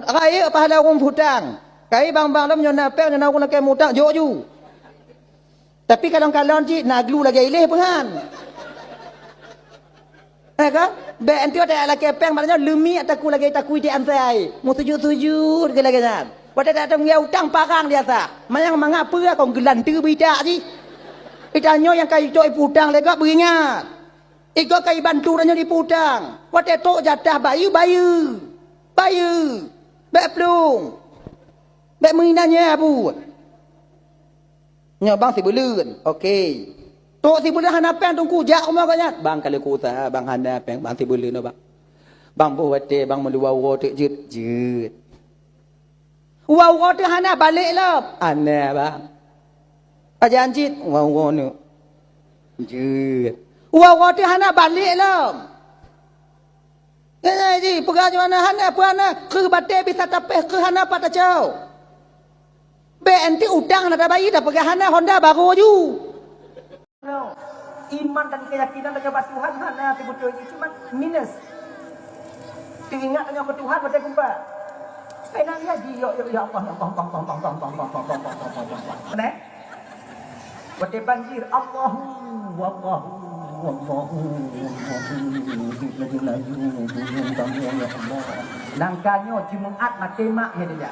put raya pahala orang hutang. Kai bang-bang lam nyona pe nyona orang nak mutang jo ju. Tapi kalau cik naglu lagi ilih pengan. Kan? Be antio tak lagi peng maknanya lumi ataku lagi takui di antai. Mu tuju ke lagi kan. Pada datang dia utang parang dia tak. Mayang mangapa kau gelantu bidak ji. Itanyo yang kai tok iputang lega beringat. Iko kai bantu ranyo diputang. Pada tok jatah bayu. Be plung. Be menginanya abu. Nya bang si belun. Okey. Tok si belun hana peng tungku jak umah kanya. Bang kalau ku usaha bang hana peng bang si belun no bang. Bang buat bang meluau rote jut. Wow rote hana balik lah. Ana bang. Ajan jit wow no. Jut. Wow rote hana balik lah. Ini ji pergi mana hana puana ke bate bisa tapeh ke hana pada jauh. Be anti utang nak bayi dah pergi hana Honda baru ju. Iman dan keyakinan kepada Tuhan hana betul ini cuma minus. Teringat dengan Tuhan pada kumpa. Penanya dia ya Allah Benar? Pada banjir Allahu Nangkanyo Jumaat matemak ya dia.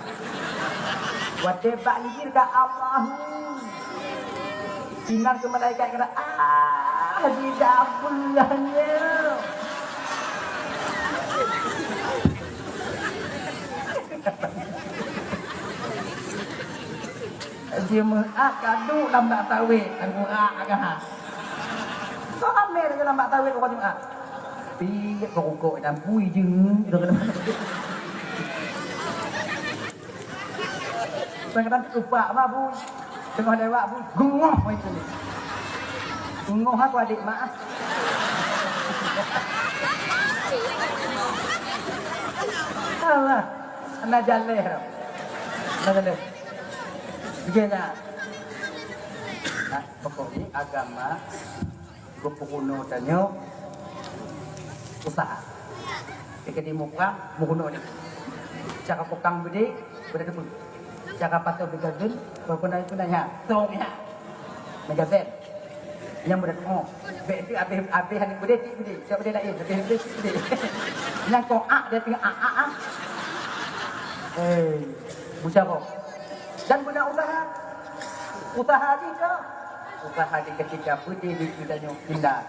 Pada banjir ka Allahu Sinar ke malaikat kata di dapurnya. Jumaat kadu lambak tawe Jumaat agak kau ambil dengan lambak tawe kau Jumaat. Pi kau kok dan pui jeng itu kena. Kadang lupa apa bu. Tengah lewat bu, gungoh macam ni. Gungoh aku adik maaf. Allah, anda jaleh. Begini. Nah, pokoknya agama, kuno tanya usaha. Jika di muka, mukuno ni. Cara kokang budi, berada pun. Cara patut bergadun, berpunai punanya, tongnya, megazin, yang berat beti abe hani budi, siapa dia lain, budi. Yang kau dia tinggal musyawarah. Dan guna usaha jika, usaha di ketika putih di tidaknya pindah,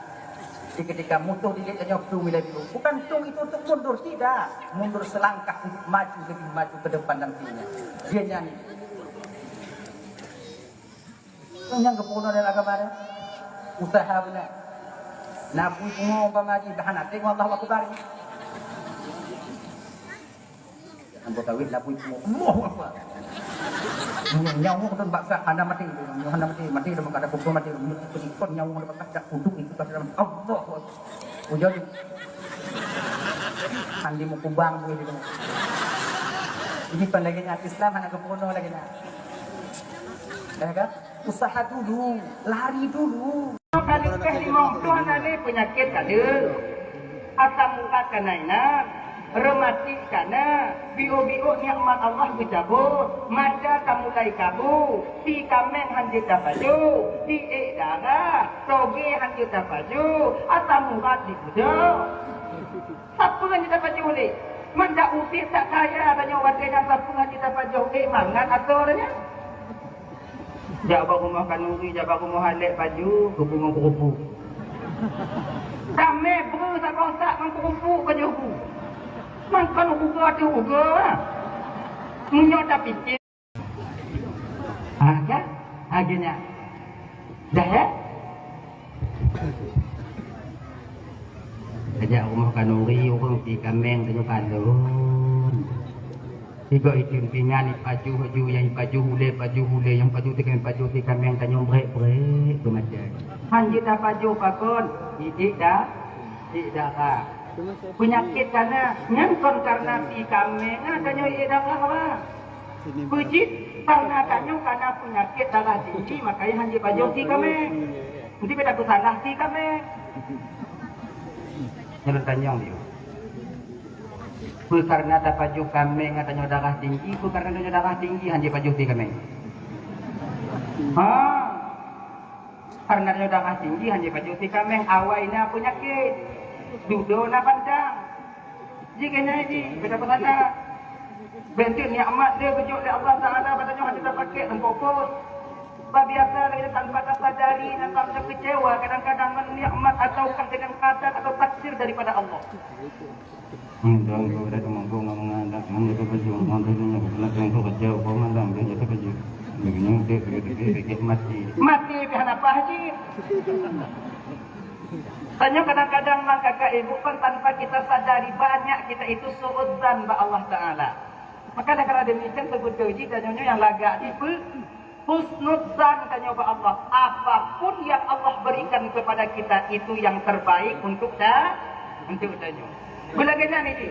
di ketika musuh di tidaknya tung dulu. Bukan tung itu untuk mundur, tidak, mundur selangkah untuk maju lebih maju ke depan nantinya. Dia nyanyi. Yang kepunuhan dalam agama dia, usaha benar. Nabi pun pengaji bahan tengok Allah Akbar. Ambo kawin Nabi pun Allahu Akbar. Nyawa kita baksa anda mati dah ada pukul mati ikut nyawa dapat tak kuduk itu pada dalam Allah. Ujar andi mau kubang boleh itu. Ini pandangannya Islam anak kepunuhan lagi nak. Ya kan? Usaha dulu, lari dulu. Kalau kehilangan Tuhan ada penyakit ada, asam urat kena rematik kana, bio nikmat Allah berjabut, mata kamu mulai kabu, si kameng hanjir baju, si darah, toge hanjir baju, asam urat dibujuk. Siapa hanjir baju ni? Manda upir tak kaya banyak warga siapa hanjir baju mangan aturnya. Jabak rumah kanuri, jabak rumah halek baju, kupu-kupu. Kami berusaha kosak mengkupu baju kupu. Mangkan uga ada uga. Munyok tak pikir. Kan? Akhirnya. Dah ya? Ajak rumah kanuri, orang di kameng, tengok kalun. Tiga itimpinan baju yang baju hule yang baju dengan baju di kami yang tanya break kematian. Hanjit dah baju pakon, tidak kah? Penyakit karena nyangkon karena di kami tanya tidak apa? Pujit karena penyakit darah tinggi makanya hanjit baju di kami. Nanti beda salah di kami. Jangan tanya dia. Karena ada paju kambing katanya darah tinggi, karena ada darah tinggi hanya paju di kambing. Karena ada darah tinggi hanya paju di kambing, awalnya penyakit, duduk na panjang. Jika ini beda berkata, bentuk nikmat dia kejuk oleh Allah Taala, katanya hanya tak pakai tempopos. Biasa lagi tanpa sadari dan tanpa kecewa, kadang-kadang nikmat ataukah dengan kata atau takdir daripada Allah. Dan kau dah menganggung mengandang, mengandang berjuang, mengandangnya belakang kau kejauh, kau mandang dia jatuh kejauh. Begini dia mati. Mati kenapa haji? Tanya kadang-kadang kakak ibu kan tanpa kita sadari banyak kita itu suudzan ba Allah Taala. Maka kalau demikian sebut uji dan yang lagak itu husnudzan tanya ba Allah. Apapun yang Allah berikan kepada kita itu yang terbaik untuk tanya. Belakangan ini,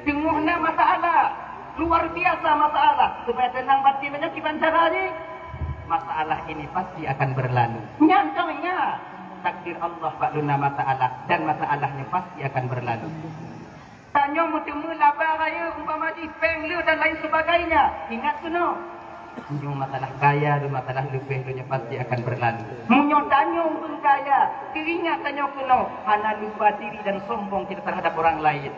denguhna masalah, luar biasa masalah. Supaya tenang batinnya gimana caranya? Masalah ini pasti akan berlalu. Nyantainya, takdir Allah bakluna masalah dan masalahnya pasti akan berlalu. Tanya mutemu laba raya umpama di penglu dan lain sebagainya. Ingat kuno. Munyo masalah kaya dan masalah lebih dunia pasti akan berlalu. Munyo tanya pun kaya, teringat tanya kuno, hana lupa diri dan sombong kita terhadap orang lain.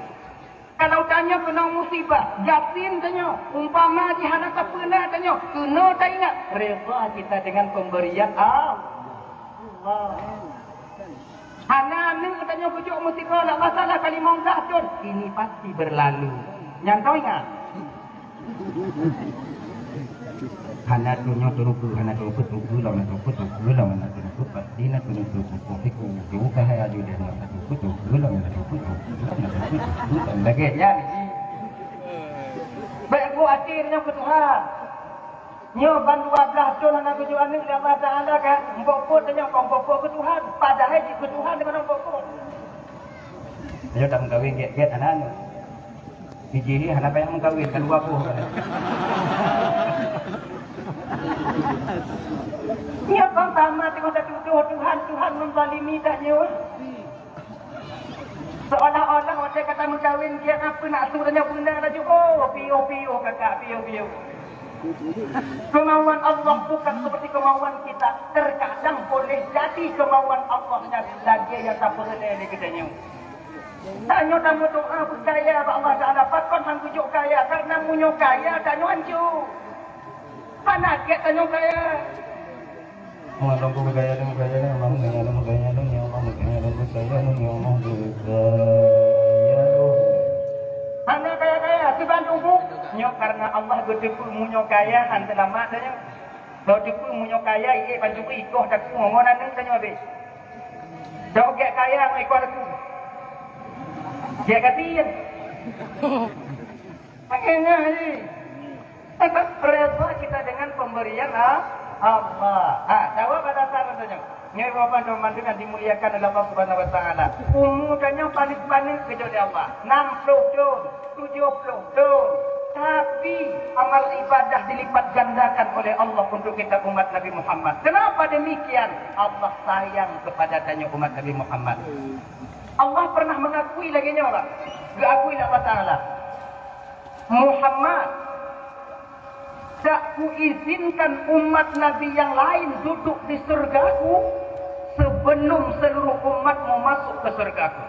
Kalau tanya kuno musibah, yakin tanya, umpama di hana kapuna tanya, kuno tak ingat, reza kita dengan pemberian Allah. Hana ni tanya pujuk musibah, nak masalah kali monggah tun, ini pasti berlalu. Yang tahu ingat? Hana tunyo turuku hana turuku turuku lawan turuku turuku lawan turuku pasti na turuku turuku turuku kahaya juga na turuku turuku lawan turuku turuku lagi ya baik bu akhirnya ke Tuhan nyo ban 12 tahun anak tujuan ni Allah Taala kan mbokot tanya mbokot ke Tuhan padahal ke Tuhan dengan mbokot ayo tak mengkawin get anak biji hana apa yang mengkawin kan wapuh kan. Dia pertama tengok tuduh Tuhan menzalimi tak nyawa. Seolah-olah orang kata mengkawin dia apa nak suruhnya bunda dah juga. Pio kakak pio. Kemauan Allah bukan seperti kemauan kita. Terkadang boleh jadi kemauan Allahnya lagi yang tak boleh di kitanya. Tanya tamu doa percaya Allah Taala pakon hang tujuk kaya karena munyo kaya tanya anju. Anak kita tanya kaya. Ngomong ku kaya dong kaya dong ya Allah kaya dong. Anak kaya si Bandung bu. Nyo karena Allah gedepu munyo kaya han selamat tanya. Lo depu munyo kaya ie Bandung ikoh dak ngomonan ni tanya be. Dok gak kaya ikoh dak. Dia kasihan. Makanya ni. Reza kita dengan pemberian Allah. Jawab pada saat tanya. Nyai bapak dan mandikan dimuliakan oleh Allah Subhanahu Wa Taala. Umurnya paling kepada Allah. 60 tahun, 70 tahun. Tapi amal ibadah dilipat gandakan oleh Allah untuk kita umat Nabi Muhammad. Kenapa demikian? Allah sayang kepada tanya umat Nabi Muhammad. Allah pernah mengakui lagi nya orang. Diakui Allah Taala. Muhammad tak kuizinkan umat Nabi yang lain duduk di surgaku sebelum seluruh umatmu masuk ke surgaku.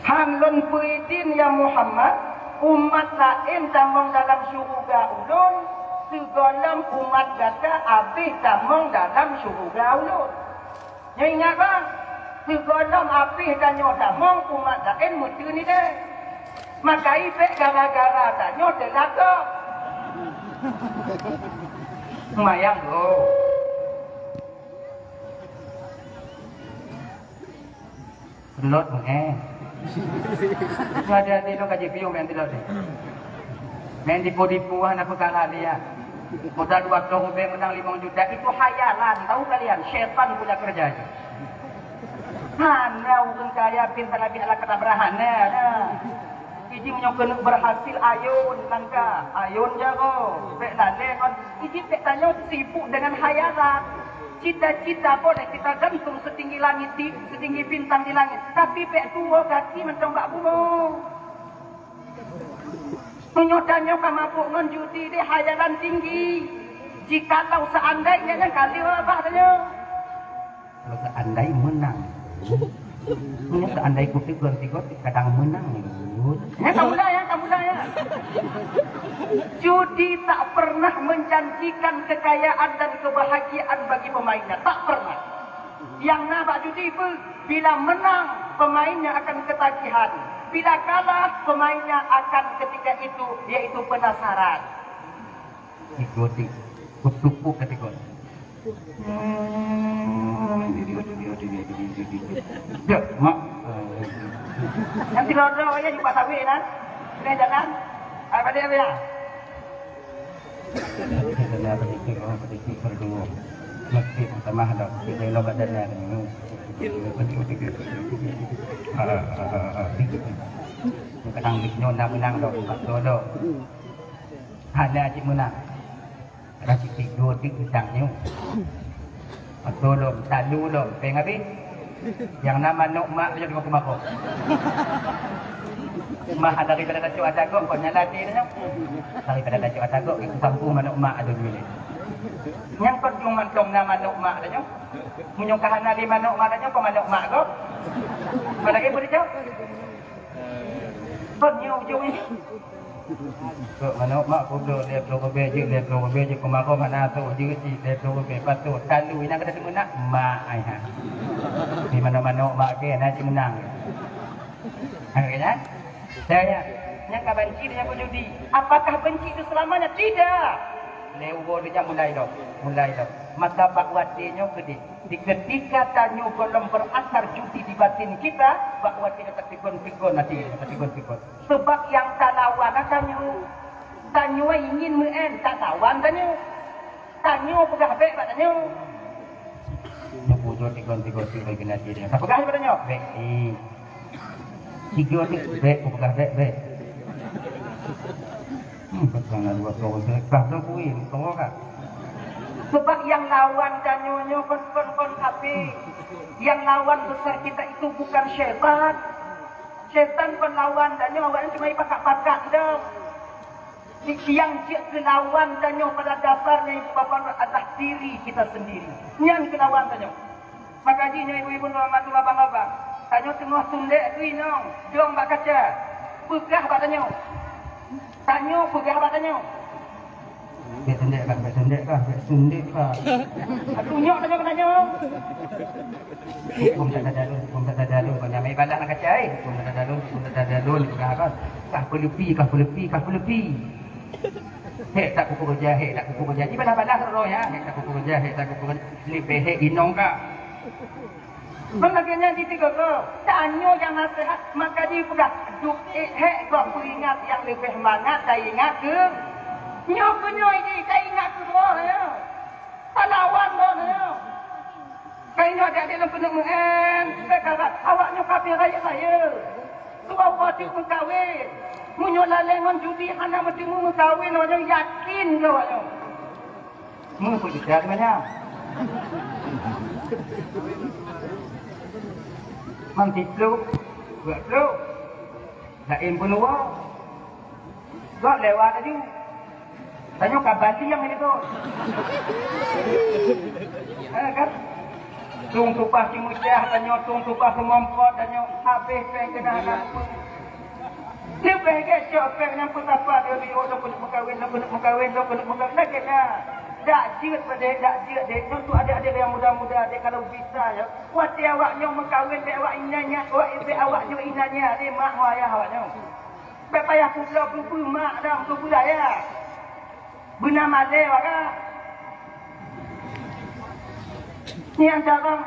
Hanlon puidin ya Muhammad, umat lain tamong dalam surga ulun, segolam umat kata habis tamong dalam surga ulun. Yang ingat bang, segolam habis tanyo tamong umat lain mutu ni deh. Maka ipek gara-gara tanyo delaka. Mayang lo. Lot ada di lo kaji piung yang tidak ada. Main dipu-dipuan apa kalah dia. Modal 2 tahun menang 5 juta itu hayalan. Tahu kalian? Syaitan punya kerjanya. Hana orang kaya pintar lagi ala kata berahana. Iji menyokong berhasil ayun langka, ayun jago, pek lale kon. Iji pek tanya sibuk dengan hayalan. Cita-cita boleh kita gantung setinggi langit, setinggi bintang di langit. Tapi pek tua kaki macam bak bunga. Menyodanya kamabuk ngon judi dia hayalan tinggi. Jikalau seandainya kali apa tanya? Kalau seandainya menang. Ini seandainya kutip kadang menang. Ya kamu lah ya. Judi tak pernah menjanjikan kekayaan dan kebahagiaan bagi pemainnya. Tak pernah. Yang nampak judi pun bila menang pemainnya akan ketagihan. Bila kalah pemainnya akan ketika itu yaitu penasaran. Ikuti, kutupu ketika. Ya, mak. Nanti lodo aja di pasar kan? Kita jalan. Apa dia ya? Kita lihat sedikit berdua. Masih sama ada kita lo badannya ini. Kadang bisnya menang dok, dodo. Ada cik menang. Ada cik dua tik bintangnya. Dodo, tak dulu, pengapi. Yang nama Nok Mak dia juga kemako. Mah daripada dacu atagok kau nyalati nya. Daripada dacu atagok itu kampung Nok Mak ada dulu. Yang kau cuma tong nama Nok Mak nya. Munyong kahana di Nok Mak nya kau Nok Mak kau. Pada ke boleh jawab? Bonyo ujung ini. Kau Nok Mak kudo dia pro beje kemako mana tu je si dia pro be patut talu ina kada semena mak ai ha. Di mana-mana mak ke nak menang. Kan? Saya yang benci dengan penjudi. Apakah benci itu selamanya? Tidak. Lewo dia mulai dah. Maka bakwatinya gede. Di ketika tanyo belum berasar judi di batin kita, bakwatinya tertikun-tikun nanti, tertikun-tikun. Sebab yang talawan tanyo ingin meen talawan tanyo pegah baik tanyo. Nyebut tikun-tikun lagi nanti dia. Pegah tanyo. Baik. Tiga ni baik, pegah baik. Jangan buat kau sekah tu kuih, tengok kan? Sebab yang lawan dan nyonya kon kafe. Yang lawan besar kita itu bukan syaitan. Syaitan kon lawan dan nyonya awak cuma pakak-pakak dah. Yang ke lawan dan nyonya pada dasarnya itu bapak adalah diri kita sendiri. Yang ke lawan dan nyonya. Maka jinya ibu-ibu matu abang-abang. Tanyo tengah tundek tu inong, dong bak kaca. Pegah bak tanyo. Tanyo pegah bak tanyo. Bek tundek kah? Tunyok tanyo tanyo. Hukum tak ada dalun. Kau nyamai balas nak kaca ai. Hukum tak ada dalun, pegah kan. Kah pelepi. Hek tak kuku kerja. Ni balas roh ya. Hek tak kuku kerja. Lebih hek inong kah? Makanya di tiga kau, tanyo yang nasihat, maka dia pegang duk kau ingat yang lebih semangat, saya ingat ke nyo ini, saya ingat ke roh ya, pahlawan roh ya. Kayaknya dia dalam penuh muen, sekarang awaknya kafir raya saya, tua wajib mengkawin, munyolah lengan judi, hana mesti mengkawin, awaknya yakin ke awaknya. Mengapa juga mana? Manti flu, buat flu. Lain pun luar. Gak lewat tadi. Tanya kabar yang ini tu. Kan? Tung tupas si musyah, tanya tung tupas semompot, tanya habis peng kena apa. Dia pergi cok peng yang pun apa dia nak kena mengkawin lagi dah. Tak jiut dek. Tu ada yang muda-muda dek kalau bisa ya. Wati awaknya mengkawin be awak inanya, awaknya inanya ni mak ayah awaknya. Be payah pupu mak dah pupu daya. Benar male waka. Ni antara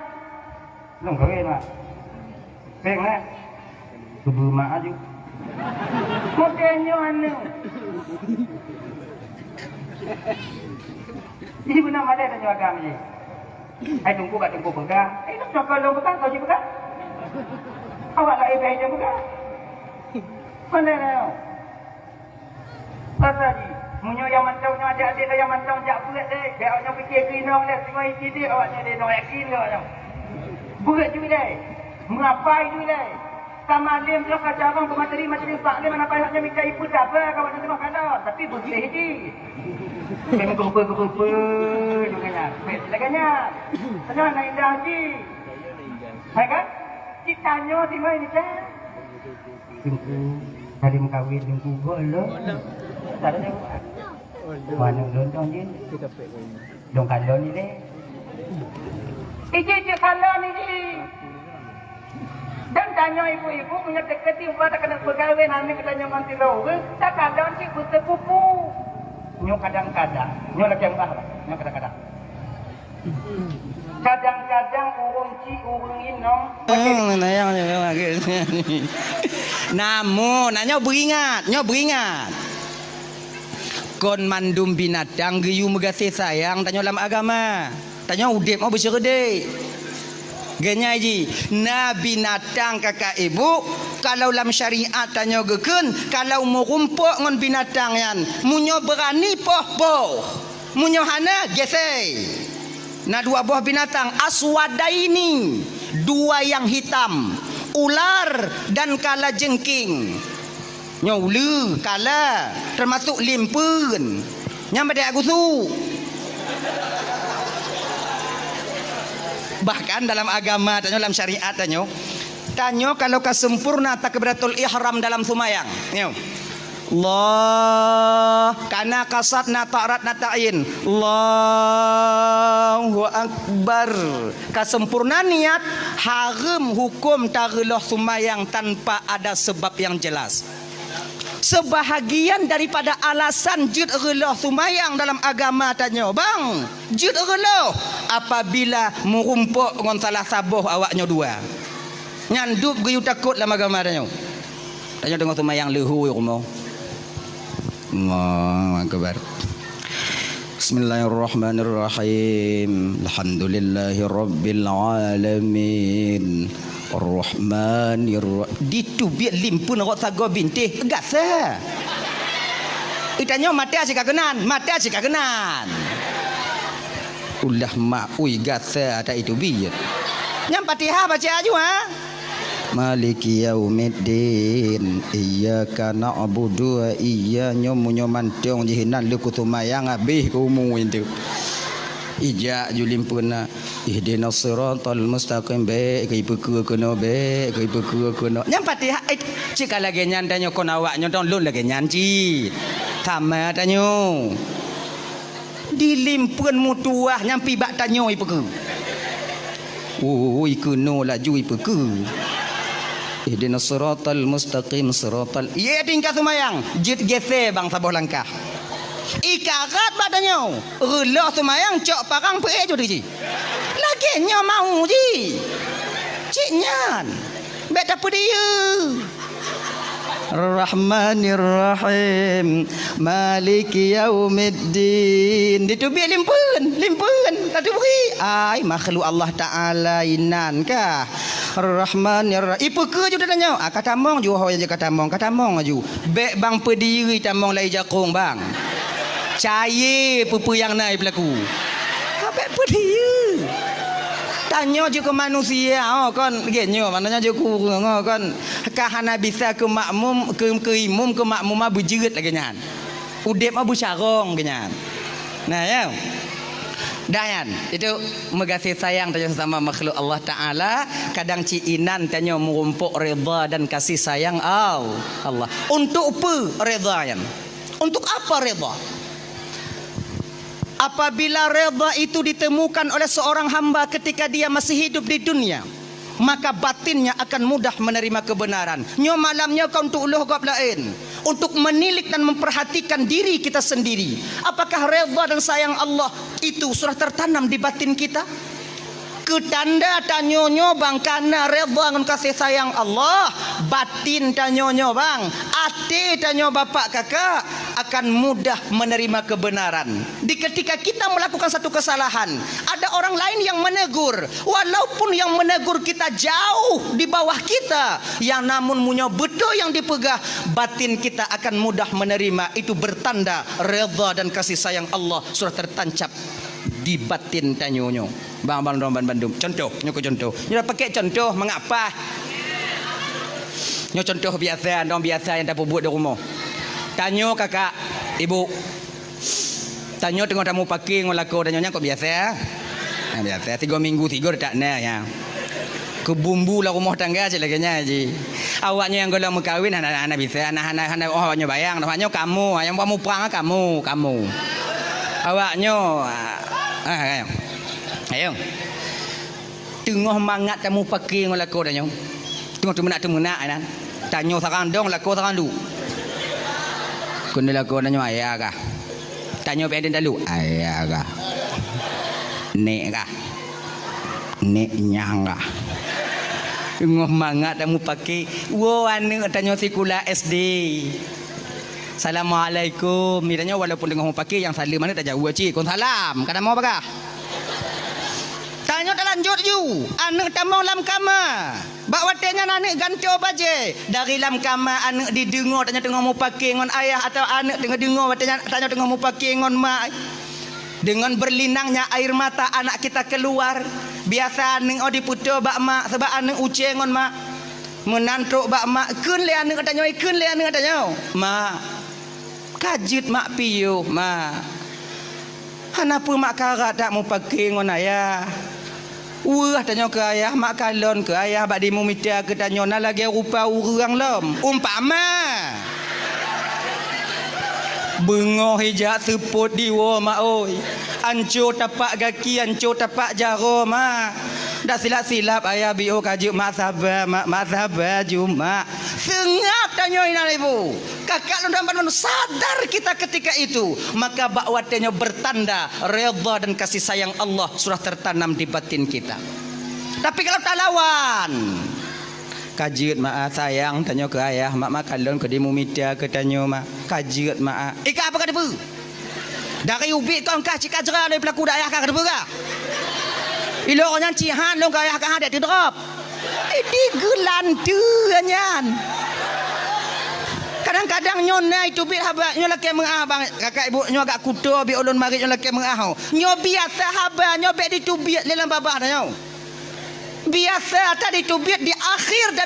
long kawin mak. Peng lah. Pupu mak aju. Modelnya anu. Ini benar mana tanya agam ni? Hai tunggu pegang. Nak cakap lo pegang, kau je pegang. Awak lah ibu je pegang. Mana ni? Pasal ni, munyo yang mantaunya ada yang mantau jak bulat deh. Biarnya fikir kerinong deh, semua isi dia awaknya dia nak yakin ke awaknya. Bulat juga deh. Mengapai juga deh. Kamalim tu kacabang pemateri saklim mana payahnya mika ibu siapa kawan itu makanan tapi boleh je. Memang kumpul-kumpul dengannya. Baik silakannya. Senang nak indah haji. Baik kan? Citanya di mana ni kan? Tunggu hari mengkawin tunggu bolo. Tak ada buat. Mana lontong je? Dong kalau ni deh. Ije kalau ni je. Dan tanya ibu-ibu punya dekati umpah tak kena berkahwin kami katanya manti roh. Tak kadang si buta pupu. Nyo kadang-kadang, nyo lagi yang bah, nyo kadang-kadang. Kadang-kadang urung ci urung inom. Nayang lagi. Namun, nyo beringat. Kon mandum binatang geyu megasi sayang tanya dalam agama. Tanya udip mau bersyukur. Genya ji, na binatang kakak ibu kalau dalam syariat tanya geken kalau mau rumpuk ngon binatang yan munyo berani poh munyo hana gesei. Na dua buah binatang aswadaini, dua yang hitam, ular dan kala jengking. Nyaulu kala termasuk limpun. Nyampe aku tu. Bahkan dalam agama tanya dalam syariat tanya kalau kesempurna takbiratul ihram dalam sumayang Allah kana kasatna ta'rat nata'in Allahu akbar kesempurna niat haram hukum tageloh sumayang tanpa ada sebab yang jelas. Sebahagian daripada alasan jud reloh sumayang dalam agama tanya bang jud reloh apabila merumpuk dengan salah sabuh awaknya dua nyandup geyu takut dalam agama tanya dengan sumayang lehu rumah Allahu akbar. Bismillahirrahmanirrahim. Alhamdulillahirabbil alamin. Ar-Rahmanir-Rahim. Ditu biar limpun orang sago bintih gasa. Itanya mati asyik kagenan, Ulah mak ui gasa ada itu biar. Nyam Fatihah baca aja ha. Maliki yaumiddin iyyaka na'budu wa iyyaka nyomantiong jihinan luku tumayang abih kumu itu. Ija julimpuna ihdinas siratal mustaqim be kai peku kono be kai peku kono nyam Fatihah cik lagi nyandanya kon awak nyondong lun lagi nyanci sama tanyo dilimpun mutuah nyampi bak tanyo ipeku kono laju ipeku ihdinas siratal mustaqim siratal ye tingkat sumayang jit gese bang sabuh langkah ikarat badannya relah semayang cok parang pe je ji lagi nya mau ji cik nyan bet apa dia Rahmanir-Rahim Maliki yaumiddin ditubik limpun tadi beri ai makhluk Allah Taala inan kah Rahmanir-Rahim ipu ke juga tanya kata mong ju ho je kata mong aju bek bang pediri tamong lai jakung bang caya pupu yang naik berlaku apa dia tanya je ke manusia kan genyo maknanya je ku kan kahana bisa ke makmum ke imum ke makmumah berjerit lagi nyan udep abu syarong genyan nah ya dayan itu megasi sayang tanya sesama makhluk Allah Taala kadang ciinan tanya merumpuk redha dan kasih sayang Allah untuk apa redha yan untuk apa redha. Apabila redha itu ditemukan oleh seorang hamba ketika dia masih hidup di dunia, maka batinnya akan mudah menerima kebenaran. Nyo malamnya kau untuk uluh gap lain, untuk menilik dan memperhatikan diri kita sendiri. Apakah redha dan sayang Allah itu sudah tertanam di batin kita? Ketanda tanyonyo bang karena redha dengan kasih sayang Allah, batin tanyonyo bang, ati tanyo bapak kakak akan mudah menerima kebenaran. Di ketika kita melakukan satu kesalahan, ada orang lain yang menegur, walaupun yang menegur kita jauh di bawah kita, yang namun punya betul yang dipegang, batin kita akan mudah menerima. Itu bertanda redha dan kasih sayang Allah sudah tertancap di batin tanyonyo. Bang Bandung. Contoh, nyoko contoh. Kita pakai contoh mengapa? Nyo contoh biasa, orang biasa yang tak buat di rumah. Tanya kakak, ibu. Tanya tengok tamu parking ngolako tanya kok biasa. Biasa 3 minggu 3 tak nak ya. Kebumbu lah rumah tangga je lagi nya ji. Awaknya yang kalau mau kahwin anak-anak bisa, anak-anak awaknya bayang, awaknya kamu, yang kamu perang kamu. Awaknya ayo. Tengah mangat kamu pakai ngolako tanya. Tengok temenak kan. Tanya sarang dong lako sarang lu. Kun lako tanya ayah kah? Tanya pendek dulu. Ayah kah? Nek kah? Nek nyang kah? Tengah mangat kamu pakai. Wow, anak tanya sekolah SD. Assalamualaikum. Miranya walaupun tengah pakai yang salam mana tak jauh cik. Kon salam. Kadang mau apa kah? Tanya tak lanjut you. Anak tamang lam kama. Bak watenya anak ganti baje. Dari lam kama anak didengar tanya tengah mau pakai ngon ayah atau anak tengah dengar tanya tengah mau pakai ngon mak. Dengan berlinangnya air mata anak kita keluar. Biasa anak diputar bak mak sebab anak uceng ngon mak. Menantuk bak mak kun le anak katanya. Mak. Kajut mak piyo mak. Kenapa mak karat tak mau pakai ngon ayah? Wah tanya ke ayah, mak kalon ke ayah bak di mumita ke tanya na lagi rupa urang lom. Umpama. Bengoh hijak seput diwa mak oi. Ancur tapak kaki, ancur tapak jaro mak. Dah silap-silap ayah bio kajuk mak sabar juma. Sengap tanya ina ibu. Kakak lu dan sadar kita ketika itu, maka bakwatnya bertanda redha dan kasih sayang Allah sudah tertanam di batin kita. Tapi kalau tak lawan, kajut mak sayang tanya ke ayah, mak kalon ke dimu media ke tanya mak kajut mak. Ika apa kata bu? Dari ubi kau kah cik ajra dari pelaku ayah kah kata bu kah? Ilo orang cihan lo ayah kah ada drop. Ini gelantu anyan. Kadang-kadang nyona itu bil haba nyo laki mengah bang kakak ibu nyo agak kuto bi ulun mari nyo laki mengah nyo biasa haba nyo be ditubiat dalam babah nyo biasa tadi tubiat di akhir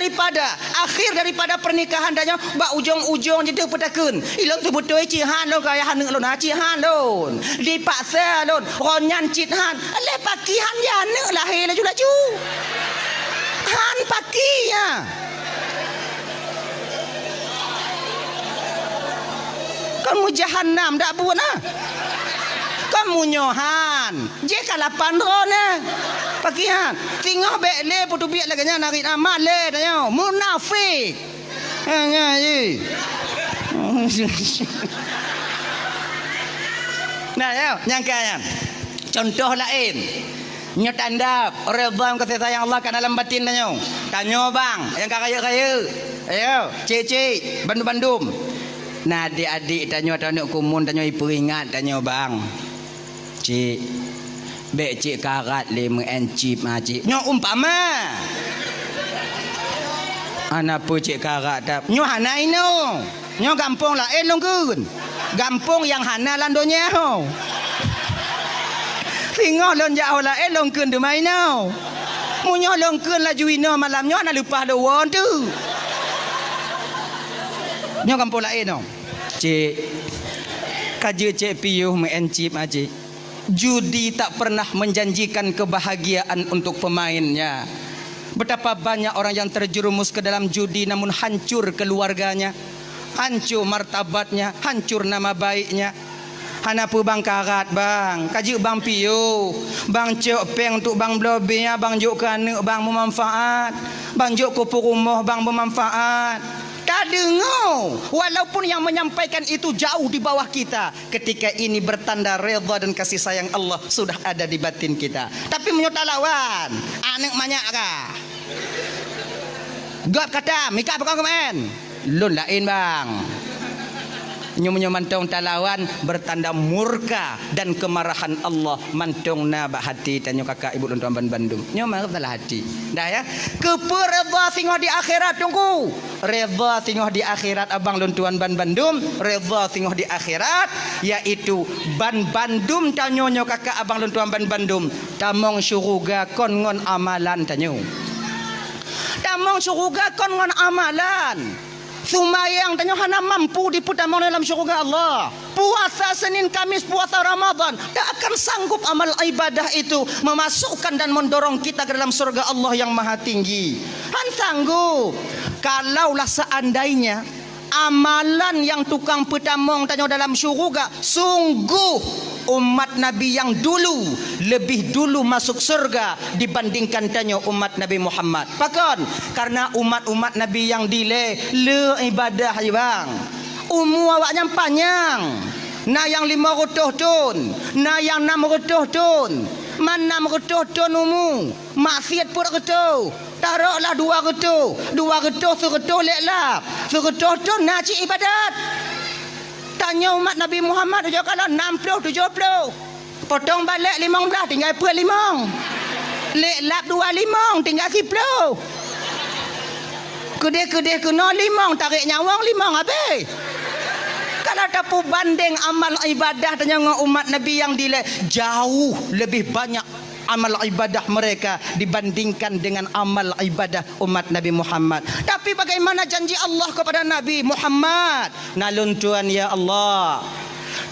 daripada pernikahan dan nyo ba ujung-ujung jadi petakeun ilong tu betul cihan lo kaya haneuk lo na cihan lo dipaksa lo ronyan cihan le pakihan ya haneuk lahir laju han pakinya. Kamu jahannam dak buat nah. Kamu nyohan. Je kalapan rona. Pakihan. Tengah bekle putu biak laganya narik amal le tanya. Munafik. Hanya je. Nah, ya, nyangkanya. Contoh lain. Nyo tanda redha kasih sayang Allah kan dalam batin tanya. Tanya bang, yang kaya-kaya. Ayo, cik-cik, bandum-bandum. Nah adik-adik tanya kumun tanya ibu ingat tanya bang cik bek cik karat le mengencip cik nyo umpama anak pu cik karat tak nyo hanai no nyo gampung lah nonggun gampung yang hana landonya ho singoh lon jauh lah longkun du mai no munyo longkun la juino malam nyo ana lupa do won tu. Nyo kampung lain no. Cik. Kaje cik piyuh mengencip cik. Judi tak pernah menjanjikan kebahagiaan untuk pemainnya. Betapa banyak orang yang terjerumus ke dalam judi namun hancur keluarganya, hancur martabatnya, hancur nama baiknya. Hanapu bang karat bang, kaji bang piyuh, bang cok peng untuk bang blobinya, bang juk kanek bang bermanfaat, bang juk kupu rumah bang bermanfaat. Tak dengar walaupun yang menyampaikan itu jauh di bawah kita, ketika ini bertanda redha dan kasih sayang Allah sudah ada di batin kita. Tapi menyota lawan anak banyak kah gap kata mika apa kau komen lun lain bang nyo mantong talawan bertanda murka dan kemarahan Allah mantong na ba hati tanyo kakak ibu lontuan Bandung nyo marah dalam hati dah ya keper redha singoh di akhirat tunggu redha singoh di akhirat abang lontuan Bandung redha singoh di akhirat yaitu Bandung tanyo nyo kakak abang lontuan Bandung tamong syuruga kon ngon amalan tanyo Putamong syurga kon ngon amalan. Sumayang tanya hana mampu diputamong dalam syurga Allah. Puasa Senin Kamis, puasa Ramadan, tak akan sanggup amal ibadah itu memasukkan dan mendorong kita ke dalam surga Allah yang maha tinggi. Han sanggup. Kalaulah seandainya amalan yang tukang putamong tanya dalam syurga, sungguh umat Nabi yang dulu lebih dulu masuk surga dibandingkan tanya umat Nabi Muhammad. Pakon karena umat-umat Nabi yang dile le ibadah je bang. Umur awaknya panjang. Na yang 500 tahun, na yang 600 tahun. Mana 600 tahun umur. Maksiat pun ketu. Taruhlah 200. 200 100 leklah. 100 tahun nak ibadat. Tanya umat Nabi Muhammad dia kalau 60 70 potong balik 15 tinggal per 5 lek lap 25 tinggal 10 kedeh kena 5 tarik nyawang 5 habis. Kalau tapu banding amal ibadah dengan umat Nabi yang dile jauh lebih banyak amal ibadah mereka dibandingkan dengan amal ibadah umat Nabi Muhammad. Tapi bagaimana janji Allah kepada Nabi Muhammad? Nalun Tuhan ya Allah,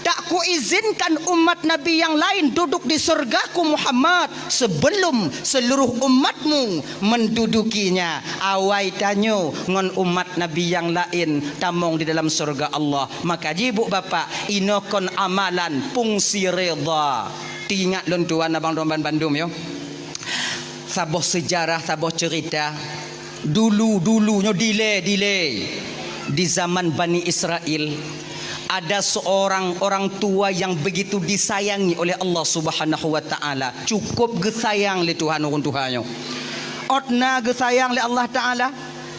tak kuizinkan umat Nabi yang lain duduk di surgaku Muhammad sebelum seluruh umatmu mendudukinya. Awai tanyo ngon umat Nabi yang lain tamong di dalam surga Allah. Maka ibu bapa inokon amalan fungsi redha. Ingat lon tuan abang Romban Bandung yo. Saboh sejarah, saboh cerita. Dulu-dulunya delay. Di zaman Bani Israel ada seorang orang tua yang begitu disayangi oleh Allah Subhanahu wa taala. Cukup gesayang le Tuhan urun Tuhannya. Otna gesayang le Allah taala.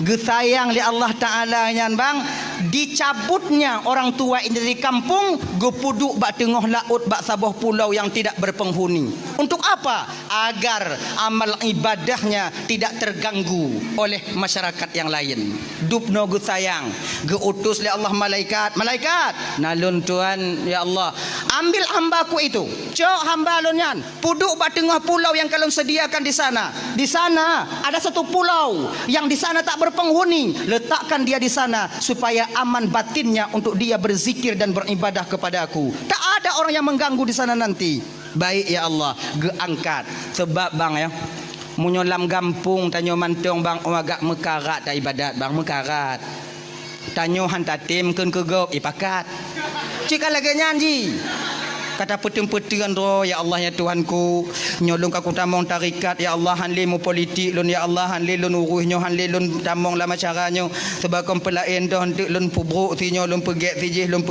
Gesayang le Allah taala nyan bang. Dicabutnya orang tua ini dari kampung, gepuduk bak tengah laut, bak sabah pulau yang tidak berpenghuni. Untuk apa? Agar amal ibadahnya tidak terganggu oleh masyarakat yang lain. Dupno gu sayang, geutus oleh Allah malaikat. Nalun Tuhan ya Allah, ambil hambaku itu. Cok hamba lunyan, puduk bak tengah pulau yang kalian sediakan di sana. Di sana ada satu pulau yang di sana tak berpenghuni. Letakkan dia di sana supaya aman batinnya untuk dia berzikir dan beribadah kepada aku. Tak ada orang yang mengganggu di sana nanti. Baik ya Allah, geangkat. Sebab bang ya, munyolam gampung tanyo mantong bang agak mekarat dah ibadat bang mekarat. Tanyo hantatim keun kegop ipakat. Cika lagi nyanyi. Kata peteng-peteng ro ya Allah ya Tuhanku, nyolong aku tamong tarikat ya Allah, hanli mu politik lun ya Allah, hanli lun uruhnyo, hanli lun tamong lama caranyo sebab kompelain dah untuk lun pubruk tinyo, lun pegek tijih, lun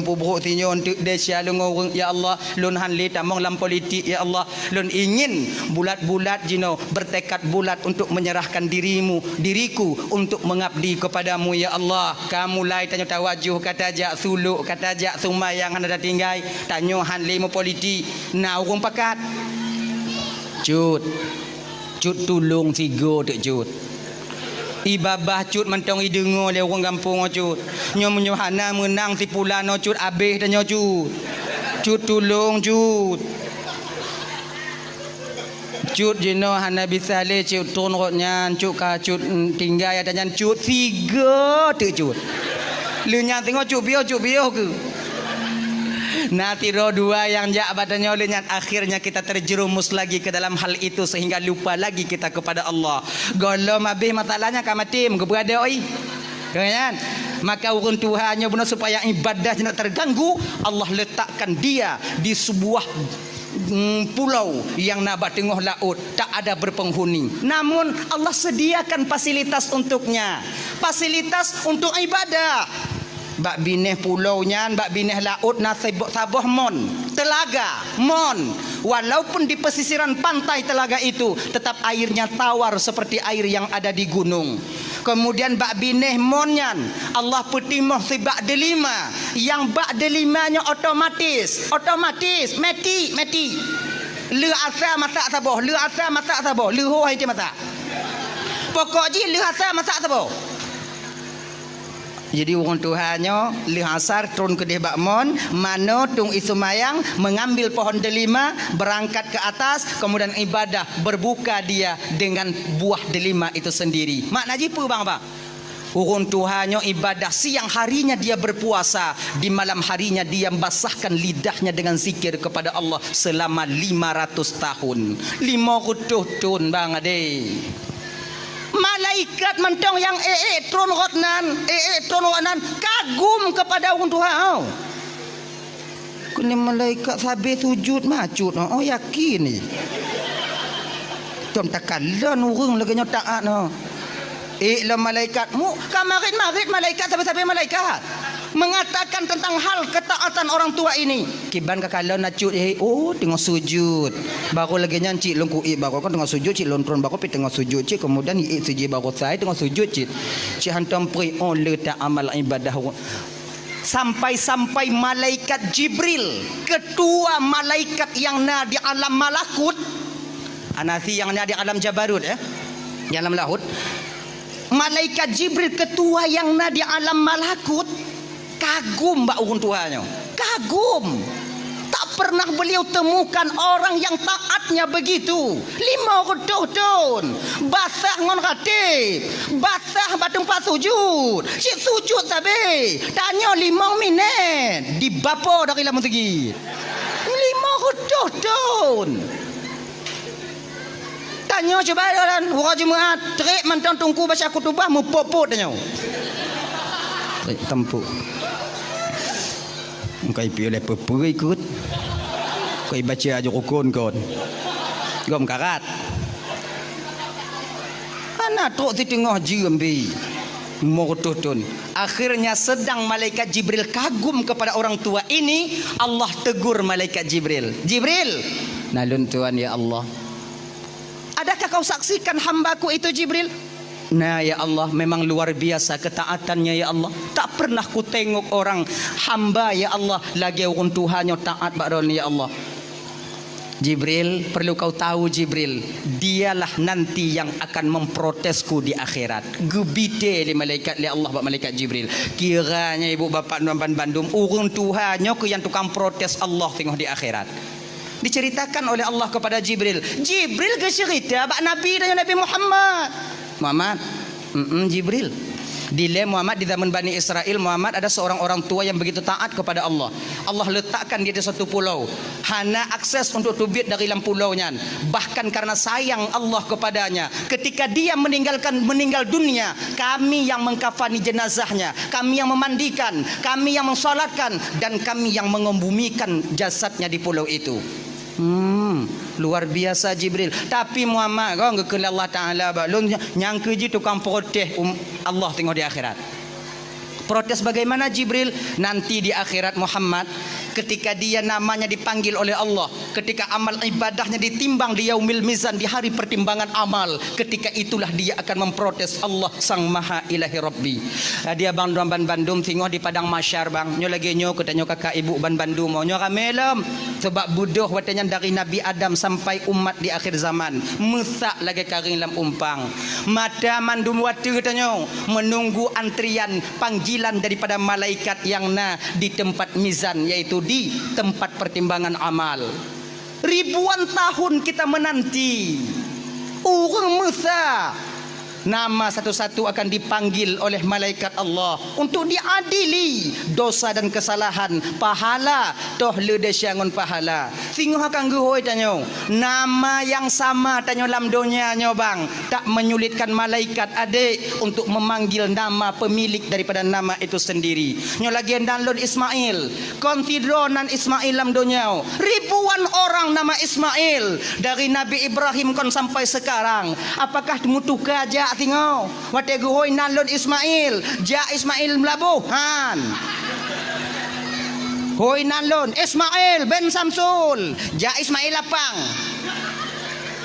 pubruk tinyo untuk desya lun urung ya Allah, lun hanli tamong lam politik ya Allah, lun ingin bulat-bulat jino bertekad bulat untuk menyerahkan diriku untuk mengabdi kepadamu ya Allah. Kamu lai tanyo tawajuh kata jak suluk, kata jak sumayang anda tinggai tanyo hanli mu politik na urung pakat cut tulung tigo tek cut ibabah cut mentong idengo le urang kampung cut nyo menyohana menang si pulano cut abeh tanyo cut tulung cut jino hana bisa le cut turun rotnya cut ka cut tinggal ada nyan cut tiga tek cut lu nya tengok cut bio ke. Nah tiro dua yang jak badannya olehnya akhirnya kita terjerumus lagi ke dalam hal itu sehingga lupa lagi kita kepada Allah. Golom habis masalahnya kamatim keberada oi. Kan? Maka urun Tuhannya benar supaya ibadah tidak terganggu, Allah letakkan dia di sebuah pulau yang nabat tengah laut, tak ada berpenghuni. Namun Allah sediakan fasilitas untuknya. Fasilitas untuk ibadah. Bak bineh pulau nyan, bak bineh laut na saboh mon, telaga mon. Walaupun di pesisiran pantai telaga itu tetap airnya tawar seperti air yang ada di gunung. Kemudian bak bineh mon nyan, Allah petimah si bak delima, yang bak delimanya otomatis meti. Lu asa masak saboh, lu ho hai masak. Pokok ji lu asa masak saboh. Jadi orang Tuhannya li asar turun ke Bakmon, mano tung isumayang mengambil pohon delima, berangkat ke atas, kemudian ibadah, berbuka dia dengan buah delima itu sendiri. Makna jipu bang apa? Orang Tuhannya ibadah, siang harinya dia berpuasa, di malam harinya dia membasahkan lidahnya dengan zikir kepada Allah selama 500 tahun. 50 tahun bang ade. Malaikat mentong yang tron rotnan kagum kepada orang Tuhan. Kini malaikat sabi sujud macut. Oh yakin ni. Tom takalan urang lagi taat no. Lah malaikat mu kamarit malaikat sampai malaikat mengatakan tentang hal ketaatan orang tua ini. Kiban kakalau nacut tengok sujud. Baru lagi nyanci longku baru kan tengok sujud cik lontron baru pi tengok sujud cik kemudian sujud baru saya tengok sujud cik. Cik hantam pri letak amal ibadah. Sampai malaikat Jibril, ketua malaikat yang na di alam malakut, anasi yang na di alam jabarut di alam lahut. Malaikat Jibril ketua yang na di alam malakut kagum mbak orang tuanya, kagum. Tak pernah beliau temukan orang yang taatnya begitu. 50 tahun basah ngon ratib, basah batung pas sujud, cik sujud sabe tanya 5 minit di bapa dari lamun segi 50 tahun. Tanya coba dan orang Jumaat terik mentang tungku baca kutubah mupopot tanya tempuk kai pi oleh pepe ikut kai baca aja rukun kon gom karat ana tok di tengah jembi mototun. Akhirnya sedang malaikat Jibril kagum kepada orang tua ini, Allah tegur malaikat Jibril, Jibril nalun tuan ya Allah, adakah kau saksikan hambaku itu Jibril? Nah ya Allah, memang luar biasa ketaatannya ya Allah. Tak pernah ku tengok orang hamba ya Allah lagi orang Tuhannya taat bakron ya Allah. Jibril, perlu kau tahu Jibril, dialah nanti yang akan memprotesku di akhirat. Gebite li malaikat li Allah bak malaikat Jibril. Kiranya ibu bapak nuan Bandung, orang Tuhannya ku yang tukang protes Allah tengok di akhirat. Diceritakan oleh Allah kepada Jibril. Jibril ke cerita bak Nabi dan Nabi Muhammad. Muhammad, Jibril. Di Muhammad di zaman Bani Israel, Muhammad ada seorang orang tua yang begitu taat kepada Allah. Allah letakkan dia di satu pulau. Hana akses untuk tubit dari dalam pulaunya. Bahkan karena sayang Allah kepadanya, ketika dia meninggal dunia, kami yang mengkafani jenazahnya, kami yang memandikan, kami yang mensolatkan, dan kami yang mengembumikan jasadnya di pulau itu. Luar biasa Jibril. Tapi Muhammad kau ngekele Allah Ta'ala balun nyangka je tukang protes Allah tengok di akhirat. Protes bagaimana Jibril? Nanti di akhirat Muhammad, ketika dia namanya dipanggil oleh Allah, ketika amal ibadahnya ditimbang di yaumil mizan, di hari pertimbangan amal, ketika itulah dia akan memprotes Allah Sang Maha Ilahi Rabbi. Dia bang ban Bandung tengok di padang masyar bang. Nyo lagi nyo katanya kakak ibu ban Bandung mau nyo ramelem sebab budoh watanya dari Nabi Adam sampai umat di akhir zaman. Mesak lagi karing lam umpang. Mata mandum watu katanya menunggu antrian panggilan daripada malaikat yang na di tempat mizan, yaitu di tempat pertimbangan amal. Ribuan tahun kita menanti orang Musa, nama satu-satu akan dipanggil oleh malaikat Allah untuk diadili dosa dan kesalahan, pahala toh ledesyangon pahala. Singoh akan guhoi tanyo nama yang sama tanyo lam dunia nyo bang, tak menyulitkan malaikat adik untuk memanggil nama pemilik daripada nama itu sendiri. Nyo lagi download Ismail, konsidronan Ismail lam dunia, ribuan orang nama Ismail dari Nabi Ibrahim kon sampai sekarang. Apakah mutuka aja tengok wate guhoi nalon Ismail ja Ismail melabuhan hoi nalon Ismail ben Samsul ja Ismail lapang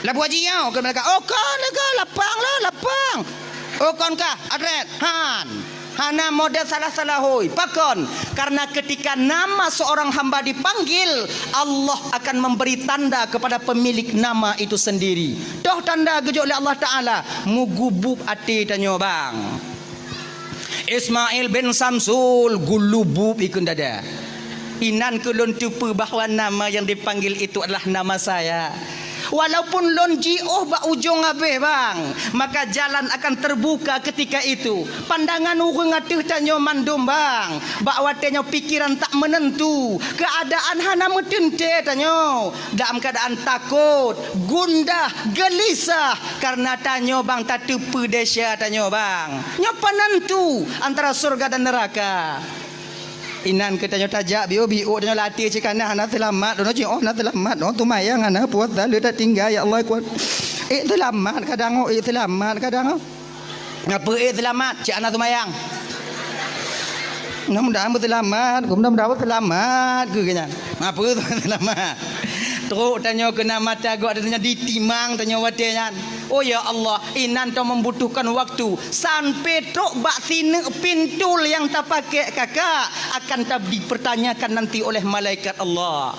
labu haji yau ke mereka oh kan lapang lah lapang oh kan kah adret han hana model salah-salah hoi pakon, karena ketika nama seorang hamba dipanggil, Allah akan memberi tanda kepada pemilik nama itu sendiri. Doh tanda gejok oleh Allah Ta'ala mugubub ati tanyo bang. Ismail bin Samsul gulubu ikun dada. Inan kulun tupu bahawa nama yang dipanggil itu adalah nama saya. Walaupun lon ji'oh ba ujung habis bang, maka jalan akan terbuka ketika itu. Pandangan urang atuh tanyo mandum bang, bahawa tanyo pikiran tak menentu, keadaan hana metente tanyo, dalam keadaan takut, gundah, gelisah karena tanyo bang tak tupu desa tanyo bang. Nyo penentu antara surga dan neraka. Inan kita nyo tajak bio tanyo latih cikana ana selamat dono oh na selamat no tumayang ana puasa le tak tinggal ya Allah kuat selamat kadang selamat kadang ngapa selamat cik ana tumayang mudah-mudahan selamat mudah-mudahan selamat ke kena apa tu selamat teruk tanyo kena mata gua tanya ditimang tanyo watenya. Oh ya Allah, inan tu membutuhkan waktu sampai tok bak sini pintul yang tak pakai kakak akan tak dipertanyakan nanti oleh malaikat Allah.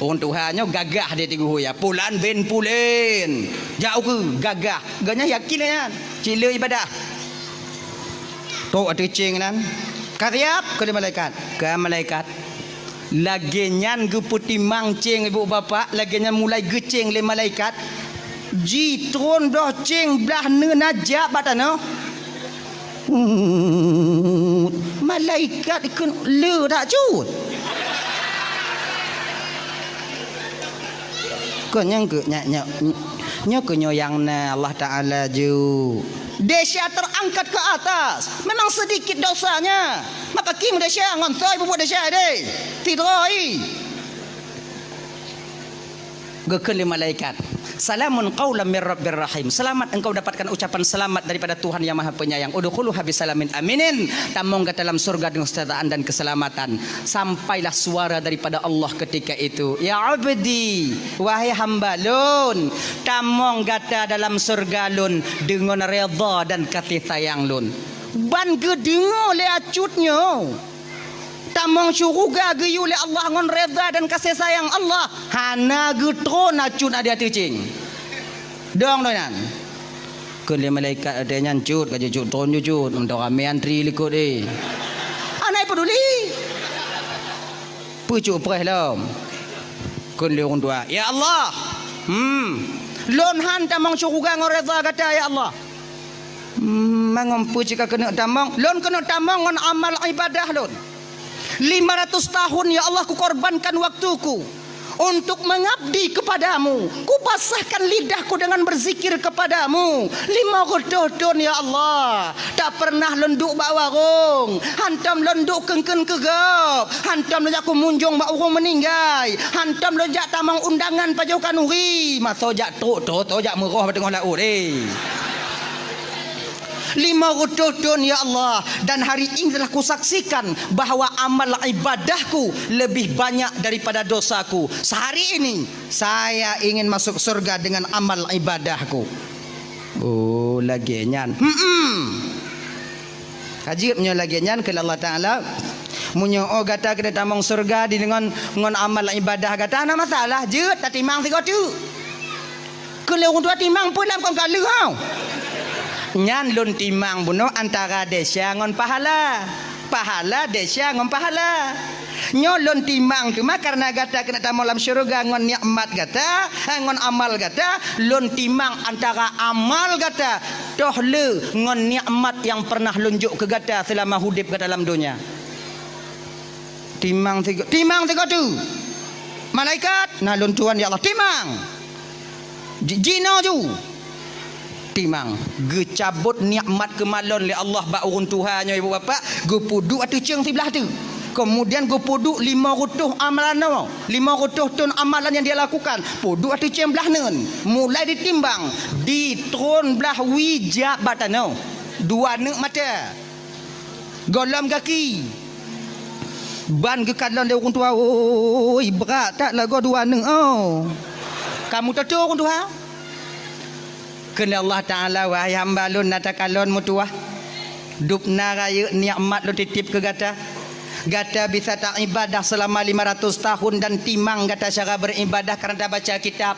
Orang Tuhannya gagah dia tiga hoya. Pulan ben pulen. Jauh ke gagah. Ganya yakin kan? Cila ibadah. Tok ada cing kan? Katiap ke malaikat. Ke malaikat. Lagenyan ge putih mangcing ibu bapa, lagenyan mulai gecing le malaikat. Jitron dah cing belah nenajak batano. Malaikat ikut le tak cut. Konyang ke nyak kenyoyang na Allah Taala ju. Desya terangkat ke atas. Memang sedikit dosanya. Maka kim desya ngontoi buat desya deh. Tidoi. Gekeli malaikat. Salamun qaulan mir rabbir rahim. Selamat engkau dapatkan ucapan selamat daripada Tuhan yang Maha Penyayang. Udkhulu habis salamin aminin. Tamong ke dalam surga dengan kesejahteraan dan keselamatan. Sampailah suara daripada Allah ketika itu. Ya abdi, wahai hamba lun, tamong gata dalam surga lun dengan redha dan kasih sayang lun. Ban gedengo le acutnya. Tamong syuruga geyu le Allah ngon reda dan kasih sayang Allah. Hana getron acut ada tecing. Dong donan. Kun le malaikat ada nyancut ka cut ton cut untuk rame antri likut Anai peduli. Pucuk preh lom. Kun le orang tua. Ya Allah. Lon han tamong syuruga ngon reda kata ya Allah. Mangompu jika kena tamong. Lon kena tamong ngon amal ibadah lon. 500 tahun ya Allah kukorbankan waktuku untuk mengabdi kepadamu. Kupasahkan lidahku dengan berzikir kepadamu. 500 tahun ya Allah. Tak pernah lenduk bak warung. Hantam lenduk kengken kegap. Hantam lejak ku munjung bak urung meninggai. Hantam lejak tamang undangan pajau kanuri. Masa jak tok jak merah tengah laut 500 tahun ya Allah. Dan hari ini telah kusaksikan bahawa amal ibadahku lebih banyak daripada dosaku. Sehari ini saya ingin masuk surga dengan amal ibadahku. Oh lagi nyan. Kajibnya lagi nyan ke Allah Taala. Munyo oh gata kena tamong surga di dengan amal ibadah gata ana masalah je tak timang tiga tu. Kalau orang tua timang pun dalam kala kau. Nyan lun timang buno antara desya ngon pahala. Pahala desya ngon pahala. Nyo lun timang cuma karena gata kena tamu dalam syurga ngon nikmat gata, ngon amal gata, lun timang antara amal gata toh le ngon nikmat yang pernah lunjuk ke gata selama hidup ke dalam dunia. Timang tiga tu. Malaikat nah lun tuan ya Allah timang. Jino ju. Timang gecabut nikmat kemalon le Allah ba urun Tuhannya ibu bapa gepudu atu ceng sebelah tu. Kemudian gepudu 500 amalan 500 ton amalan yang dia lakukan. Pudu atu ceng belah nen. Mulai ditimbang di tron belah wijak batano. 2 nek mata. Golam kaki. Ban gekalon le urun tua. Oi berat tak lagu 2 nek Kamu tahu urun Tuhan? Kena Allah Ta'ala wahai hamba lun natakalon mutuah dupna raya nikmat lu titip ke gata bisa tak ibadah selama 500 tahun dan timang gata cara beribadah kerana baca kitab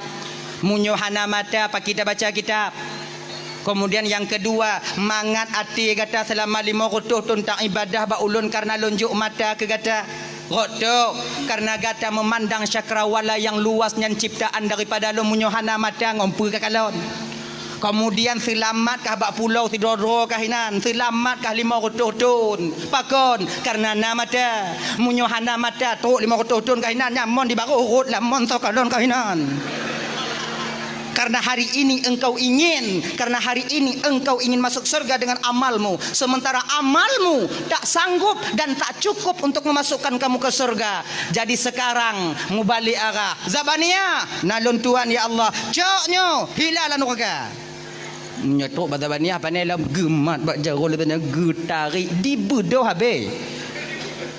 munyo hana mata apa kita baca kitab Kemudian yang kedua, mangat hati kata selama 500 tentang ibadah ba ulun karena lunjuk mata ke kata rotok karena kata memandang cakrawala yang luas yang ciptaan daripada lu munyohana mata ngompu ke kalon. Kemudian selamatkah bak pulau tidoro kahinan, selamatkah 500 tun pakon karena nama mata munyohana mata tu 500 tun kahinan nyamon di baru urut lamon sokalon kahinan. Karena hari ini engkau ingin masuk surga dengan amalmu, sementara amalmu tak sanggup dan tak cukup untuk memasukkan kamu ke surga. Jadi sekarang mubalik arah Zabaniyah nalun Tuhan ya Allah coknyo hilalan neraka nyotok Zabaniyah panelam gemat bak jaro lebana gutari di bedoh habe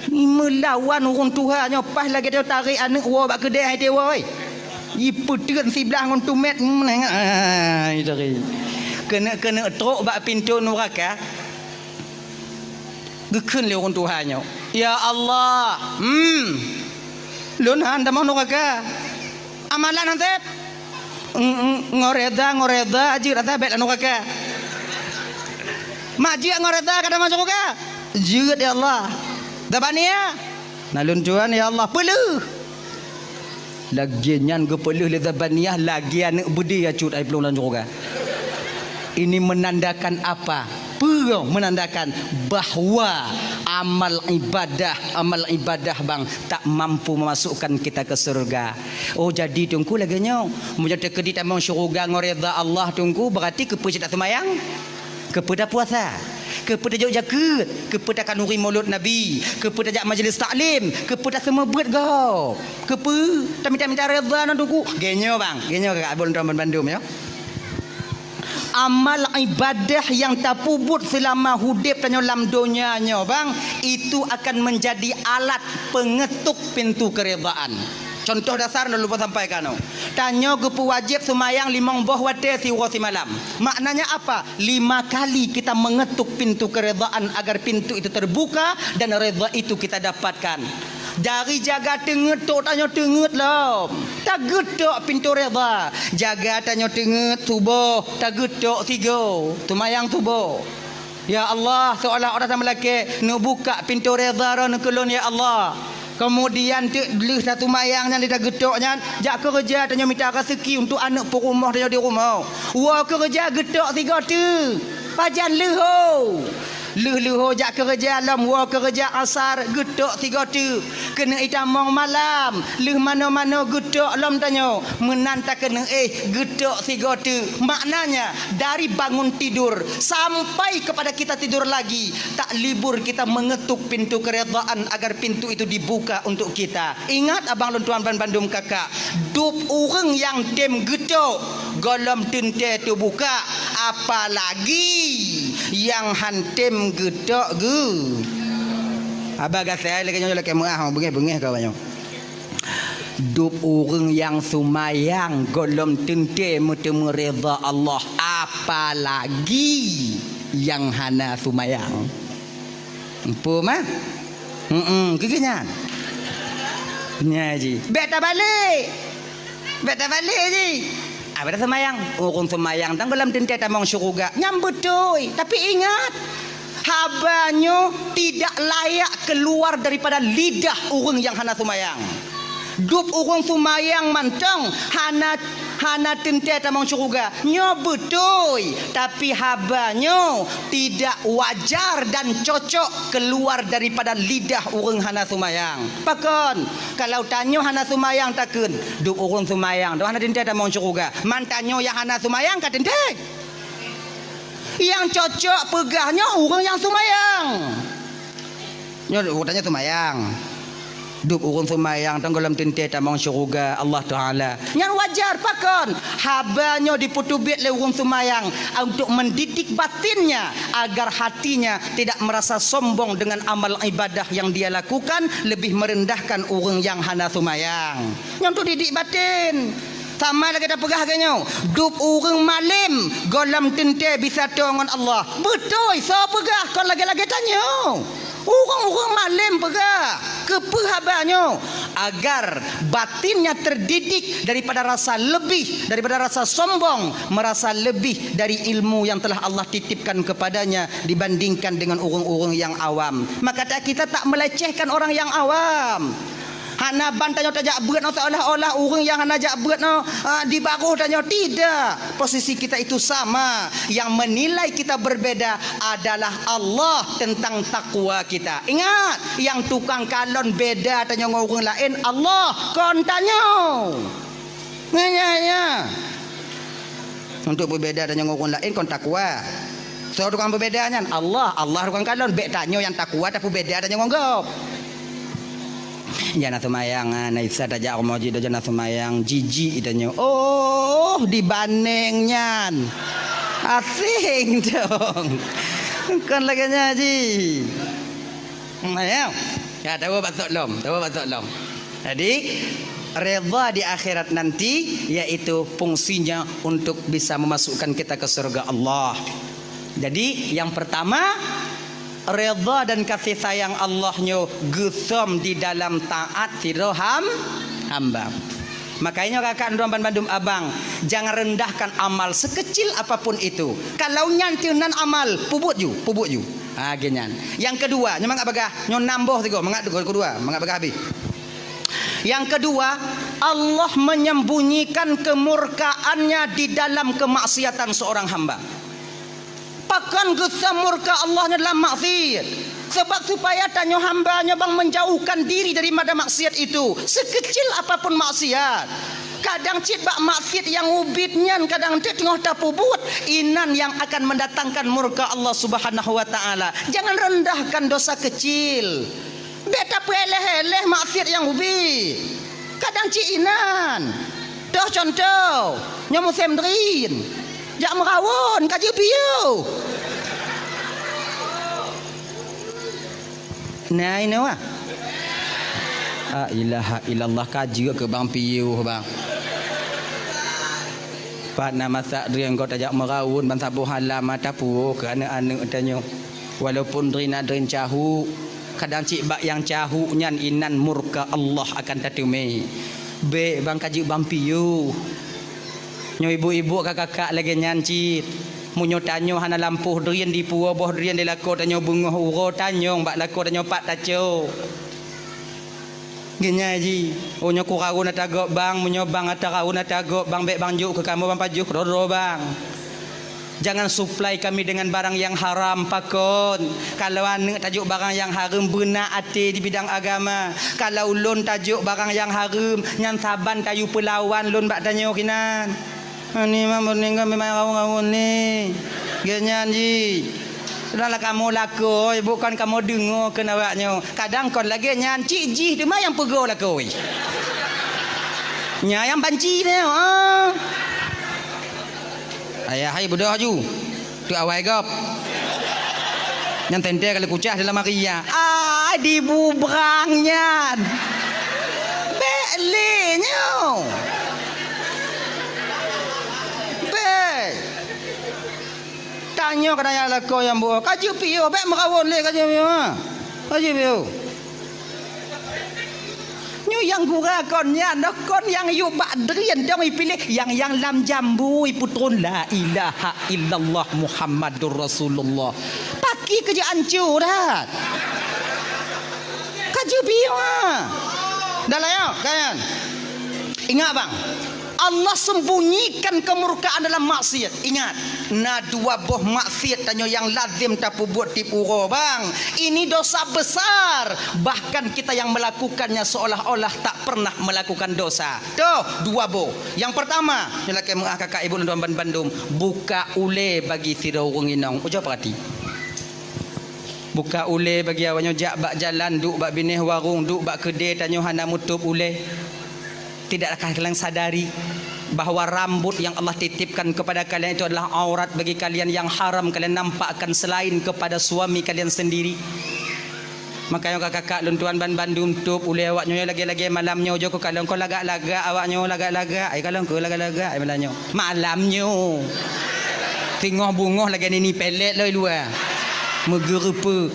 melawan orang Tuhannya pas lagi dia tarik anak wa bak kedai dia woi iputeun sebelah ngon tumet itu kena trok bak pintu neraka gekeun le orang Tuhannya ya Allah lun handa mau neraka amalan hantep ngoreda ajir ata bet neraka maji ngoreda kada masuk neraka jeut ya Allah Zabaniyah nalun Tuhan ya Allah peluh lagi nyan gepeluh le Zabaniyah lagi anak budi acut ai pelong surga. Ini menandakan apa? Menandakan bahawa amal ibadah bang tak mampu memasukkan kita ke surga. Oh jadi tunggu lagi nyo menjadi kedit among syurga ngoreda Allah tunggu berarti kepada semayang, kepada puasa, kepada jauh jaket, kepada kanuri mulut Nabi, kepada jak majlis taklim, kepada semua buat kau. Tak minta reda nak tunggu. Genyo kakak Abang Bandung ya. Amal ibadah yang tak puput selama hidup tanya dalam dunianya bang, itu akan menjadi alat pengetuk pintu keredaan. Contoh dasar nak lupa sampaikan. Tanya gepu wajib semayang 5 boh wate si malam. Maknanya apa? 5 kali kita mengetuk pintu keredaan agar pintu itu terbuka dan reda itu kita dapatkan. Dari jaga tenget tok tanya tenget lah. Tak getok pintu reda. Jaga tanya tenget subuh, tak getok 3. Semayang subuh. Ya Allah, seolah orang sama lelaki nak buka pintu reda nak kelon ya Allah. Kemudian dulu satu mayang yang dia getoknya jak kerja tanya minta rezeki untuk anak perumah dia di rumah. Wah kerja getok 3 tu. Pajan leho. Leho jak kerja alam wa kerja asar getok 3 tu. Kena itamong malam. Leh mana-mana getok alam tanya. Menanta kena getok 3 tu. Maknanya dari bangun tidur sampai kepada kita tidur lagi tak libur kita mengetuk pintu keredaan agar pintu itu dibuka untuk kita. Ingat abang Tuan Bandung kakak, dup orang yang dem getok golom tente tu buka, apalagi yang hantem getok ge. Abang saya lagi nyonya lagi merah bengih-bengih kau banyak. Dup orang yang sumayang golom tente mutemu reda Allah, apalagi yang hana sumayang. Empu mah? Kegenyan. Nyaji. Beta balik ji. Apa dah semayang? Orang semayang tang dalam tente tamang syurga. Nyambut tu. Tapi ingat, habanyo tidak layak keluar daripada lidah orang yang hana semayang. Dup orang semayang mantang hana tente tamang syurga. Nyo betul, tapi habanyo tidak wajar dan cocok keluar daripada lidah orang hana semayang. Pakon kalau tanyo hana semayang takun dup orang semayang, do hana tente tamang syurga. Mantanyo yang hana semayang kat tente. Yang cocok pegahnya orang yang semayang. Nyo tanya semayang. Dup orang semayang tenggelam tente tamang syurga Allah Ta'ala. Yang wajar pakon habanyo diputubit le orang semayang untuk mendidik batinnya agar hatinya tidak merasa sombong dengan amal ibadah yang dia lakukan, lebih merendahkan orang yang hana semayang. Yang tu didik batin. Sama lagi dah pegah ganyo. Dup orang malim golam tente bisa tongon Allah. Betul, so pegah kau lagi-lagi tanya. Orang-orang malam pegah kepehabannya agar batinnya terdidik daripada rasa lebih, daripada rasa sombong, merasa lebih dari ilmu yang telah Allah titipkan kepadanya dibandingkan dengan orang-orang yang awam. Maka kita tak melecehkan orang yang awam. Hana bantanyo tajak berat no seolah-olah orang yang hana jak berat no di baruh tanyo, tidak. Posisi kita itu sama. Yang menilai kita berbeda adalah Allah tentang takwa kita. Ingat, yang tukang kalon beda tanyo dengan orang lain Allah kon tanyo. Nganya. Untuk berbeda tanyo dengan orang lain kon takwa. So tukang berbedanya Allah tukang kalon bek tanyo yang takwa tapi beda tanyo ngogop. Jangan semayang naisa tajak moji jangan semayang jijik itanyo. Oh, dibandingnya asing dong. Kan lagi ngaji. Ayo. Ya tahu batok lom. Jadi redha di akhirat nanti yaitu fungsinya untuk bisa memasukkan kita ke surga Allah. Jadi yang pertama, redha dan kasih sayang Allahnya gusum di dalam taat siroham hamba. Makanya kakak Andron Bandung abang, jangan rendahkan amal sekecil apapun itu. Kalau nyantinan amal pubut ju. Genyan. Yang kedua, nyemang abagah nyon nambah tigo, mangat kedua, mangat abagah habis. Yang kedua, Allah menyembunyikan kemurkaannya di dalam kemaksiatan seorang hamba. Pakan gesam murka Allahnya dalam maksiat. Sebab supaya tanyo hambanya bang menjauhkan diri daripada maksiat itu. Sekecil apapun maksiat. Kadang cit bak maksiat yang ubitnya, kadang cit tengah tapubut. Inan yang akan mendatangkan murka Allah Subhanahu wa taala. Jangan rendahkan dosa kecil. Beta peleh-eleh maksiat yang ubit. Kadang cit inan. Dah contoh, nyamu semdrin. Jak merawon kaji piu. Nah ini wah. Ilaha illallah kaji ke bang piu bang. Pak nama sak dri engkau tajak merawon ban sabuh halam mata pu kerana anu tanyo. Walaupun drina drin cahu, kadang cik bak yang cahu nyan inan murka Allah akan tatume. Be bang kaji bang piu. Nyo ibu-ibu kakak-kakak lagi nyancit. Munyo tanyo hana lampuh drian di puo boh drian di lako tanyo bungoh uro tanyo bak lako tanyo pak taco. Genya ji. Onyo ku kau na tagok bang, munyo bang ata kau na tagok bang bek bang juk ke kamu bang pajuk ro bang. Jangan supply kami dengan barang yang haram pakon. Kalau anu tajuk barang yang haram benar ati di bidang agama. Kalau lon tajuk barang yang haram nyan saban kayu pelawan lon bak tanyo kinan. Ani mah meninggal memang kamu ni. Genyan ji. Sudahlah kamu laku, bukan kamu dengar ke nawaknya. Kadang kon lagi nyan cik ji tu mah yang pego laku. Nya yang banci dia. Ayah hai budak ju. Tu awai gop. Yang tender kalau kucah dalam Maria. Dibubrangnya. Belenya. Tanya kadang lako yang buat kaji piu bek merawon le kaji piu nyu yang gura konnya nak kon yang yu bak drian dong pilih yang lam jambu putun la ilaha illallah Muhammadur Rasulullah paki kerja ancur dah kaji piu dah lah ya kan ingat bang Allah sembunyikan kemurkaan dalam maksiat. Ingat, na dua buah maksiat tanyo yang lazim tapu buat tipuro bang. Ini dosa besar. Bahkan kita yang melakukannya seolah-olah tak pernah melakukan dosa. Tuh, dua buah. Yang pertama, nyalakai mengah kakak ibu dan Bandung, buka ule bagi sira urang inong. Ujo perhati. Buka ule bagi awaknya jak bak jalan, duk bak bineh warung, duk bak kedai tanyo hana mutup ule. Tidakkah kalian sadari bahawa rambut yang Allah titipkan kepada kalian itu adalah aurat bagi kalian yang haram kalian nampakkan selain kepada suami kalian sendiri. Makanya kakak luntuan Bandung tup ule awaknya lagi-lagi malamnya ojo kalau kau lagak-lagak awaknya lagak-lagak ai kalau kau lagak-lagak ai malamnya tinggoh bungoh lagi ni pelet loi luar megerupa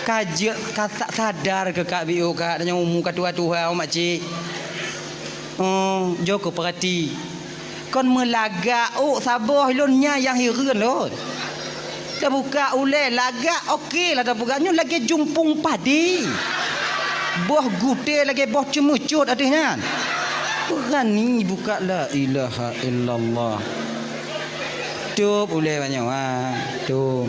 Kaje kata sadar ke kak biu kak dan umum katua tua mak cik. Oh, joko perhati. Kon melagak sabar lonnya yang hireun lon. Dah buka ulai lagak okey lah dah bukanya lagi jumpung padi. Boh gute lagi boh cemucut atasnya. Berani buka la ilaha illallah. Tu ulai banyak tu.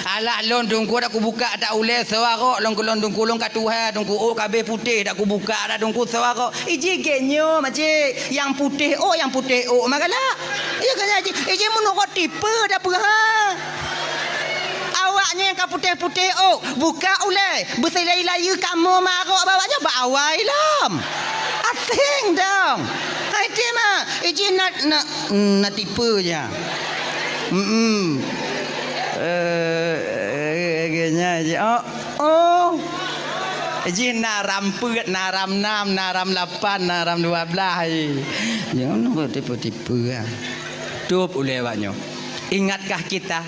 Alah lon dungku dak ku buka tak ulai suara lon dungku kat Tuhan dungku kabeh putih dak ku buka dak dungku suara. Iji genyo macik yang putih yang putih magalah. Ya kan iji menurut tipe dak perah. Awaknya yang putih-putih buka ulai berselai-laya kamu marok bawanya bawai lam. Asing dong. Hai tema iji nak tipe je. Genya je. Ji naram pet, naram 6, naram 8, naram 12. Jangan buat tipu-tipu ah. Tup oleh banyak. Ingatkah kita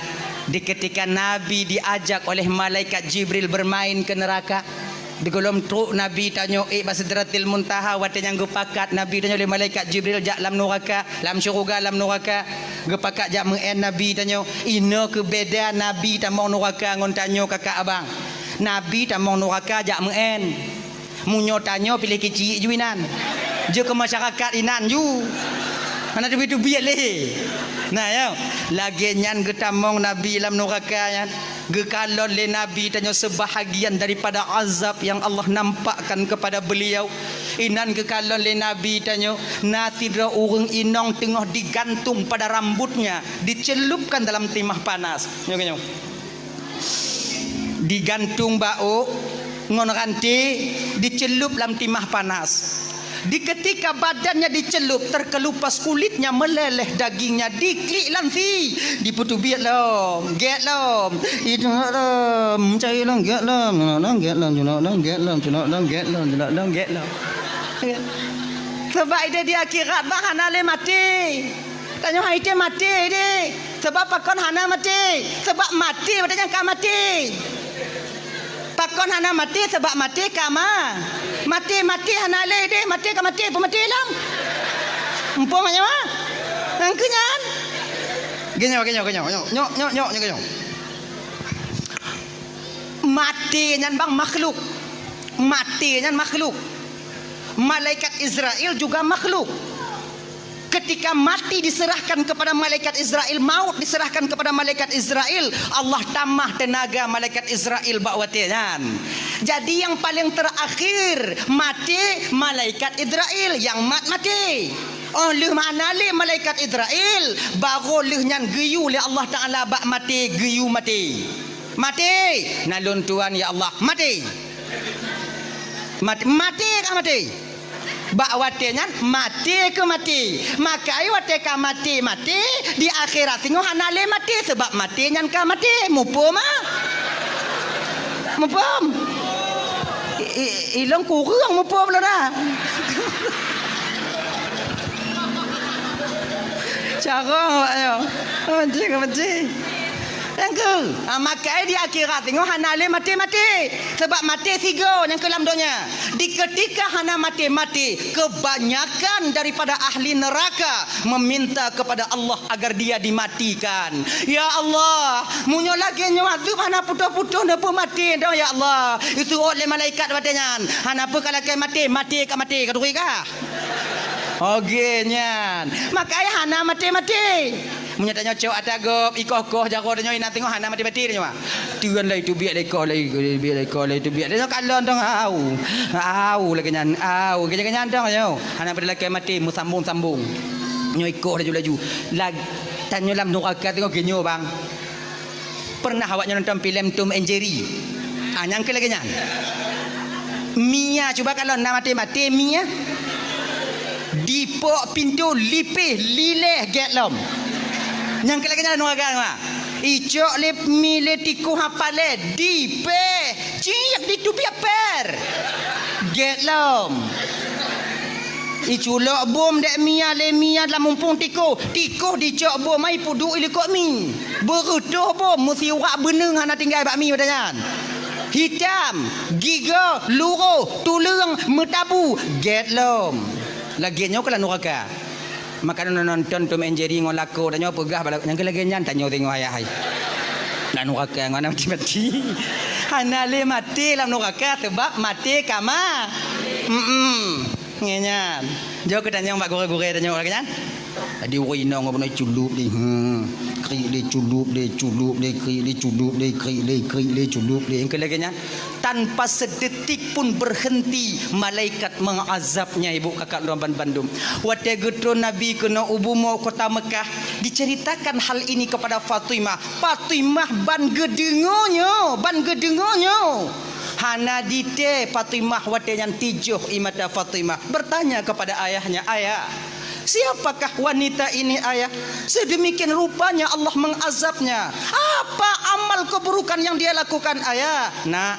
di ketika Nabi diajak oleh malaikat Jibril bermain ke neraka? Di kolom truk Nabi tanya Sidratil Muntaha wate yang gepakat Nabi tanya oleh malaikat Jibril jak lam neraka, lam syurga lam neraka. Gepakat jak mengen Nabi tanya, ina ke beda Nabi tamang neraka ngon tanya kakak abang. Nabi tamang neraka jak mengen. Munyo tanya pilih kecil juinan. Je ke masyarakat inan ju. Mana tu biar leh. Nah ya, lagi nyan getamong Nabi lam neraka yan. Gekalon le Nabi tanya sebahagian daripada azab yang Allah nampakkan kepada beliau. Inan gekalon le Nabi tanya natidra urang inong tengah digantung pada rambutnya, dicelupkan dalam timah panas. Nyo. Digantung bau ngon ranti dicelup dalam timah panas. Di ketika badannya dicelup terkelupas kulitnya meleleh dagingnya diklik lansi diputu biat lom get lom itu lom cai lom get lom get lom get lom get lom get lom sebab dia di akhirat bah hana le mati tanya hai dia mati dia sebab pakon hana mati sebab mati batanya ka mati pakon hana mati sebab mati kama mati hana le de mati ka mati pemati lam empo macam mana angkenyan genyo mati nyan bang makhluk mati nyan makhluk malaikat Israel juga makhluk. Ketika mati diserahkan kepada malaikat Israel, maut diserahkan kepada malaikat Israel, Allah tambah tenaga malaikat Israel bakwatian. Jadi yang paling terakhir mati malaikat Israel yang mati. Oleh mana le malaikat Israel baru lehnya geyu le Allah Taala bak mati geyu mati. Mati nalun tuan ya Allah mati. Mati ke mati? Bak watenya mati ke mati. Makai wate ka mati di akhirat tengok hanale mati sebab mati nyan ka mati. Mupum ah. Mupum. Ilang kurang mupum lo dah. Cara ayo. Mati. Tengok. Makai di akhirat tengok hanale mati. Sebab mati tiga yang kelam donya. Di ketika hana mati, kebanyakan daripada ahli neraka meminta kepada Allah agar dia dimatikan. Ya Allah, munyo lagi nyawatu hana putus-putus napa mati dah ya Allah. Itu oleh malaikat batanya. Hana apa kalau kai mati kaduri kah? Okey nyan. Makai hana mati. Munya tanya cok atagop ikoh jago tanya ina tengok hana mati dia mah. Tuan lai tu biar lekor lai tu biar. Dia kalon dong au lagi nyan au kenyan dong yo. Hana pada laki mati mu sambung. Nyo ikoh laju. Lag tanya lam neraka tengok genyo bang. Pernah awaknya nonton filem Tom and Jerry? Nyang ke lagi nyan. Mia cuba kalau nak mati Mia. Dipok pintu lipih lileh getlom. Yang kelakanya nuaga mah. Icok le mile tiku hapale dipe ciak ditupi per. Getlom. Iculok bom dek mia dalam mumpung tiko dicok bom mai pudu ilikok mi. Berutuh bom mesti urak beneng hana tinggal bak mi padanya. hitam, giga, luruh, tulung, metabu, get lom. Lagi nyo kalau nuraka. Maka nonton Tom and Jerry ngolako tanya pegah balik yang lagi nyan tanya tengok ayah hai. Dan nuraka ngana mati. Hanale mati lam nuraka sebab mati kama. Ngenyan. Jauh ke tanya mbak gore-gore tanya orang nyan. Tadi orang ina ngapa nak culup ni. Kri dia culup dia kri dia culup dia kri dia culup dia. Yang lagi nyan. Tanpa sedetik pun berhenti malaikat mengazabnya ibu kakak Luaban Bandung. Waktu getro Nabi kena ubumo kota Mekah diceritakan hal ini kepada Fatimah. Fatimah ban gedengonyo. Hana dite Fatimah waktu yang tijuh imata Fatimah bertanya kepada ayahnya, ayah, siapakah wanita ini ayah? Sedemikian rupanya Allah mengazabnya. Apa amal keburukan yang dia lakukan ayah? Nak,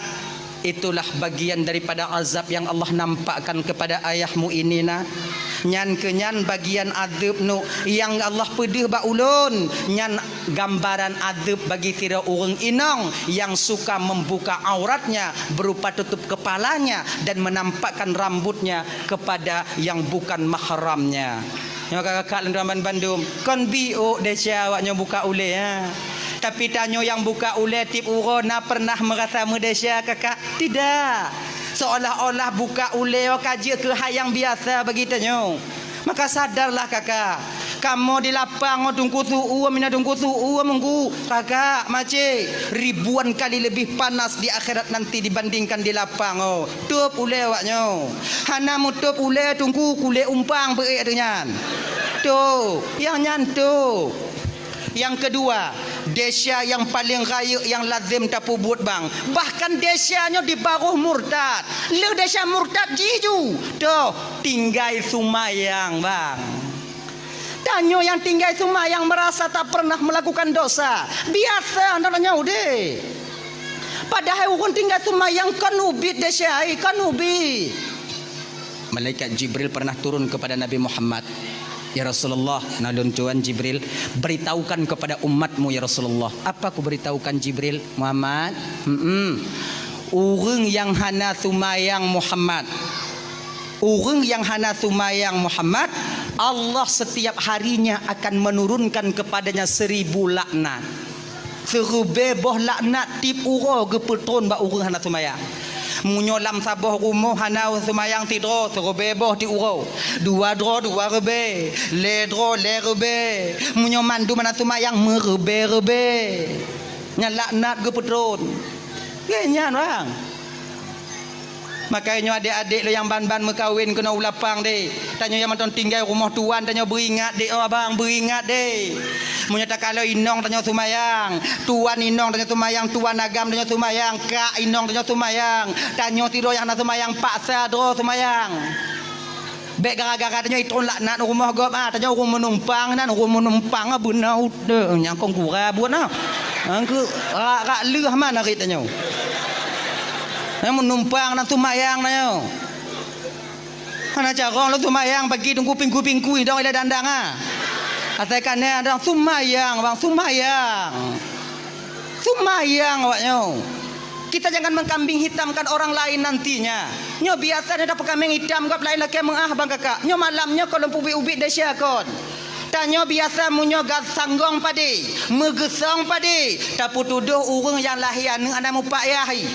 itulah bagian daripada azab yang Allah nampakkan kepada ayahmu ini nak. Nyan kenyan bagian adab nu yang Allah pedih ba ulun. Nyan gambaran adab bagi tira orang inang yang suka membuka auratnya berupa tutup kepalanya dan menampakkan rambutnya kepada yang bukan mahramnya. Nyo kakak Luaban Bandung, kon bio desya awaknya buka ule ya. Tapi tanyo yang buka ule tip urona pernah merasa medesya kakak? Tidak. Seolah-olah buka ule kaji ke hayang biasa begitu. Maka sadarlah kakak. Kamu di lapang tunggu tu'u mina tunggu tu'u menggu. Kakak mace ribuan kali lebih panas di akhirat nanti dibandingkan di lapang. Tup ule awaknya. Hana mutup ule tunggu kule umpang beik dengan. Tu, yang nyantu. Yang kedua, desya yang paling raya yang lazim tapu buat bang. Bahkan desyanya di baruh murtad. Lu desya murtad jiju. Tuh, tinggal sumayang bang. Tanyo yang tinggal sumayang merasa tak pernah melakukan dosa. Biasa namanya udah. Padahal orang tinggal sumayang kanubit desya, kanubit. Malaikat Jibril pernah turun kepada Nabi Muhammad. Ya Rasulullah, nalun tuan Jibril, beritahukan kepada umatmu ya Rasulullah. Apa aku beritahukan Jibril? Muhammad, orang yang hana sumayang Muhammad, orang yang hana sumayang Muhammad, Allah setiap harinya akan menurunkan kepadanya 1000 laknat. Serubeboh laknat tip uro gepetron ba orang hana sumayang. Munyo lam saboh rumah hana semayang tidro serobeboh ti urau. Dua dro dua rebe, le dro le rebe. Munyo mandu mana semayang merebe-rebe. Nyalaknat ge petron. Genyan bang. Makanya adik-adik lo yang ban-ban mekawin kena ulapang deh. Tanya yang manton tinggal rumah tuan tanya beringat deh oh abang beringat deh. Menyata kalau inong tanya sumayang, tuan inong tanya sumayang, tuan agam tanya sumayang, kak inong tanya sumayang, tanya tidur yang nak sumayang paksa doh sumayang. Bek gara-gara tanya itron laknat rumah gop tanya orang menumpang nan orang menumpang benau deh nyangkong kura buat nah. Angku rak leuh mana rit tanya. Menumpang nan sumayang nanya. Mana cara lo sumayang bagi tunggu pingku-pingku dong ila dandang Asalkan ada sumayang bang, sumayang awaknya. Kita jangan mengkambing hitamkan orang lain nantinya. Nyo biasanya dapat kambing hitam gap lain laki mengah bang kakak. Nyo malamnya kalau ubi-ubi desya kon. Tanyo biasa munyo gas sanggong padi, megesong padi. Tapi tuduh urang yang lahian anak mupak yahi.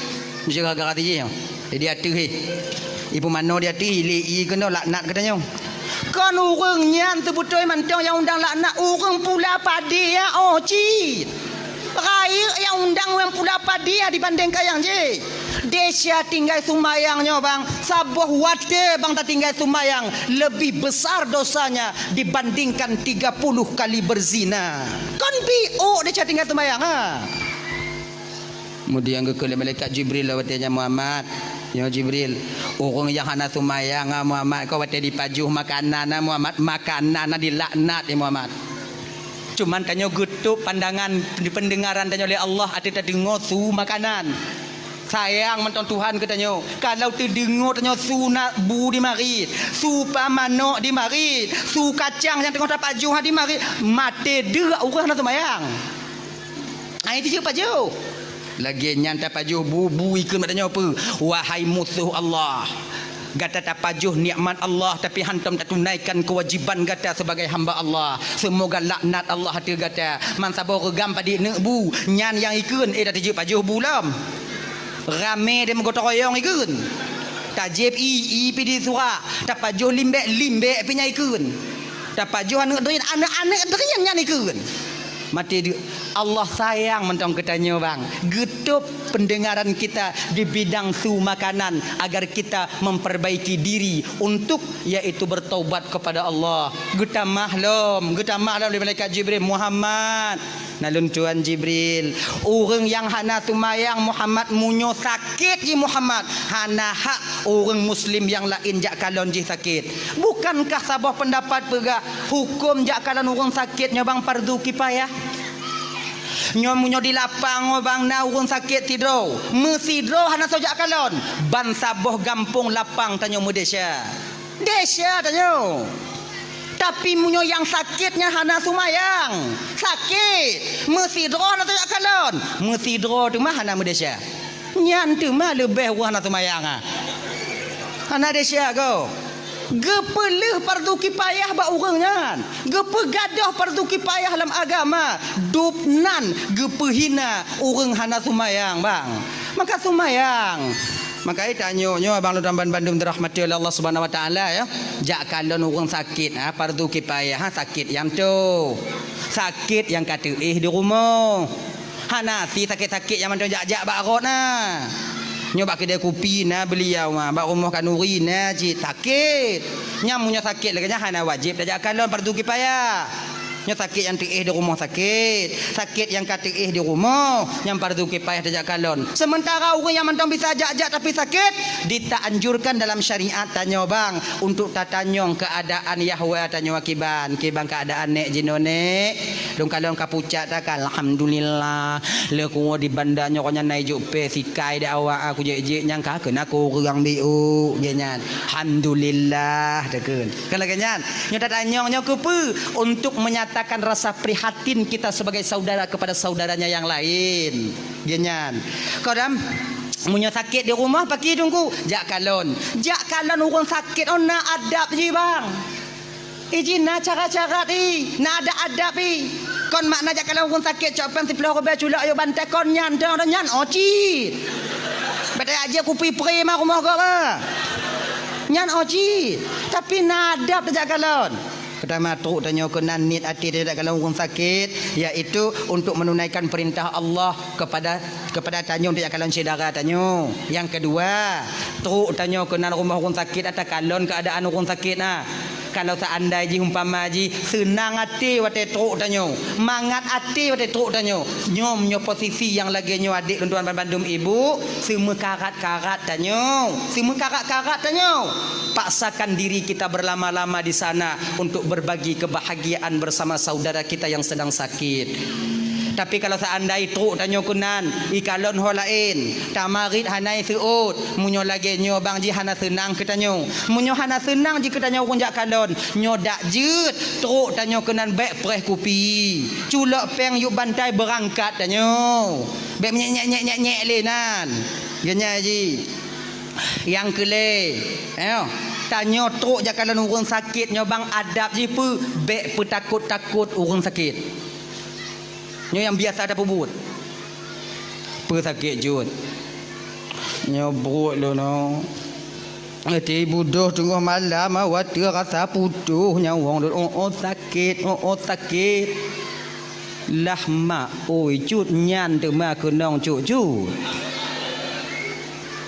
Jaga gara dia. Jadi atuh ibu mano dia tu i kena laknat katanya. Kan orang nyan sebetul mantong yang undang laknat orang pula padi ya ci. Raya yang undang yang pula padi ya dibandingkan yang je. Desya tinggal sumayangnya bang, sabuh wate bang tak tinggal sumayang lebih besar dosanya dibandingkan 30 kali berzina. Kan bio desya tinggal sumayang Kemudian ke malaikat Jibril lawatnya Muhammad. Ya Jibril, orang yang hana sumayang Muhammad kau wate dipajuh makanan Muhammad, makanan dilaknat ya Muhammad. Cuman tanya gutuk pandangan di pendengaran tanya oleh Allah ada dengar su makanan. Sayang menton Tuhan katanya. Kalau terdengar tanya su nak bu di mari, su pamanok di mari, su kacang yang tengok tapajuh di mari, mate derak orang hana sumayang. Itu siapa jauh? Lagi nyan tapajuh bubu ikun matanya apa? Wahai musuh Allah. Gata tapajuh nikmat Allah tapi hantam tak tunaikan kewajiban gata sebagai hamba Allah. Semoga laknat Allah hati gata. Man sabo regam padi nek bu, nyan yang ikun dah tajuk pajuh bulam. Rame dia menggotong royong ikun. Tajib i pidi surah. Tapajuh limbek pinya ikun. Tapajuh anak derian nyan ikun. Mati Allah sayang mentong ketanya bang. Getup pendengaran kita di bidang su makanan agar kita memperbaiki diri untuk yaitu bertaubat kepada Allah. Geta mahlum di malaikat Jibril Muhammad. Nalun Tuan Jibril. Orang yang hana tumayang Muhammad munyo sakit ji Muhammad. Hana hak orang muslim yang lain jak kalon ji sakit. Bukankah sabah pendapat pegah hukum jak kalon orang sakitnya bang fardu kifayah? Nyomunyo di lapang bang na urang sakit tidur. Mesidro hana sojak kalon. Ban saboh gampung lapang tanyo Malaysia. Desya tanyo. Tapi munyo yang sakitnya hana sumayang. Sakit. Mesidro hana sojak kalon. Mesidro tu mah hana Malaysia. Nyan tu mah lebih hana sumayang ah. Hana Desya go. Gepelih fardu kifayah ba urangnya. Gepegadah fardu kifayah dalam agama. Dupnan gepehina urang hana sumayang bang. Maka sumayang. Maka tanya abang lu dan bandung dirahmati oleh Allah Subhanahu wa taala ya. Jak kalon urang sakit fardu kifayah sakit yang tu. Sakit yang kata di rumah. Hana si sakit-sakit yang macam jak barot nah. Nyoba kedai kopi na beliau bak rumah kat Nuri na cik sakit. Nyamunya sakit lagi hana wajib dah kalon fardu kifayah. Nya sakit yang tiih di rumah sakit. Sakit yang katiih di rumah yang fardu kifayah dah kalon. Sementara orang yang mentang bisa jak tapi sakit ditaanjurkan dalam syariat tanya bang untuk tatanyong keadaan Yahwa tanya kiban keadaan nek jino nek. Dong kalon kapucat takkan alhamdulillah le ku di bandanya konya naik jupe sikai dak awak aku je nyang ka kena aku urang biu je nyan alhamdulillah takun kalau kenyan nya tatanyong nya kepe untuk menyatakan rasa prihatin kita sebagai saudara kepada saudaranya yang lain je nyan kodam munyo sakit di rumah pagi tunggu jak kalon orang sakit ona adab je bang izin na cara-cara ni na ada adab ni kon makna jak kalau orang sakit copan si pelau be culak yo bantai kon nyan oci betai aja kupi pre mah rumah gak nyan oci tapi na adab jak kalon pertama tu tanya kenan nit hati dia kalau orang sakit iaitu untuk menunaikan perintah Allah kepada tanyo dia kalon saudara tanyo. Yang kedua tu tanya kenan rumah orang sakit atau kalon keadaan orang sakit nah. Kalau seandainya umpama ji senang hati wate truk tanyo, mangat hati wate truk tanyo, nyo posisi yang lagi nyo adik tuan bandum ibu, semua karat-karat tanyo, paksakan diri kita berlama-lama di sana untuk berbagi kebahagiaan bersama saudara kita yang sedang sakit. Tapi kalau seandainya truk tanyo kunan ikalon ho lain tamarit hanai seut munyo lagi nyo bang ji hana senang ke tanyo munyo hana senang ji ke tanyo kunjak kalon nyo dak jeut truk tanyo kunan bek preh kopi culak peng yuk bantai berangkat tanyo bek nyek lenan genya ji yang kele tanyo truk jak kalon urang sakit nyo bang adab ji pu bek petakut-takut urang sakit nyo yang biasa ada pebut. Sakit jut. Nyo buruk lo no. Ati budoh tengah malam awak rasa putuh nyawang sakit. Lah mak oi cut nyan tu mak kenong cut.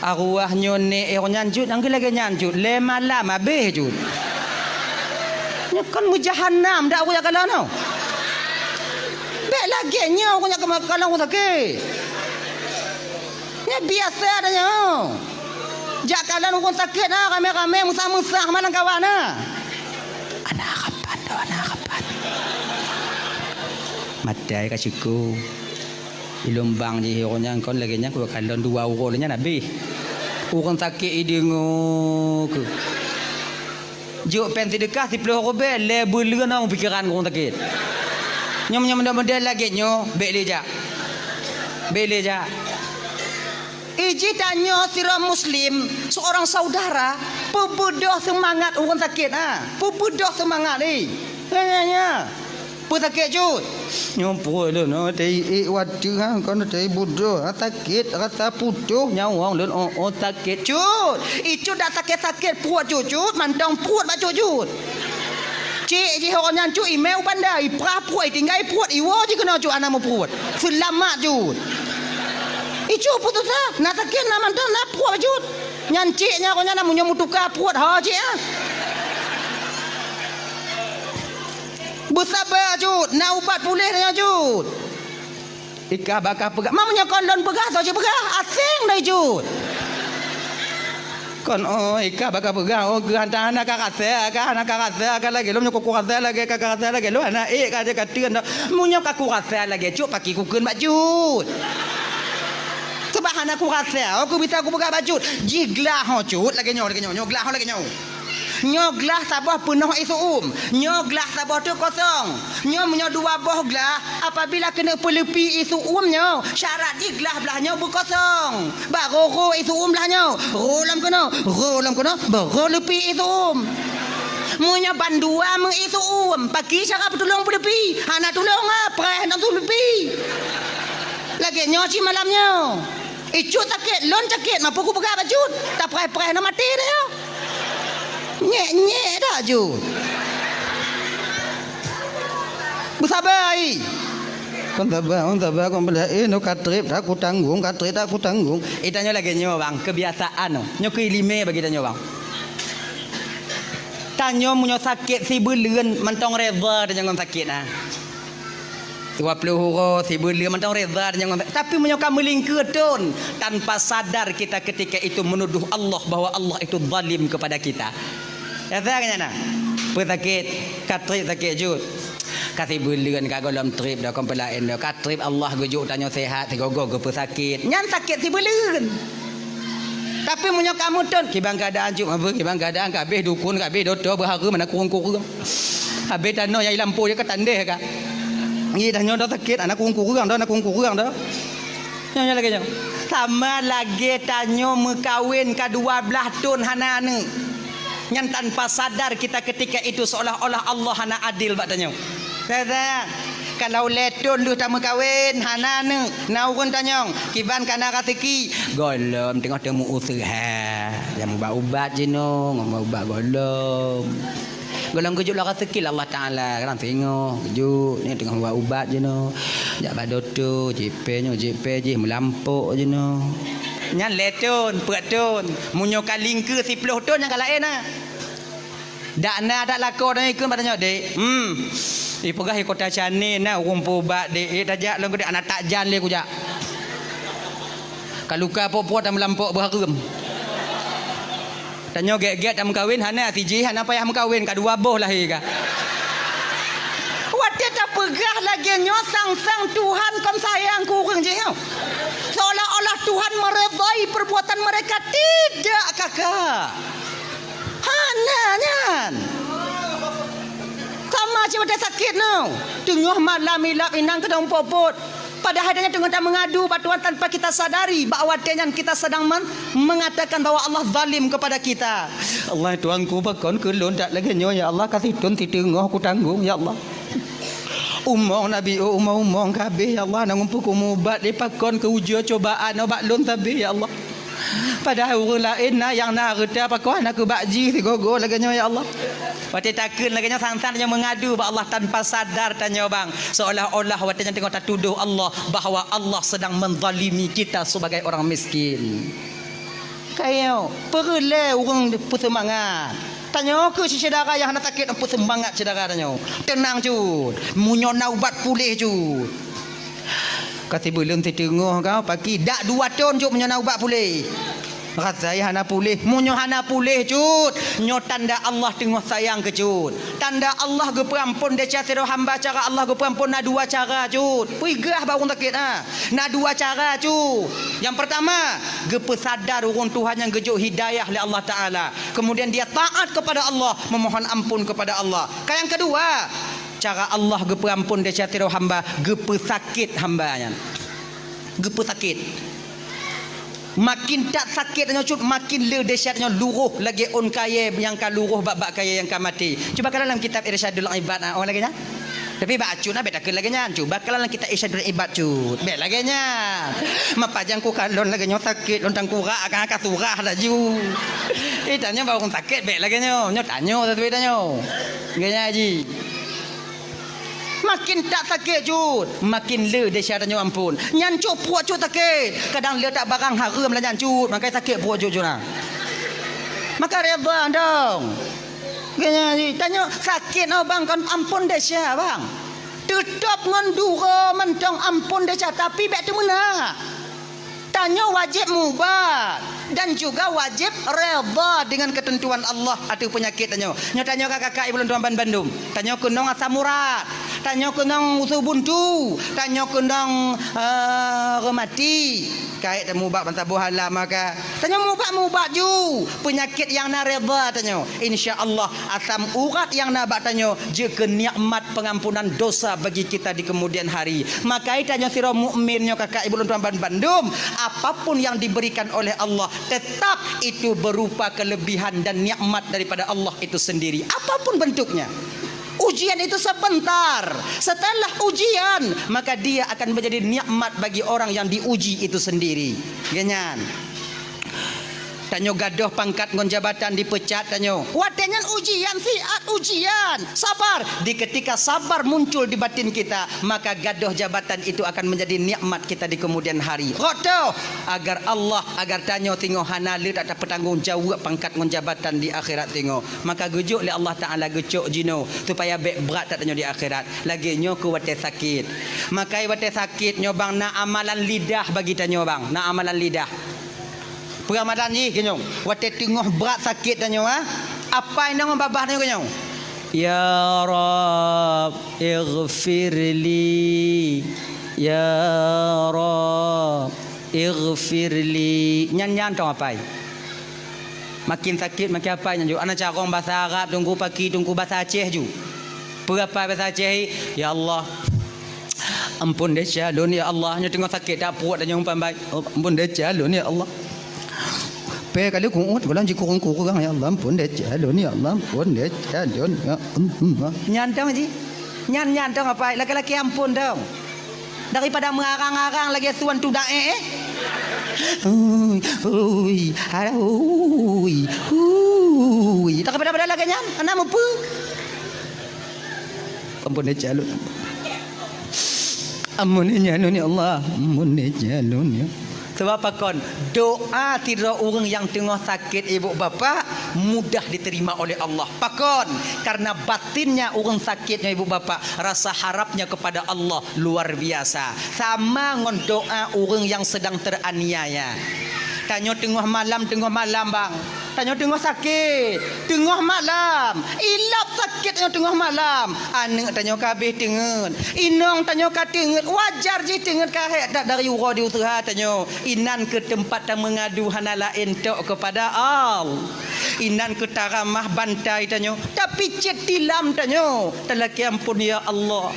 Arwah nyo ne nyan cut angge lagi nyan cut. Le malam habis cut. Nyo kan mujahannam dak aku ya kalau no. Bek lagi nyo aku nak kalau aku sakit. Nya biasa adanya. Jak kalau aku sakit rame-rame musah-musah mana kawan anak kapan. Matai kasiku. Ilombang je hero nya kon lagi nya ku kalon 2 euro nya nabi. Orang sakit idengo ke. Juk pen sedekah 10 euro be le beleun ang pikiran orang sakit. Nyom model lagi nyo bek leja Iji tanya sira muslim, seorang saudara, pebedah semangat orang sakit pebedah semangat ni. Tanya. Apa sakit cut? Nyompo lu no tei wadu kon tei bodoh sakit rasa putuh nyawang lu sakit cut. Itu dah sakit-sakit puat cut mantang puat baca cut. Cik je orang nyancu email pandai pra puat tinggal puat iwo je kena cut anak mau puat. Selamat cut. Itu putus nak sakit nak mantang nak puat cut. Nyanciknya kau nak munyamutuka puat ha cik bersabar cut, nak ubat pulih dah cut. Ika bakal pegah, mamanya kondon pegah saja pegah, asing dah cut. Kon ika bakal pegah, gerantah anak kakak kan lagi, lo nyok kurasa lagi kakak lagi, lo anak kata katian dah, munyok aku rasa lagi cut, pakai kukun bak cut. Sebab anak aku rasa, aku bisa aku pegah bak cut, jiglah ho cut, lagi nyoglah ho lagi Nyoglah sabah penuh isu nyoglah sabah tu kosong nyo dua boh gelah apabila kena pelepi isu nyo syarat di gelah belahnya berkosong baru isu belahnya rolam kena baru lepi isu munyo bandua mengisu pagi cara bertolong pelepi anak tolong preh nak lepi lagi nyoci malamnya itu sakit lon sakit mampu ku pegang baju tak preh nak mati dia nyek dah Jud. Bersabar ai. Kon sabar kon bela no katrip aku tanggung. Tanya lagi nyo bang, kebiasaan no. Nyo kelime bagi tanya bang. Tanya munyo sakit si beleun mentong reza dengan sakit 20 huruf si beleun mentong reza dengan tapi munyo kamu lingketun tanpa sadar kita ketika itu menuduh Allah bahwa Allah itu zalim kepada kita. Ya tanya nak. Pesakit, katrip sakit Jud. Kasih beleun ka golom trip dah kon pelain dah. Katrip Allah gujuk tanya sehat tigogo ke pesakit. Nyan sakit si beleun. Tapi munyo kamu tun kibang keadaan Jud apa kibang keadaan kabeh dukun kabeh doktor berhara mana kurung-kurung. Habis tano yai lampu dia ketandeh ka. Ni dah nyoda sakit anak kurung-kurung dah. Nyanyi lagi nyo. Sama lagi tanyo mekawin ka 12 tahun hanane. Yang tanpa sadar kita ketika itu seolah-olah Allah hana adil bak tanya. Kata kalau letun lu tak kawin hanane naurun tanya kiban kana ratiki golom tengok temu usaha yang ubat je no ngomong ubat golom kejut lah rezeki Allah Taala kan tengok kejut ni tengah buat ubat je no jak badoto JP je melampuk je no nyan letun peratun munyo kalingke 10 ton yang kalain dak dak lakor ni ikut patanya dek ipegah kota Chane urung pubat dek tajak long gede anak tak jan le kujak kaluka puat dan melampuk berharum tanya get-get dah mengkawin hana tiji hana payah mengkawin ka 2 boh lahir ka wadah tak pegah lagi nyosang-sang Tuhan kon sayang kurang je seolah-olah Tuhan meredai perbuatan mereka tidak kakak hananya sama macam ada sakit no tengah malam ilap inang kedong popot padahal adanya tengah mengadu batuan tanpa kita sadari bahawa dengan kita sedang mengatakan bahawa Allah zalim kepada kita. Allah tuanku bakon kelon tak lagi nyo ya Allah kasih tun ti tengah aku tanggung ya Allah. Umong Nabi umong kabeh ya Allah nang umpu kumubat dipakon ke ujian cobaan obat lon tabe ya Allah. Padahal orang lain yang nak reda apa kau nak ke bakji si gogo lagi nyo ya Allah. Wati takun lagi nyo sang-sang yang mengadu ba Allah tanpa sadar tanya bang seolah-olah wati yang tengok tak tuduh Allah bahawa Allah sedang menzalimi kita sebagai orang miskin. Kayo perle orang bersemangat. Tanya ke si saudara yang nak sakit apa semangat saudara tanya. Tenang Jud. Munyo nak ubat pulih Jud. Kata belum tengok kau pagi dak 2 tahun Jud munyo nak ubat pulih. Rasai hana pulih, munyo hana pulih Jud. Nyo tanda Allah tengah sayang ke Jud. Tanda Allah ge perampun dia cara hamba cara Allah ge perampun na 2 cara Jud. Pigah baru sakit na 2 cara Jud. Yang pertama, ge pesadar urang Tuhan yang gejuk hidayah oleh Allah Taala. Kemudian dia taat kepada Allah, memohon ampun kepada Allah. Yang kedua, cara Allah ge perampun dia cara hamba ge pesakit hambanya. Ge pesakit. Makin tak sakit tanya cut, makin le dahsyatnya luruh lagi on kaya yang ka luruh bab kaya yang ka mati. Cuba kalau dalam kitab Irsyadul Ibad orang lagi nya. Tapi baca nak beta lagi nya. Cuba kalau dalam kitab Irsyadul Ibad cut. Bet lagi nya. Mapajang ku kalon lagi nya sakit lontang kura akan ka surah dah ju. Tanya baru sakit bet lagi nya. Nya tanya tapi tanya. Ganya haji. Makin tak sakit cut, makin le dahsyatnya ampun. Nyancuk puak cut sakit. Kadang le tak barang haram lah nyancuk, makanya sakit puak cut nah. Maka reda dong. Ganya ni tanya sakit no bang kan ampun dahsyat bang. Tetap ngan dura mentang ampun dahsyat tapi bek tu mana? Tanya wajib mubat dan juga wajib reda dengan ketentuan Allah atau penyakit tanya. Tanya kakak ibu tuan Bandung. Tanya kunong asam urat. Tanya kunong usus buntu. Tanya kunong remati. Kait mubat bantah buhala maka. Tanya mubat ju. Penyakit yang na reda tanya. Insya-Allah asam urat yang na bak tanya jika nikmat pengampunan dosa bagi kita di kemudian hari. Maka tanya sira mukminnya kakak ibu tuan Bandung, apapun yang diberikan oleh Allah tetap itu berupa kelebihan dan nikmat daripada Allah itu sendiri, apapun bentuknya. Ujian itu sebentar, setelah ujian maka dia akan menjadi nikmat bagi orang yang diuji itu sendiri. Ganyan. Tanyo gadoh pangkat ngon jabatan dipecat tanyo. Watengan ujian siat ujian. Sabar. Di ketika sabar muncul di batin kita, maka gadoh jabatan itu akan menjadi nikmat kita di kemudian hari. Roto agar Allah agar tanyo tingo hana le tak ada bertanggungjawab pangkat ngon jabatan di akhirat tingo. Maka gujuk le Allah Taala gujuk jino supaya bek berat tak tanyo di akhirat. Lagi nyo ku wate sakit. Maka wate sakit nyo bang na amalan lidah bagi tanyo bang. Na amalan lidah. Peramadan ni kenyong. Wate tengah berat sakit tanyo ha. Apa yang nama babah tanyo kenyong? Ya Rab ighfirli. Ya Rab ighfirli. Nyan-nyan tong apa? Makin sakit makin apa nyan ju. Ana carong bahasa Arab tunggu pagi tunggu bahasa Aceh ju. Berapa bahasa Aceh? Ya Allah ampun deh calon ya Allah. Nya tengah sakit tak puat tanyo umpan baik. Ampun deh calon ya Allah. Pe kali kuut bulan kurang ya Allah ampun deh calon ya Allah ampun deh calon ya Allah. Nyantang ji. Nyantang apa? Laki-laki ampun dong. Daripada mengarang-arang lagi tuan tu dae ui tak kepada lagi nyan anak apa? Ampun deh calon. Ampun deh calon ya Allah ampun deh calon ya. Sebab apa kon? Doa tidak orang yang tengah sakit ibu bapa mudah diterima oleh Allah. Pakon karena batinnya orang sakitnya ibu bapa rasa harapnya kepada Allah luar biasa. Sama ngon doa orang yang sedang teraniaya. Tanya tengah malam bang. Tanya tengah sakit, tengah malam. Ilap sakit tengah malam. Anak tanya kabeh tengen. Inong tanya ka tengen. Wajar je tengen kahek tak dari ura di usaha tanya. Inan ke tempat yang mengadu hana lain tok kepada Allah. Inan ke taramah bantai tanya. Tapi cet tilam tanya. Telaki ampun ya Allah.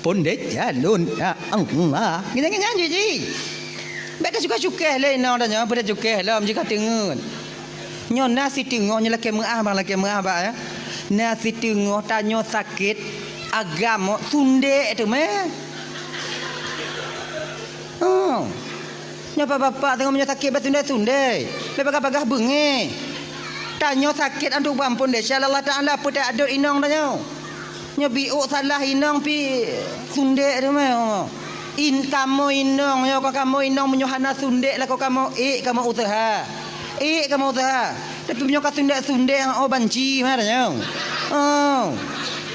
Pun deh jalun ya Allah. Gini-gini je. Beta suka-suka lah inang tanya. Beta suka lah jika tengen. Nyo nasi tengok nyo laki mengah bang laki mengah bang ya. Nasi tengok tanya sakit agama sunde tu meh. Oh. Nyo bapak tengok nyo sakit bat sunde. Lebih-lebih bengi. Tanya sakit andu ampun deh. Allah Taala apa tak ada inang tanya. Nyo biuk salah inang pi sunde tu meh. In kamu inong yo kamu inong menyohana sundek lah kamu kamu usaha kamu usaha tapi menyoka sundek yang banci mana nyong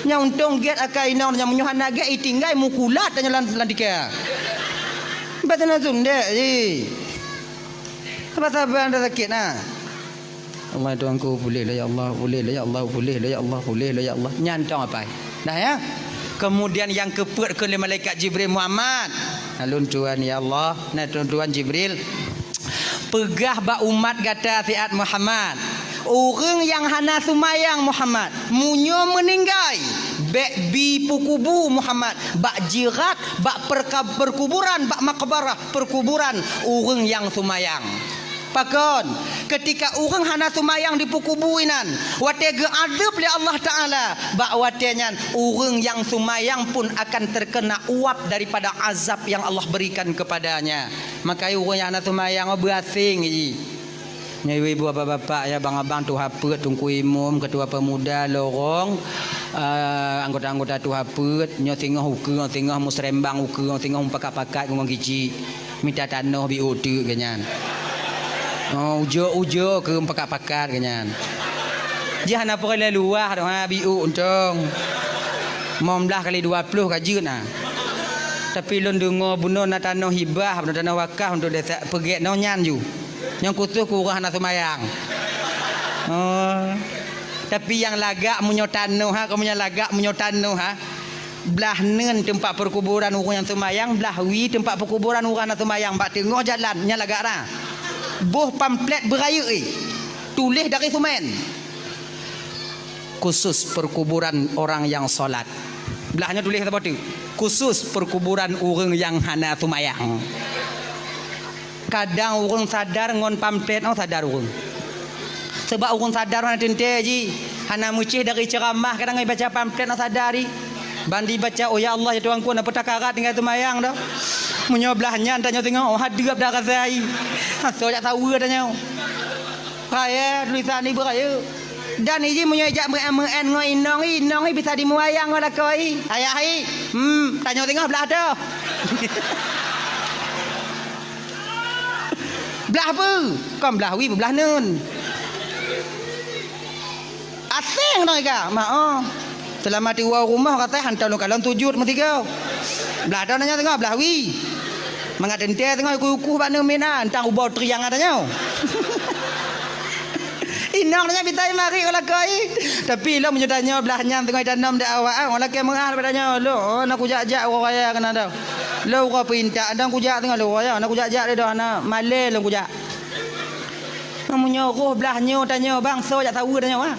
nyong untung get akai inong yang menyohana get tinggal mukulat tanya landika batana sundek ji apa sabar anda sakit nah Allah tuanku boleh lah ya Allah boleh lah ya Allah boleh lah ya Allah boleh lah ya Allah nyantong apa dah ya. Kemudian yang keput ke malaikat Jibril Muhammad. Alun tuan ya Allah, nah tuan Jibril. Pegah ba umat kata fiat Muhammad. Orang yang hana sumayang Muhammad, munyo meninggal bek bi pukubu Muhammad, bak jirat, bak perkuburan, bak makbarah, perkuburan orang yang sumayang. Pakon ketika orang hana sumayang di pukubuinan wate geadab oleh Allah Taala, bak watenyan orang yang sumayang pun akan terkena uap daripada azab yang Allah berikan kepadanya. Maka orang yang hana sumayang berasing ji. Ibu bapak-bapak ya bang-abang tu hapet tungku imam ketua pemuda lorong anggota-anggota tu hapet nyo tengah uke tengah musrembang uke tengah pakat-pakat ngomong gici minta tanah bi otu kenyan. Oh ujo ke pakat-pakat kenyan. Dia hana perle luah dah ha bi untong. Momlah kali 20 kajeun ah. Tapi lon dengar buno na tanah hibah, tanah wakaf untuk desa pergi no nyan ju. Yang khusus kurang nak semayang. Oh. Tapi yang lagak munyo tanah ha, kamu yang lagak munyo tanah ha. Belah nen tempat perkuburan orang yang semayang, belah wi tempat perkuburan orang nak semayang, bak tengok jalan nya lagak dah. Boh pamflet beraya tulis dari semen. Khusus perkuburan orang yang solat. Belahnya tulis apa tu? Khusus perkuburan orang yang hana semayang. Kadang orang sadar ngon pamflet sadar orang. Sebab orang sadar mana tente ji. Hana mucih dari ceramah kadang baca pamflet sadari. Bandi baca oh ya Allah ya Tuhanku nak pertakarat tinggal semayang dah. Menyobelahnya tanya tengok oh hadap dah kasai. So jak tahu tanya. Raya tulisan ni beraya. Dan ini menyajak men ngoi inong bisa dimuayang ngolah koi. Ayah ai. Tanya tengok belah dah. Belah apa? Kau belah wi belah nun. Asing dah ka. Mak selama di rumah kata hantar lu kalon 7 mesti kau. Belah dah nanya tengok belah wi. Mengatente tengok kuku bana mena entang ubau triang adanya. Inang nanya bitai mari olah koi. Tapi lo menyedanya belahnya tengok tanam dak awak olah ke mengal padanya lo nak kujak-jak orang raya kena dah. Lo kau pinta andang kujak tengok lo raya nak kujak-jak dia dah nak malai lo kujak. Menyuruh belahnya tanya bangsa jak tahu tanya ah.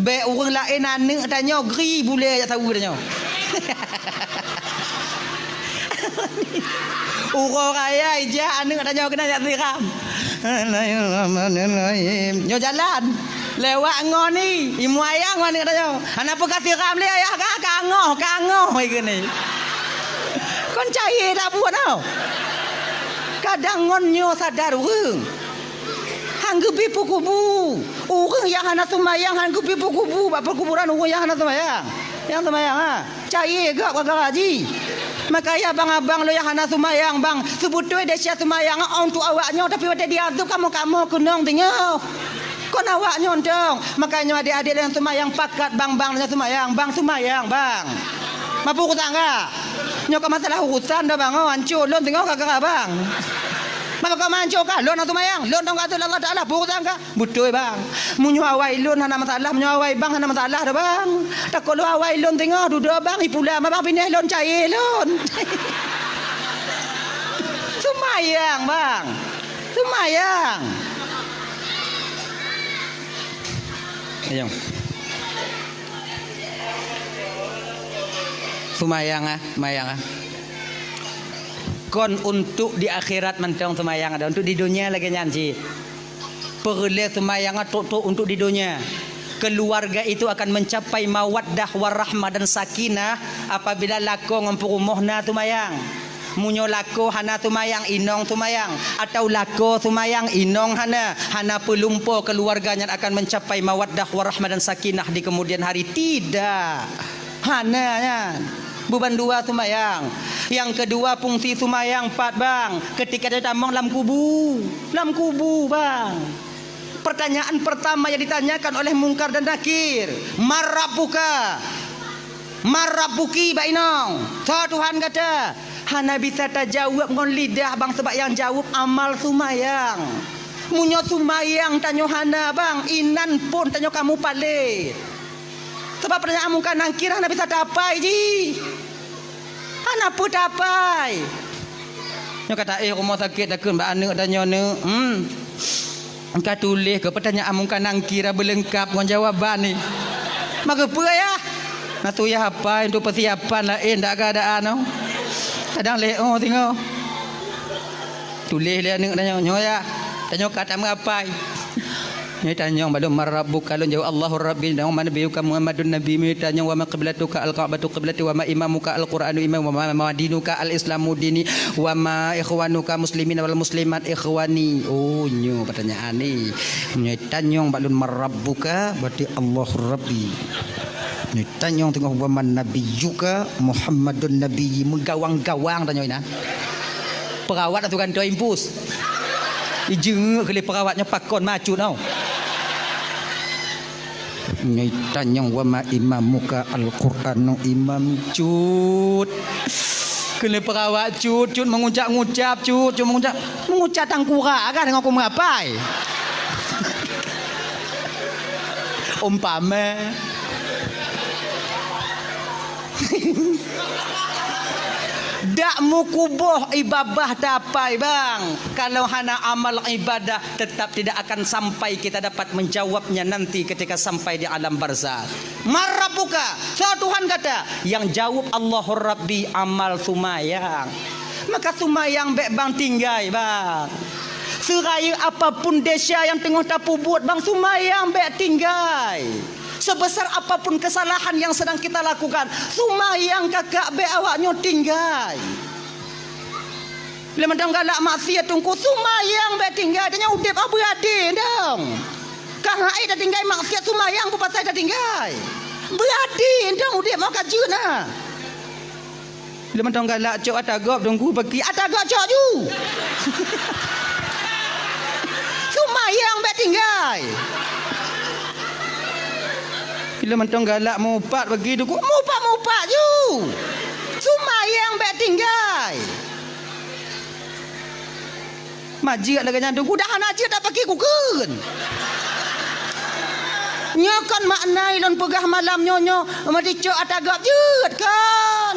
Baik orang lain anak tanya gri boleh jak tahu tanya. Orang raya ijak anak tanya kena jak siram. Nyo jalan lewat ngon ni imu ayang mana tanya anak apa siram le ayah kangoh gini. Kon cair tak buat tau. Kadang ngon nyo sadar orang. Hanggepi pukubu. Orang yang hana semayang hanggepi pukubu. Bak perkuburan orang yang hana semayang. Yang semayang ha. Cair gak kagak haji. Maka ya abang-abang lo yang hana semayang bang. Sebutui dia sia semayang untuk awaknya tapi pada dia tu kamu kunong tengok. Kon awaknya ontong. Makanya adik-adik yang semayang pakat bang yang semayang. Bang semayang bang. Mampu kutang enggak? Nyok masalah urusan dah bang. Hancur lon tengok kagak bang. Maka kau mancuk kah? Lon atau mayang? Lon dong kata Allah Taala bukan kah? Betul bang. Munyo awai lon hana masalah, munyo awai bang hana masalah dah bang. Tak kalau awai lon tengok duduk bang ipula bang pindah lon cair lon. Semayang bang. Semayang. Ayo. Semayang ah. Kon untuk di akhirat mentang semayang ada untuk di dunia lagi nyanci. Perle semayang untuk di dunia. Keluarga itu akan mencapai mawaddah warahmah dan sakinah apabila lako ngompu rumohna semayang. Munyo lako hana semayang inong semayang atau lako semayang inong hana pelumpo keluarganya akan mencapai mawaddah warahmah dan sakinah di kemudian hari tidak. Hana beban 2 semayang. Yang kedua fungsi semayang 4 bang. Ketika dia tambang dalam kubu bang. Pertanyaan pertama yang ditanyakan oleh Mungkar dan Nakir, Marabuki bainong. Tuhan kata, hana bisa terjawab ngon lidah bang sebab yang jawab amal semayang. Munyo semayang tanyo hana bang, inan pun tanyo kamu palit. Sebab pertanyaan Mungkar Nakir hana bisa dapai ji. Hana pun dapai. Nyo kata rumah sakit takun mbak anak tanya ne. Engkau tulis ke pertanyaan Mungkar Nakir belengkap ngon jawaban ni. Maka apa ya? Nah tu ya apa untuk persiapan lain tak keadaan no. Kadang leo tengok. Tulis dia nak tanya ya. Tanya kata mengapai. Ni tanya badum marabbuka lun jawab Allahur rabbi wa man nabiyuka Muhammadun nabi mi tanya wa ma qiblatuka al-ka'batu qiblati wa ma imamuka al-qur'anu imam wa ma dinuka al-islamu dini wa ma ikhwanuka muslimin wal muslimat ikhwani. Oh nyo pertanyaan ni. Ni tanya badum marabbuka berarti Allahur rabbi. Ni tanya tengok wa man nabiyuka Muhammadun nabi menggawang-gawang tanya ina. Perawat atau kan tu impus. Ijeng kali perawatnya pakon macu tau. Ni tanya wa ma imamuka al-Qur'anu imam cut. Kena perawat cut mengucap-ngucap cut mengucap tangkura kan dengan aku mengapai. Umpama dak mukubuh ibadah dapai bang. Kalau hana amal ibadah tetap tidak akan sampai kita dapat menjawabnya nanti ketika sampai di alam barzakh. Marabbuka, so Tuhan kata, yang jawab Allahur Rabbi amal sumayang. Maka sumayang bek bang tinggai bang. Seraya apapun desa yang tengah tapu buat bang sumayang bek tinggai. Sebesar apapun kesalahan yang sedang kita lakukan, sumayang kakak be awaknya tinggal. Bila mandang galak maksiat tungku sumayang be tinggal, tanya udip apa berade dong. Kang ai dah tinggal maksiat sumayang apa pasal dah tinggal. Berade dong udip mau kajuna. Bila mandang galak cok atagop tungku pergi atagop cok ju. Sumayang be tinggal. Bila mentang galak mau upat bagi tu, mau upat ju. Sumayang bek tinggal. Majik lagi nyandung ku dah aja dah pakai kuken. Nyokan maknai lon pegah malam nyonyo mesti cok atagap jut kan.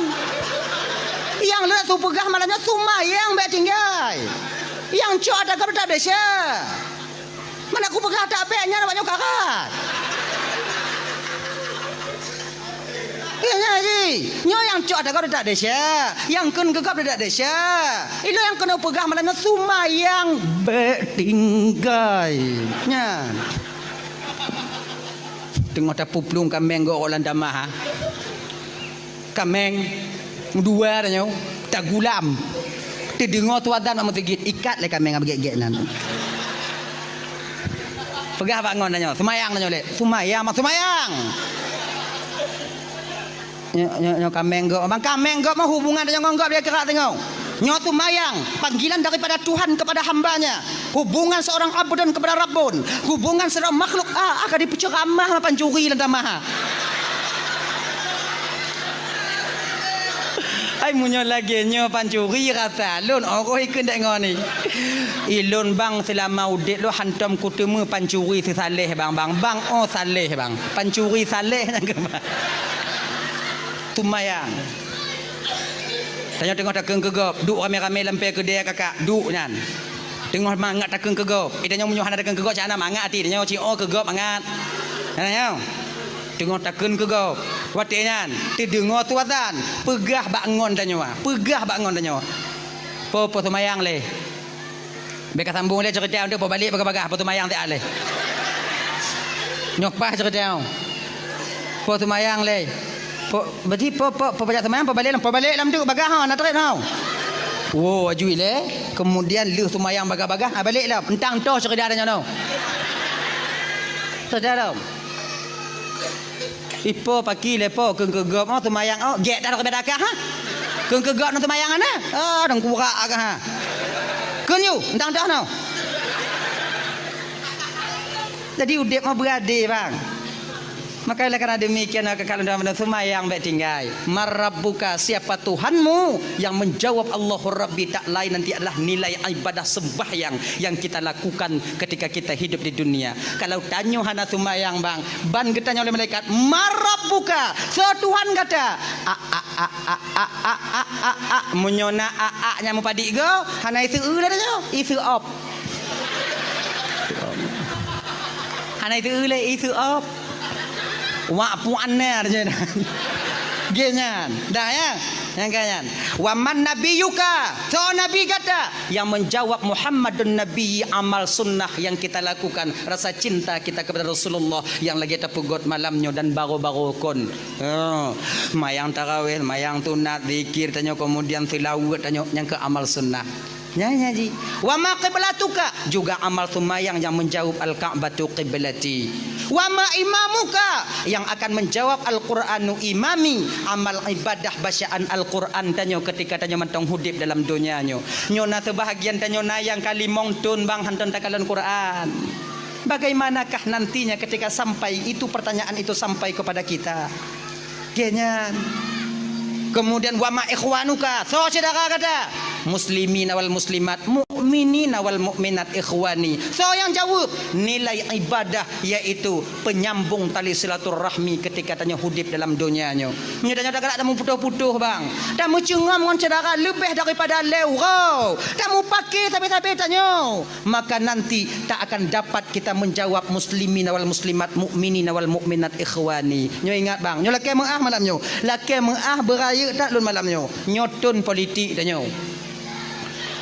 Yang le tu pegah malamnya sumayang bek tinggal. Yang cok atagap tak desa. Mana aku pegah tak beknya nak banyak karat. Ya ji, nyo yang cok ada kau tak desa, yang kun gegap tak desa. Itu yang kena pegah malamnya sumayang betinggai. Nya. Tengok tak puplung kameng go orang damah. Kameng dua tanya, tak gulam. Ti dengar tuadan nak tegit ikat le kameng abgek-gek nan. Pegah bangun tanya, sumayang tanya le. Sumayang mak sumayang. Nyo kameng go bang kameng go mau hubungan dengan ngok dia kerak tengok nyo tu mayang panggilan daripada Tuhan kepada hambanya, hubungan seorang abdun kepada Rabbun, hubungan seorang makhluk akan dipeceramah pancuri dan tamah. Ai munyo lagi nyo pancuri kata lun orang ikut dak ngoni ilun bang selama udik lu hantam kutemu pancuri si saleh bang oh saleh bang pancuri saleh nang ke tumayang. Tengok takeng kegop, duk rame-rame lempe ke dia kakak, duk nyan. Tengok mangat takeng kegop. Tanya munyuhan takeng kegop cana mangat ti, tanya cio kegop mangat. Tanya. Tengok takeng kegop. Wate nyan, ti dengar tuatan, pegah bangun tanya. Pegah bangun tanya. Po tumayang le. Beka sambung le cerita untuk balik bagah-bagah po tumayang ti ale. Nyok pah cerita. Po tumayang le. Berarti banyak teman balik lam tu bagah ha nak trade ha. Oh ajui le. Kemudian lu sumayang bagah-bagah balik lah. Entang toh cerita dah nyono. Saudara. Ipo pagi lepo keng kegop oh sumayang oh gek dah ke bedakah ha. Keng kegop nang sumayang ana. Ah dang kurak agak ha. Keng you entang toh no. Jadi udip mau berade bang. Maka karena demikian kalau dalam semayang baik tinggal. Marabbuka, siapa Tuhanmu yang menjawab Allahur Rabbi tak lain nanti adalah nilai ibadah sembahyang yang kita lakukan ketika kita hidup di dunia. Kalau tanya hana semayang bang, ban ditanya oleh malaikat, Marabbuka, so Tuhan kata, munyona nya mupadik go, hana isu dah tanya, isu op. Hana itu le isu op. Wa puanna je. Genyan. Dah ya. Yang kanyan. Wa man nabiyuka? So nabi kata yang menjawab Muhammadun nabi amal sunnah yang kita lakukan, rasa cinta kita kepada Rasulullah yang lagi terpugot malamnya dan baru-baru kon. Mayang tarawih, mayang tunat, zikir tanyo kemudian tilawat tanyo yang ke amal sunnah. Ya ji. Wa ma qiblatuka? Juga amal sumayang yang menjawab al-Ka'batu qiblati. Wa ma imamuka? Yang akan menjawab Al-Qur'anu imami, amal ibadah bacaan Al-Qur'an tanyo ketika tanyo mentong hudip dalam dunia nyo. Nyo na sebahagian tanyo nayang kali mongtun bang hanton takalan Qur'an. Bagaimanakah nantinya ketika sampai itu pertanyaan itu sampai kepada kita? Genyan. Kemudian wa ma ikhwanuka? So saudara kata muslimin wal muslimat, mukminin wal mukminat ikhwani. So yang jawab nilai ibadah yaitu penyambung tali silaturahmi ketika tanya hudip dalam dunianya. Nyadanya tak ada putuh-putuh bang. Tak mau cengam dengan saudara lebih daripada leurau. Tak mau pakai tapi tanya. Maka nanti tak akan dapat kita menjawab muslimin wal muslimat, mukminin wal mukminat ikhwani. Nyo ingat bang, nyo laki mengah malam nyo. Laki mengah beraya tak lun malam nyo. Nyotun politik tanya.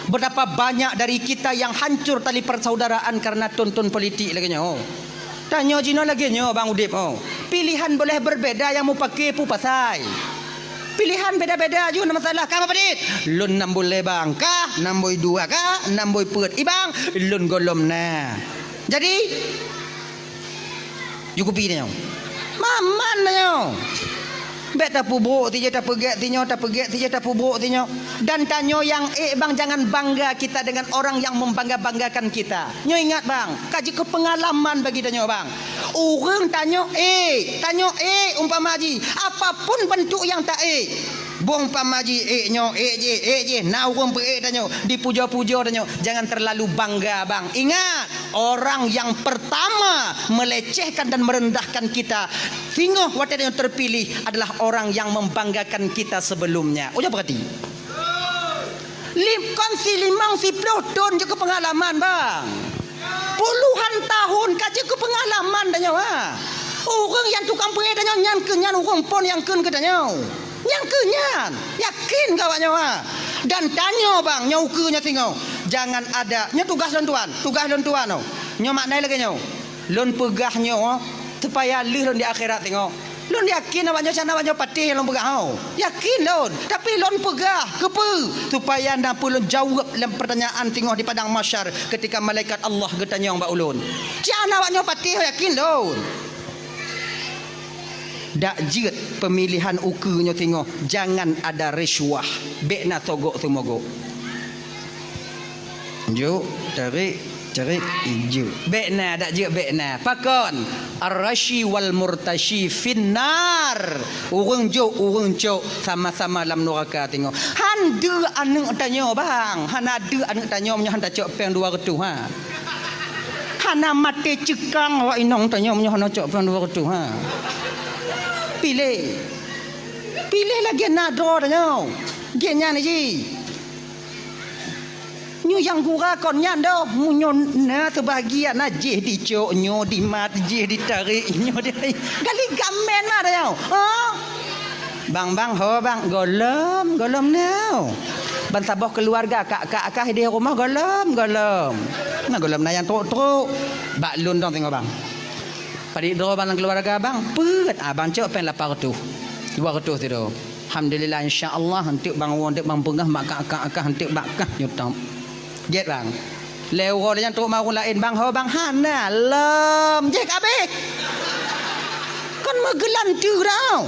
Betapa banyak dari kita yang hancur tali persaudaraan karena tuntun politik lagi nyo. Tanya jino lagi nyo bang Udip. Pilihan boleh berbeza yang mau pakai pu pasai. Pilihan beda-beda juga masalah. Kamu apa dit? Lun 6 boleh bang kah? 6 boy 2 kah? 6 boy put. Ibang lun golom na. Jadi cukupi nyo. Maman nyo. Bet tak pubruk tiga tak pegat tinyo tak pegat tiga tak pubruk tinyo. Dan tanyo yang bang jangan bangga kita dengan orang yang membangga-banggakan kita. Nyo ingat bang, kaji ke pengalaman bagi tanyo bang. Orang tanyo umpama haji apapun bentuk yang tak bong pamaji nyo je na urang pe tanyo dipuja-puja tanyo, jangan terlalu bangga bang. Ingat, orang yang pertama melecehkan dan merendahkan kita sehingga waktu yang terpilih adalah orang yang membanggakan kita sebelumnya. Udah berarti kongsi 50 tahun je ke pengalaman bang, puluhan tahun kaji ke pengalaman tanyo orang yang tukang pe tanyo nyan orang pon yang kun ke tanyo yang kenyan yakin kawannya dan tanya bang nyau ke nya tinggal jangan ada nya tugas tuan nyo maknai lagi nyo lon pegah nyo supaya lih lon di akhirat tengok lon yakin awaknya sana awaknya patih lon pegah yakin lon tapi lon pegah kepe supaya anda perlu jawab dalam pertanyaan tengok di padang mahsyar ketika malaikat Allah getanya yang ba ulun jana awaknya patih yakin lon. Dak jit pemilihan ukunya tengok jangan ada risuah bekna togok tumogo ju tarik ju bekna dak jit bekna pakon ar-rashi wal murtashi finnar urang jo sama-sama dalam neraka tengok handu anu tanyo bang hanadu anu tanyo nya handa cok peng 200 hana mate cekang wa inong tanyo nya hana cok peng 200 pilih lagi nadro tanya genya ni ji nyu yang gura kon nyan do munyo na sebahagian na je di cok nyo di mat je ditarik nyo di gali gamen ma tanya bang ho bang golom now ban sabah keluarga kak di rumah golom na golom na yang truk bak lun dong tengok bang pada doa bang keluarga bang pet abang cok pen 800 200 tu do alhamdulillah insyaallah hantik bang wontek bang pengah mak kakak hantik bakah nyutop get bang lewo yang tu mau lain bang ho bang hana lem je kabe kan megelan tu rau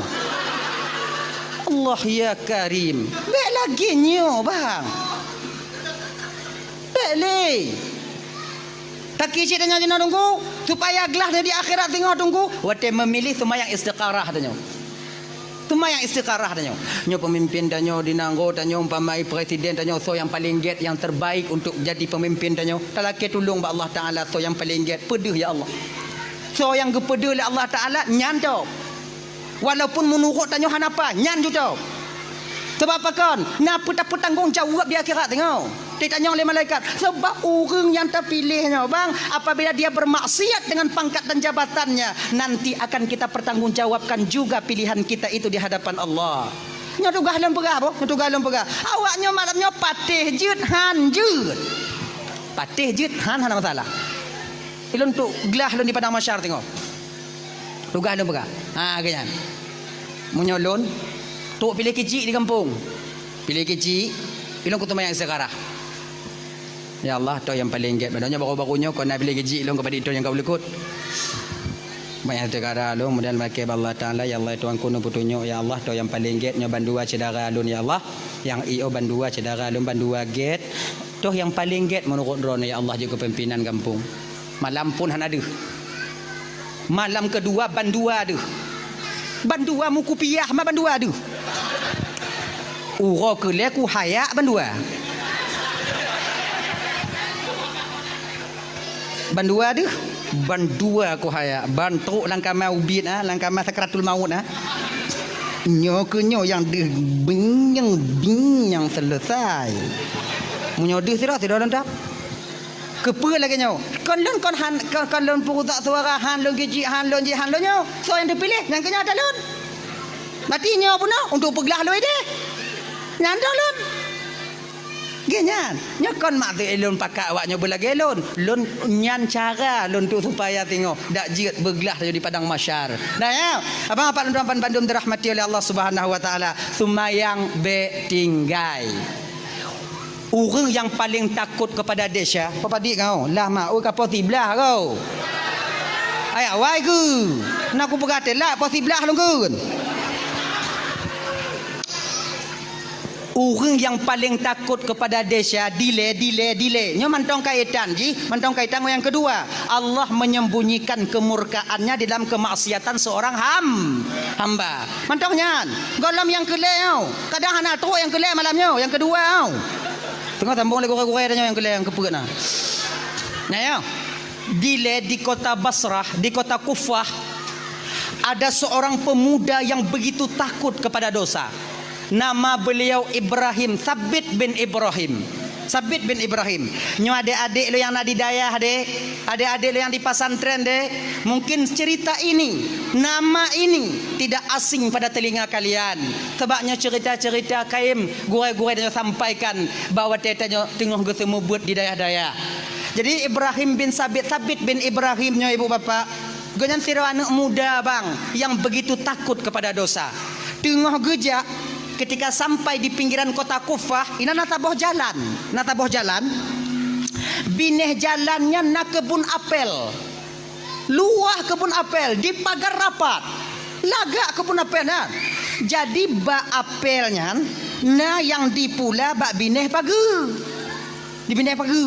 Allah ya karim bek lagi nyo bang bek le tak kisi tanya jina tunggu supaya gelah di akhirat tengok tunggu wate memilih semayang istiqarah tanya semayang istiqarah tanya nyo pemimpin tanya dinanggo tanya umpamai presiden tanya so yang paling get yang terbaik untuk jadi pemimpin tanya talake tolong ba Allah taala so yang paling get pedih ya Allah so yang gepedih oleh Allah taala nyan tau walaupun menurut tanya hanapa nyan juga sebab apa kan na putang tanggung jawab di akhirat tengok Ditanya oleh malaikat. Sebab orang yang terpilihnya bang, apabila dia bermaksiat dengan pangkat dan jabatannya, nanti akan kita pertanggungjawabkan juga pilihan kita itu di hadapan Allah. Nya tugah lem pegah boh, tugah lem pegah. Awaknya malamnya patih jut han jut. Patih jut han ada masalah. Ilun tu gelah lun di padang masyar tengok. Tugah lem pegah. Ha ganyan. Menyolon tu pilih kecil di kampung. Pilih kecil, ilun kutu mayang sekarang. Ya Allah, tu yang paling get. Bedanya baru-barunya kau nak pilih kecil ilun kepada itu yang kau boleh ikut. Banyak perkara lu kemudian pakai Allah Taala ya Allah tuan kuno putunyo ya Allah tu yang paling get nyo bandua cedara alun ya Allah yang io bandua cedara alun bandua get tu yang paling get menurut drone ya Allah juga pimpinan kampung malam pun han ada malam kedua bandua ada bandua muku piah mah bandua ada uro ke leku hayak bandua bandua ada bandua aku haya bantu langkama ubit langkama sakratul maut nyo ke nyo yang binyang selesai munyo deh sira dah kepe lagi nyo kon lon purutak suara han lon geji han lon nyo so yang dipilih yang kenya ada lon mati nyo pun untuk peglah loi deh nyanda lon genyan nyakon mak tu elon pakak awaknya belagi elon lon nyan cara lon tu supaya tengok dak jiat bergelah di padang masyar dah ya abang apa tuan-tuan bandum dirahmati oleh Allah Subhanahu wa taala sumayang be tinggai orang yang paling takut kepada desya apa dik kau lah mak oi kapo tiblah kau ai awai ke nak aku pegatelah apa tiblah lu kun. Orang yang paling takut kepada desya delay. Nyo mantong kaitan mantong kaitan yang kedua. Allah menyembunyikan kemurkaannya di dalam kemaksiatan seorang hamba. Mantongnya golom yang kelai kadang hana teruk yang kelai malamnya yang kedua tengok sambung lagi gore-gore yang kelai yang keput nah ya delay di kota Basrah di kota Kufah ada seorang pemuda yang begitu takut kepada dosa. Nama beliau Ibrahim, Sabit bin Ibrahim. Nyo adik-adik lo yang nadi dayah deh, adik-adik lo yang di pesantren deh, mungkin cerita ini, nama ini tidak asing pada telinga kalian. Sebabnya cerita-cerita kaim gure-gure dan sampaikan bahawa tetanya tengah gesemu buat di dayah-dayah. Jadi Ibrahim bin Sabit bin Ibrahim nyo ibu bapa, ganyan sira anak muda bang yang begitu takut kepada dosa. Tengah gejak ketika sampai di pinggiran kota Kufah, ini nataboh jalan. Bineh jalannya nak kebun apel. Luah kebun apel di pagar rapat. Lagak kebun apel nah. Jadi bak apelnya yang dipula bak bineh pagi. Di bineh pagi.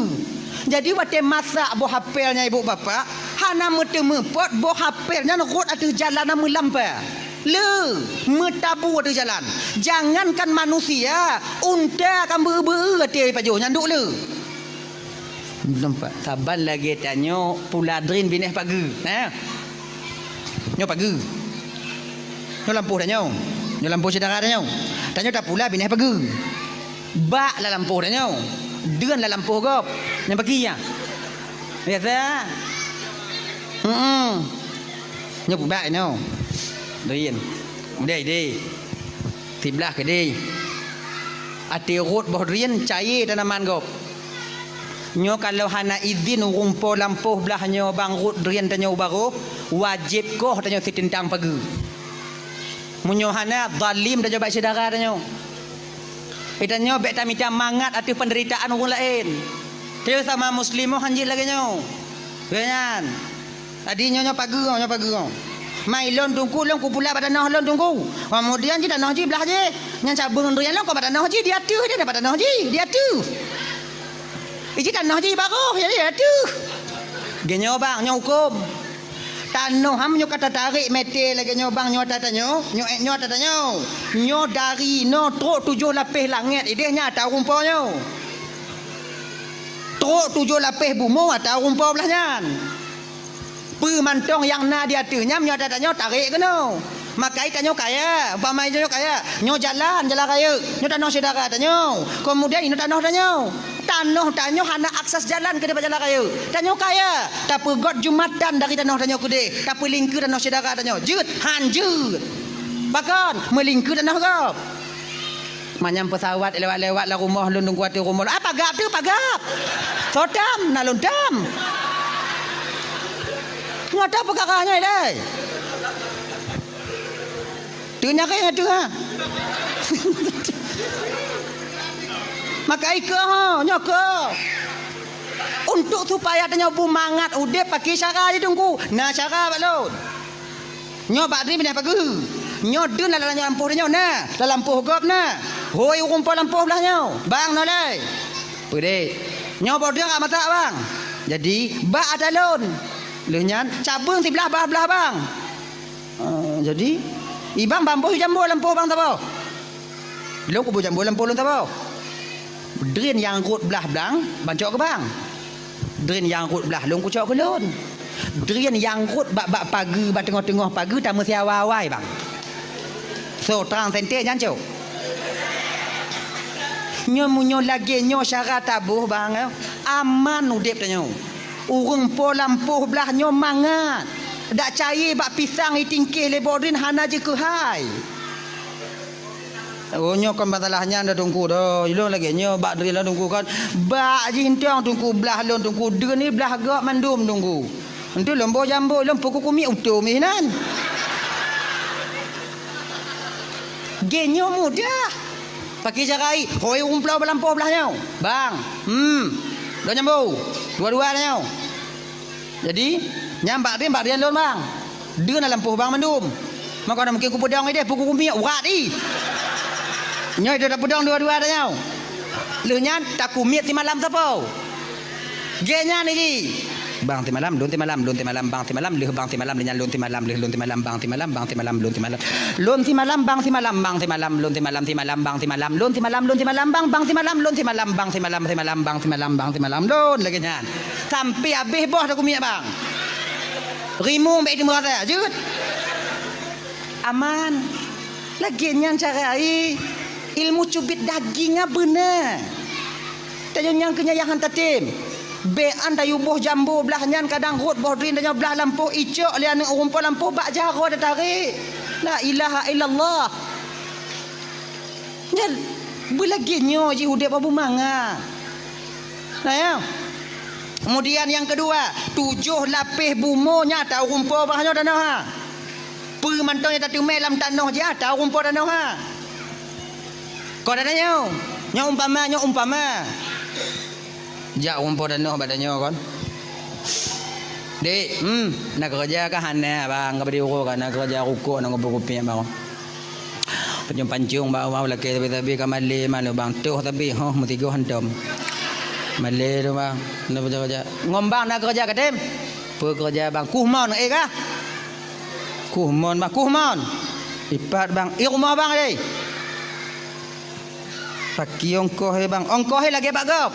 Jadi waktu masak buah apelnya ibu bapa, hana mete-mepot buah apelnya rot atas jalan melampau. Metabu ada jalan. Jangankan manusia, unta akan ber-ber hati pajuh nyanduk le. Nampak saban lagi tanya puladrin bineh pagi. Nyo pagi. Nyo lampu dah nyo. Nyo lampu sedara dah nyo. Tanya tak pula bineh pagi. Bak la lampu dah nyo. Deun la lampu gop. Yang pagi ya. Biasa. Nyo bak nyo. Doin. Mudah ide. Tiblah ke de. Ati rot boh rien cair tanaman gop. Nyo kalau hana izin rumpo lampuh belah nyo bang rot rien tanyo baru wajib koh tanyo sitintang pagi. Munyo hana zalim tanyo bak saudara tanyo. Itanyo bek tamita mangat ati penderitaan orang lain. Teu sama muslimoh hanjil lagi nyo. Ganyan. Tadi nyo pagi mai lon tungku lon ku pula badan lon tungku kemudian ji tanah ji belah je nyan cabung rian lon ko badan ji dia tu dia dapat tanah ji dia tu iji tanah ji baru jadi dia tu genyo bang nyo hukum tanah ham nyo kata tarik meter lagi nyo bang nyo tatanyo nyo dari no truk 7 lapis langit idehnya tahu rumponyo truk 7 lapis bumung atau rumpau belahnya pemantong yang na dia tu nyam nyo tatanya tarik ke no makai tanyo kaya umpamai tanyo kaya nyo jalan kaya nyo tanah saudara tanyo kemudian ini tanah tanyo Tanah hana akses jalan ke depan jalan kaya. Tanah kaya. Tapi god Jumatan dari tanah ku deh. Tapi lingkar tanah saudara tanah. Jut, hanjut. Bahkan melingkar tanah kau. Manyam pesawat lewat-lewat lah rumah lu nunggu hati rumah. Apa gap tu pagap. Sodam nalundam. Ngata perkaranya ini. Tu nyakai ngatu ha. Maka ika ha, nyaka. Untuk supaya tanya bumangat udah pakai cara dia tunggu. Nah cara bak lu. Nyo bak ni pindah pagi. Nyo dun la lampu dia nah. La lampu gop nah. Hoi rumput lampu belah nyo. Bang nolai. Pede. Nyo bodoh enggak mata bang. Jadi bak ada lon. Lehnyan cabung sebelah belah bang. Jadi ibang bambu jambu lampu bang tahu. Belum ku jambu lampu lu tahu. Drain yang rut belah belang bancok ke bang. Drain yang rut belah long ku cok ke lon. Drain yang rut bak pagi bak tengah-tengah pagi tamu siawai bang. So terang sente jancu. Nyo lagi nyo syarat tabuh bang. Aman udip tanya. Urung po lampu belah nyo mangat. Dak cair bak pisang itingkih lebodin hana je ke hai. Oh nyo kan masalahnya anda tunggu dah. Ilong lagi nyo bak dari lah tunggu kan. Bak je hintang tunggu belah lon tunggu. Dia ni belah gak mandum tunggu. Entu lombo jambu lom pokok kumi utuh minan. Genyo mudah. Pakai jarai. Hoi umplau belampu belah nyo. Bang. Dua jambu. Dua-dua nyo. Jadi nyambak dia lon bang. Dia nak lampu bang mandum. Maka nak mungkin ku pedang dia pukul kumi urat di. Nyo itu dah pedang dua-dua dah nyo. Leunya tak kumit ti malam siapa? Genya ni di. Bang ti malam, lun ti malam, lun ti malam, bang ti malam, leh bang ti malam, leunya lun ti malam, leh lun ti malam, bang ti malam, bang ti malam, lun ti malam. Lun ti malam, bang ti malam, bang ti malam, lun ti malam, ti malam, bang ti malam, lun ti malam, lun ti malam, bang ti malam, lun ti malam, bang ti malam, ti malam, bang ti malam, bang ti malam, lun lagi nyan. Sampai habis boh dah kumit bang. Rimu baik di murah jut. Aman. Lagi nyan cara ilmu cubit dagingnya benar. Tanya yang kenyayahan tatim. Be anda yubuh jambu belah nyan kadang rut boh drin tanya belah lampu icok lian rumput lampu bak jaro dah tarik. La ilaha illallah. Nyal belagi nyo ji hudep abu manga. Nah ya. Kemudian yang kedua, 7 lapis bumonya tahu rumput bahnya tanah ha. Permantongnya tak tumai dalam tanah je tahu rumput tanah ha. Kau dah nyo. Nyo umpama. Jak rumput tanah badannya kan. Dek, nak kerja ke hana bang, ke uru kan nak kerja ruko nak ngopi bang. Pancung bawa laki tapi kamali mana bang tuh tapi mesti go hantam. Malay tu bang, nak kerja. Ngombang nak kerja katem. Pekerja bang, kuhmon kah? Kuhmon bang, kuhmon. Ipat bang, rumah bang ni. Paki ongkoh bang, ongkoh lagi bak gop.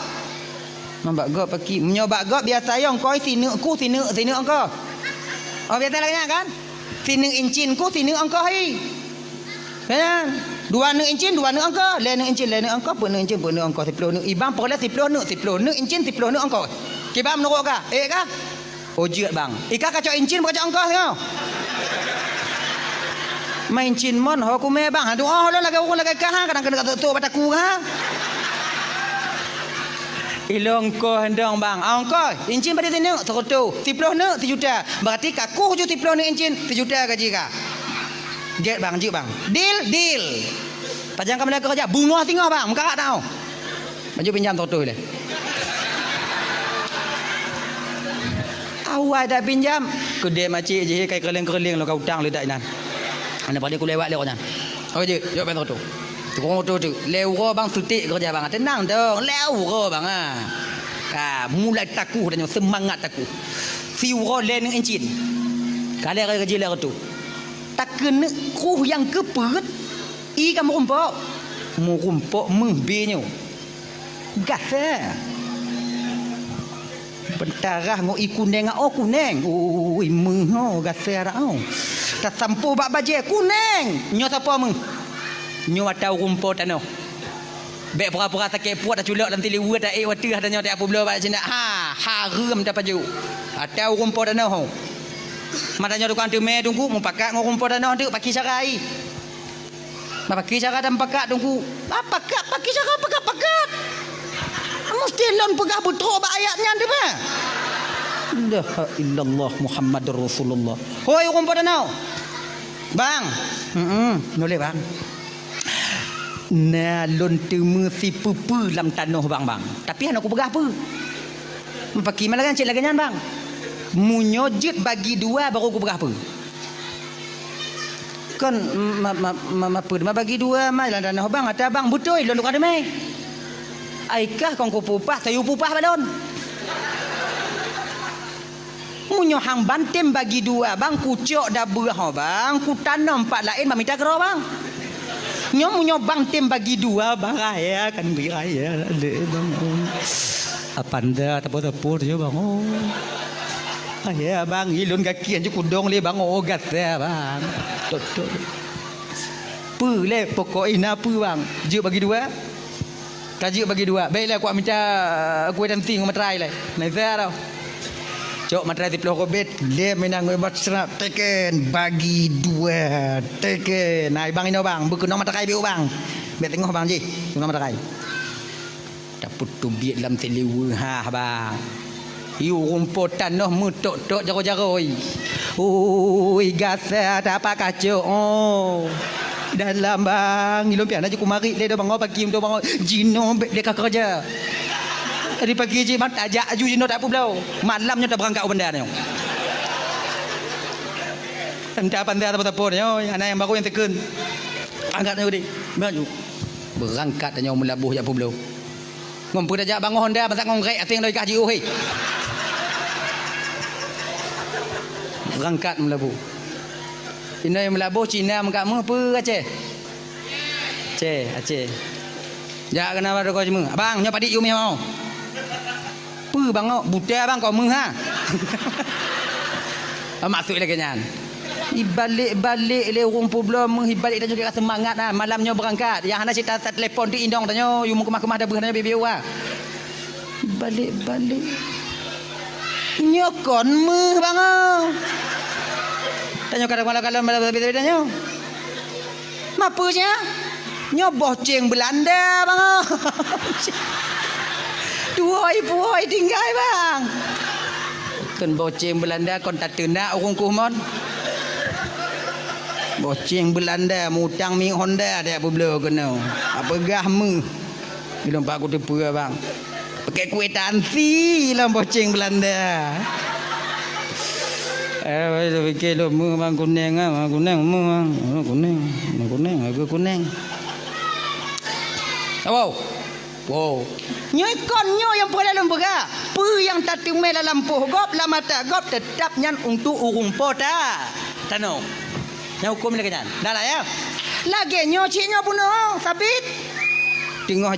Mambak gop paki, menyobak gop biasa yang ongkoh sini ongkoh. Oh biasa lagi kan? Sini incin ku sini ongkoh hi. Kan? 2 nu incin 2 nu ongkoh, lain nu incin lain nu ongkoh, pun nu incin pun nu ongkoh 10 nu. Ibang pola 10 nu incin 10 nu ongkoh. Kibam menurut kah? Kah? Ojek bang. Ika kacau incin kacau ongkoh kau. Main cin mon ho ku me bang. Aduh oh lo lagi urun lagi kah kadang kena tu bataku ha. Ilong ko hendong bang. Ongkoh incin pada sini 100, 10 nu 1 juta. Berarti kaku 10 nu incin 1 juta gaji kah. Get bang, juk bang. Deal. Pajang kamu nak kerja, bunga tinggal bang, muka tak tahu. Baju pinjam tu le. Awal dah pinjam, kedai macik je kai kerling lo kau utang le dak nan. Ana pada ku lewat le kau nan. Oh je, jok bang tu. Tukang tu lewo bang sutik kerja bang. Tenang dong, lewo bang ah. Mulai taku dan semangat taku. Siuro leនឹង encin. Kali kerja le tu. Tak kena kruh yang kepet i kamu rumpok mengbinyo gasa bentarah ngo ikuneng kuneng ui mengho gasa rao tak sampu bak baje kuneng nyo siapa meng nyo atau rumpok tanah Bek pura-pura sakit puat dah culak dalam tiliwa dah water dah nyodak apa bela bak cina. Haram dah paju. Atau rumput danau ho. Matanya tukang teme tunggu mu pakat ngau rumput danau tu paki sarai. Ma paki cara dan pakat tunggu. Pakat paki cara pakat. Mesti lon pegah butruk bak ayatnya tu bah. La illallah Muhammadur Rasulullah. Hoi rumput danau. Bang. Boleh bang. Nah, lon temu si pupu dalam tanah bang. Tapi aku pegah apa? Pakai malah kan cik lagi nyan bang. Munyojit bagi dua baru aku pegah apa? Kan apa bagi dua mai dalam tanah bang ada bang betul lon ada mai. Aikah kau pupah sayu pupah balon. Munyo hang bantem bagi dua bang kucok dah berah bang ku tanam empat lain mamita kero bang. Nyo bang tem bagi dua bahaya kan bahaya le bang. Apa anda tepo-tepo je bang. Oh. Ya bang ilun kaki anju kudong le bang ogat ya bang. Tok. Pu le pokok ina pu bang. Je bagi dua. Kaji bagi dua. Baiklah aku minta kuih dan ting materai lai. Nazar tau. Cok materai 10 kobet dia menang buat serap teken bagi dua teken nai bang ini bang buku nama materai biu bang bet tengok bang ji nama materai dapat tu biat dalam telewa bang yu rumput tanah mutok jaro-jaro oi gasa tak apa kacau dalam bang ilom pian aja kumari le bang pagi tu bang jino bet dia kerja. Tadi pagi je mat ajak aju jino tak apa belau. Malamnya dah berangkat benda ni. Tanda pandai apa-apa ni. Anak yang baru yang tekan. Angkat ni. Maju. Berangkat tanya melabuh jak apa belau. Ngompu dah jak bangun Honda pasal ngongkrek ating dari kaji oi. Berangkat melabuh. Ini yang melabuh Cina mengak mu apa Aceh? Aceh. Jak kenapa kau cuma? Abang nyo padik you mau. Apa bang buta bang kau mengha. Masuk lagi nyan. Ibalik le rumput belum ibalik dan juga semangat lah. Malamnya berangkat. Yang anda cerita telefon di indong tanya you mau kemah dah berhana bibi wa. Balik. Nyokon meh bang. Tanya kadang-kadang beda-beda tanya. Apa nya? Nyoboh ceng Belanda bang. Puai tinggal bang. Kan boceng Belanda kon tak tenak orang kumon. Boceng Belanda mutang mi Honda dia apa belo kena. Apa gahmu. Belum pak aku tepu bang. Pakai kuih tansi lah boceng Belanda. Fikir lo mu bang kuning aku kuning. Wow. Nyo yang boleh lembaga. Pu yang tak tumai dalam puh gop la mata gop tetap nyan untuk urung pota. Tano. Nya hukum lagi nyan. Dah lah ya. Lagi nyo ciknyo puno sabit. Tengah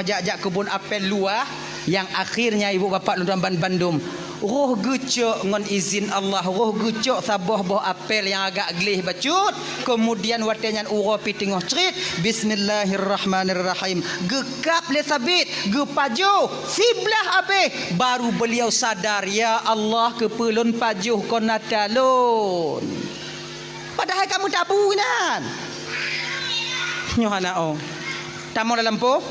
jak kebun apel luar yang akhirnya ibu bapa luar Bandung. Roh gucuk ngon izin Allah, roh gucuk sabah boh apel yang agak gelih bacut, kemudian watenyan uropi tengah cerit bismillahirrahmanirrahim gekap le sabit gepaju siblah ape baru beliau sadar ya Allah kepelun pajuh konatalun padahal kamu tak punan nyohana tamu dalam lampu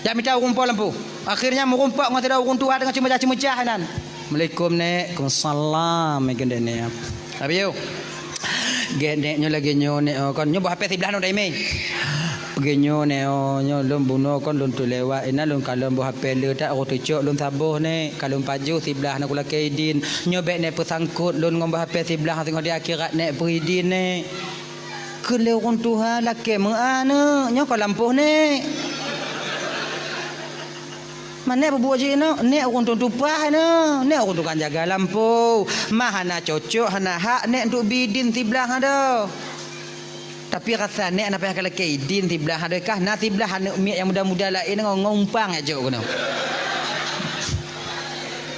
jak minta rumput lampu. Akhirnya merumpak dengan tidak urung tua dengan cemecah-cemecah nan. Assalamualaikum nek. Waalaikumsalam megende nek. Tapi yo. Gendeknya lagi nyo nek kon nyo HP sebelah no dai me. Genyo nek nyo lum buno kon lun tu lewat ina lun kalon bu HP le tak ro tucuk lun sabuh nek kalon paju sebelah nak kula kaidin nyo bek nek pesangkut lun ngom HP sebelah tengok di akhirat nek peridin nek. Kele urung Tuhan laki meana nyo ko lampuh nek. Mana berbuat je ni orang tu tupah ni orang tu kan jaga lampu mahana cocok hana hak ni untuk bidin sebelah ada tapi rasa ni apa yang kalau kaidin sebelah ada kah na sebelah anak umi yang muda-muda lain ngompang aja kena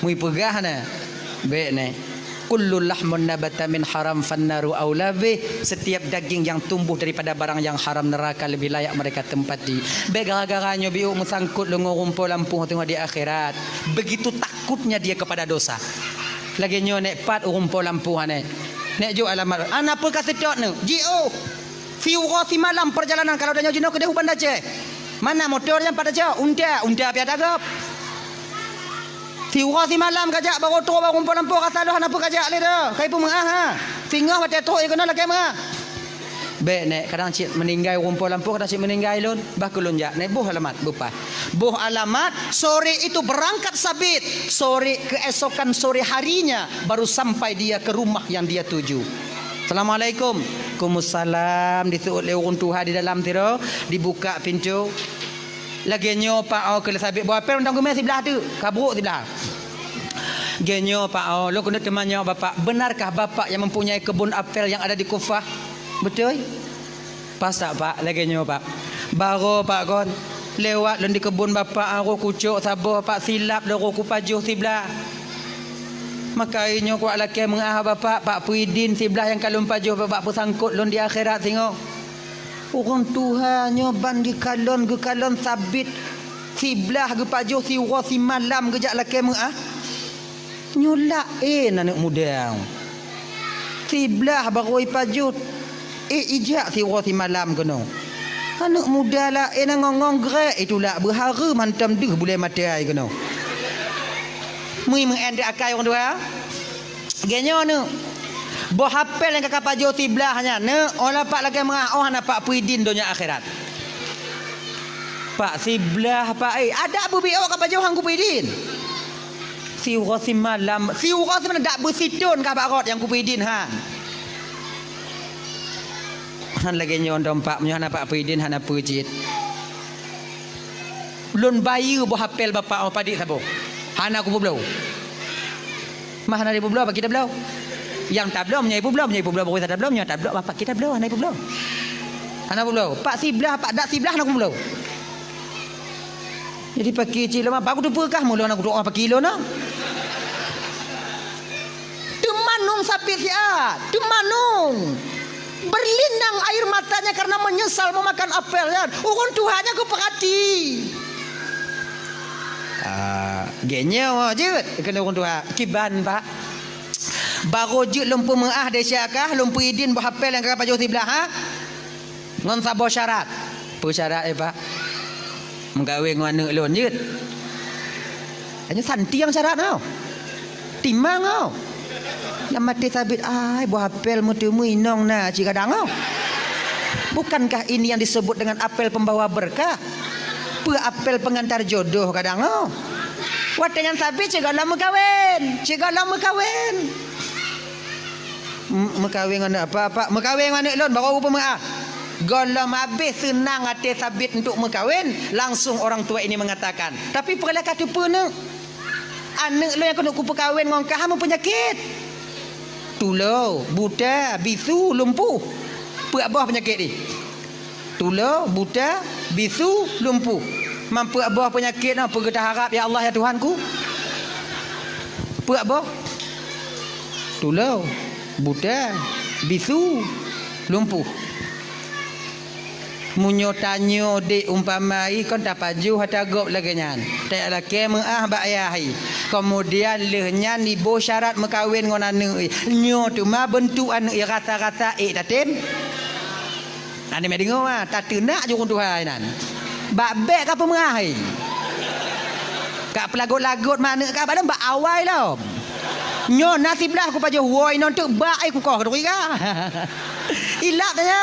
mui pegah na baik ni Kullu lahmun nabata min haram fannaru aula bih. Setiap daging yang tumbuh daripada barang yang haram, neraka lebih layak mereka tempati. Gara-garanya biu mesangkut lengo rumpul lampu tengok di akhirat. Begitu takutnya dia kepada dosa. Lagi nyo nek pat rumpul lampu ane. Nek jo alamat. Ana apa kasih tok ne? GO. Fiura si malam perjalanan kalau dah nyo jino ke Dehu Bandar Aceh. Mana motornya pada jauh? Unta biar dagap. Fiura si malam kajak baru tu baru rumpul lampu kata dah apa kajak le dah. Kai pun mengah ha. Fingah batai tu ikon lah kamera. Baik nek kadang cik meninggal rumpul lampu kadang cik meninggal lon bakulun jak nek buh alamat bupas. Buh alamat sore itu berangkat sabit. Sore keesokan sore harinya baru sampai dia ke rumah yang dia tuju. Assalamualaikum. Waalaikumsalam. Disuut le urun Tuhan di dalam tiro, dibuka pintu. Lagi nyo pak ke sabit buat apa undang kumai sebelah tu. Kabruk sebelah. Genyo pak lo kena temannya bapak. Benarkah bapak yang mempunyai kebun apel yang ada di Kufah? Betul? Pas tak pak? Lagi nyo pak. Baru pak kon lewat di kebun bapak aku kucuk sabar pak silap lo ku pajuh sebelah. Maka inyo kuat laki mengah bapak Pak Puidin sebelah yang kalon pajuh bapak pesangkut lon di akhirat tengok. Orang Tuhan nyoban di kalon ke kalon sabit sebelah ke pajuh si ura si malam kejak laki mengah. Nyolak anak muda. Sebelah baru pajuh ijak si ura si malam kena. Anak muda lah ngongong gerak itulah berhara mantam deh boleh mati ai kena. Mui mengendek akai orang dua. Genyo nu. Bo hafal yang kakak pajo tiblahnya ne olah pak lagi mengah oh anak Pak Puidin dunia akhirat. Pak siblah pak ada abu bio kakak pajo hang Puidin. Si urosi malam dak bersitun kakak rot yang Puidin ha. Han lagi nyondom pak menyo anak Pak Puidin hana pujit. Lun bayu bo hafal bapak padik sabo. Hana aku berblau. Mah hana ibu belau apa kita belau? Yang tak belau menyapu belau baru tak belau menyapu tak belau bapak kita belau hana ibu belau. Hana belau. Pak siblah pak dak siblah hana aku belau. Jadi pakai cik lama aku tu perkah mula aku doa pakai kilo na. Temanung sapi siat. Temanung. Berlinang air matanya karena menyesal memakan apel kan. Urun Tuhannya aku perhati. Genyo je kena orang tua kiban pak baru je lumpu mengah de syakah lumpu idin berhafal yang kapal jauh sebelah ha ngon sabo syarat apa syarat pak mengkawin dengan anak lon je hanya santi yang syarat tau timang tau yang mati sabit ai berhafal mutemu inong na cik kadang tau bukankah ini yang disebut dengan apel pembawa berkah apel pengantar jodoh kadang oh. Wate yang sabi cigala mekawin. Mekawin dengan apa? Mekawin dengan lon baru apa mengah. Golam habis senang hati sabit untuk mekawin, langsung orang tua ini mengatakan, tapi perlah kata pun anak lo yang kena ku perkawin ngongkah ham penyakit. Tulau, buta, bisu, lumpuh. Apa bah penyakit ni? Tulau, buta, bisu, lumpuh. Mampu abah penyakit apa kita harap ya Allah ya Tuhanku? Apa abah? Tulau, buta, bisu, lumpuh. Munyo tanyo de umpamai kon tak paju hata gop lagi nyan. Tak laki mengah bak ayahi. Kemudian lehnya ni bo syarat mekawin ngon anu. Nyo tu ma bentuk anu rata-rata tatim. Ane me dengar ah tak tenak je Tuhan nan. Bak bek apa mengai? Kak pelagut-lagut mana kak badan bak awai lah. Nyo nasi belah aku paju woi non tu bak ai ku kau kedui ka. Ilak tanya.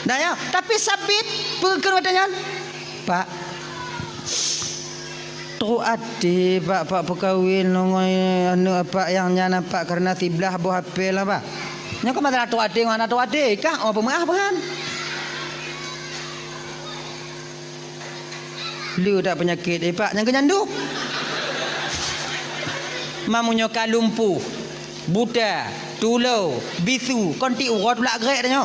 Daya, tapi sabit peker watanya. Pak. Tu ade pak perkahwin nongoi anu apa yang nyana pak karena siblah buah apel apa. Nya kau masalah tu ade mana tu ade kah apa mengah kan? Lu tak penyakit pak yang kenyandu. Mamunyo kalumpu, buta, tulau, bisu, konti urut pula gerak dah nyo.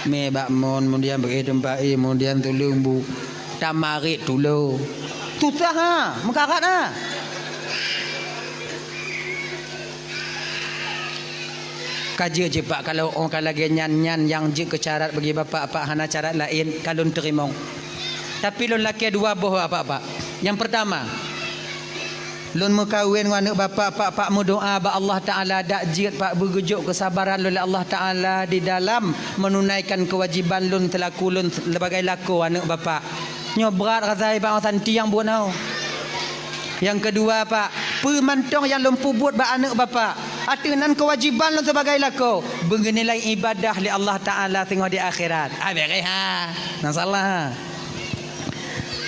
Me bak mon kemudian bagi tempat kemudian tulung bu tamarit tulau. Susah ha, mekarat ha. Kaja je pak kalau orang lagi nyan yang je ke syarat bagi bapak hana syarat lain kalau terima. Tapi lon laki dua boh apa. Yang pertama, lon mekawin dengan anak bapak mu doa ba Allah Taala dak jiat pak bergejuk kesabaran oleh Allah Taala di dalam menunaikan kewajiban lon telaku lon sebagai laku anak bapak. Nyo berat razai bang santi yang buat nau. Yang kedua pak, pemantong yang lempu buat ba anak bapak. Atunan kewajiban lo sebagai laku bernilai ibadah li Allah Taala tengok di akhirat. Beres ha. Nak salah.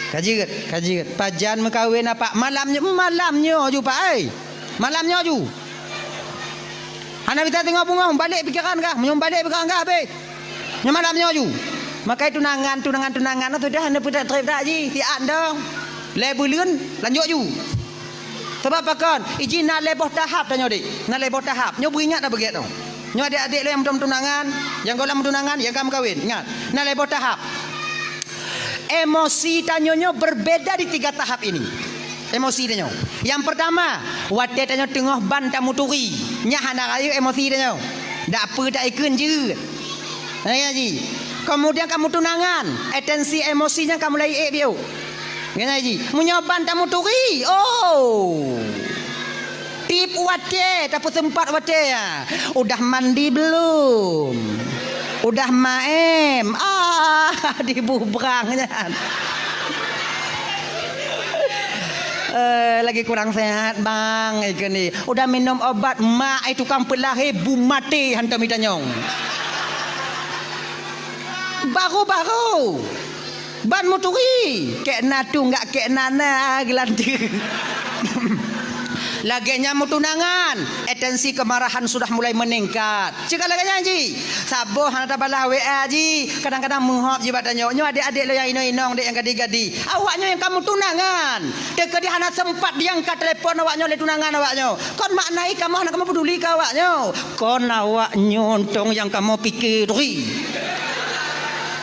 Kaji pajan mekawin apa malamnya ju pak ai. Malamnya ju. Ana kita tengok bunga balik pikiran kah? Menyum balik pikiran kah be? Nya malamnya ju. Makai tunangan tu dah anda pudak trip dak ji. Tian dong. Le bulan lanjut ju. Sebab apa kan? Izin nak leboh tahap dah nyodik. Nak leboh tahap. Nyo beringat dah begitu. Nyo adik-adik lo yang belum tunangan, yang golong tunangan, yang kamu kahwin. Ingat. Nak leboh tahap. Emosi tanyonyo berbeda di 3 tahap ini. Emosi tanyo. Yang pertama, wate tanyo tengah ban tamu turi. Nya hana rayu emosi tanyo. Dak apa dak ikun je. Ya ji. Kemudian kamu tunangan, atensi emosinya kamu lai biu. Gana ji, munyoban tamu turi. Oh. Tip wate, tapi sempat wate ya. Udah mandi belum? Udah maem. Dibubrangnya. Lagi kurang sehat bang ikan ni. Udah minum obat mak itu tukang pelahir bu mati hantar mitanyong. Baru. Ban moturi. Kek natu enggak kek nana gelanti. Lagenya mau tunangan, atensi kemarahan sudah mulai meningkat. Cakap lagi ji, saboh hana balah WA ji, kadang-kadang menghop ji badannya. Nyo adik-adik lo yang inong dek yang gadi-gadi. Awaknya yang kamu tunangan, dek dia hana sempat diangkat telefon awaknya le tunangan awaknya. Kon maknai kamu hana kamu peduli ka awaknya. Kon awaknya untung yang kamu pikiri.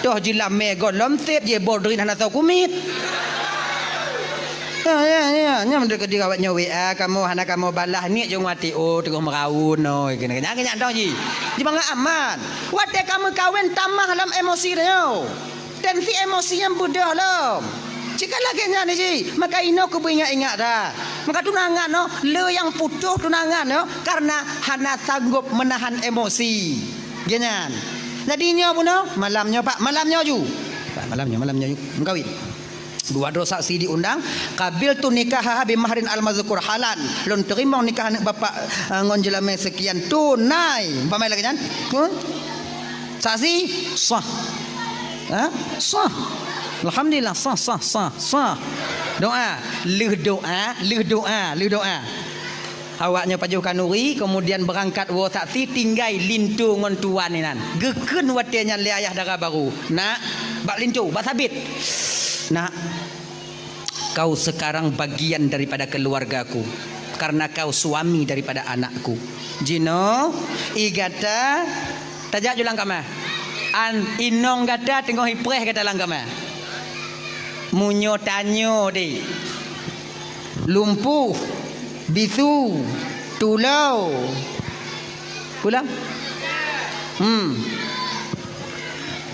Toh jila megon lomtip je bodrin hana tahu kumit. Ya, mendekat di kawatnya WA kamu hana kamu balah ni jong wati tengah meraun kena dong ji. Di bangga aman. Wate kamu kawin tamah dalam emosi dia. Tensi emosi yang budah lo. Jika lagi nya ni ji, maka ino ku ingat dah. Maka tunangan no, le yang putus tunangan no karena hana sanggup menahan emosi. Genyan. Jadinya pun no, malamnya Pak, malamnya ju. Pak, malamnya ju. Mengkawin. 2 dosa saksi diundang qabil tu nikah bi mahrin al mazkur halan lon terima nikah anak bapak ngonjelame sekian tunai pamai lagi kan saksi sah sah alhamdulillah sah doa leh doa awaknya pajuh kanuri kemudian berangkat wo saksi tinggal lintu ngon tuan ni nan geken watenya le ayah dara baru nak bak lintu bak sabit. Nah, kau sekarang bagian daripada keluargaku karena kau suami daripada anakku. Jino, igata, tajak julang kama. An inong gata tengok hipreh kata lang kama. Munyo tanyo de. Lumpuh, bisu, tulau. Pulang?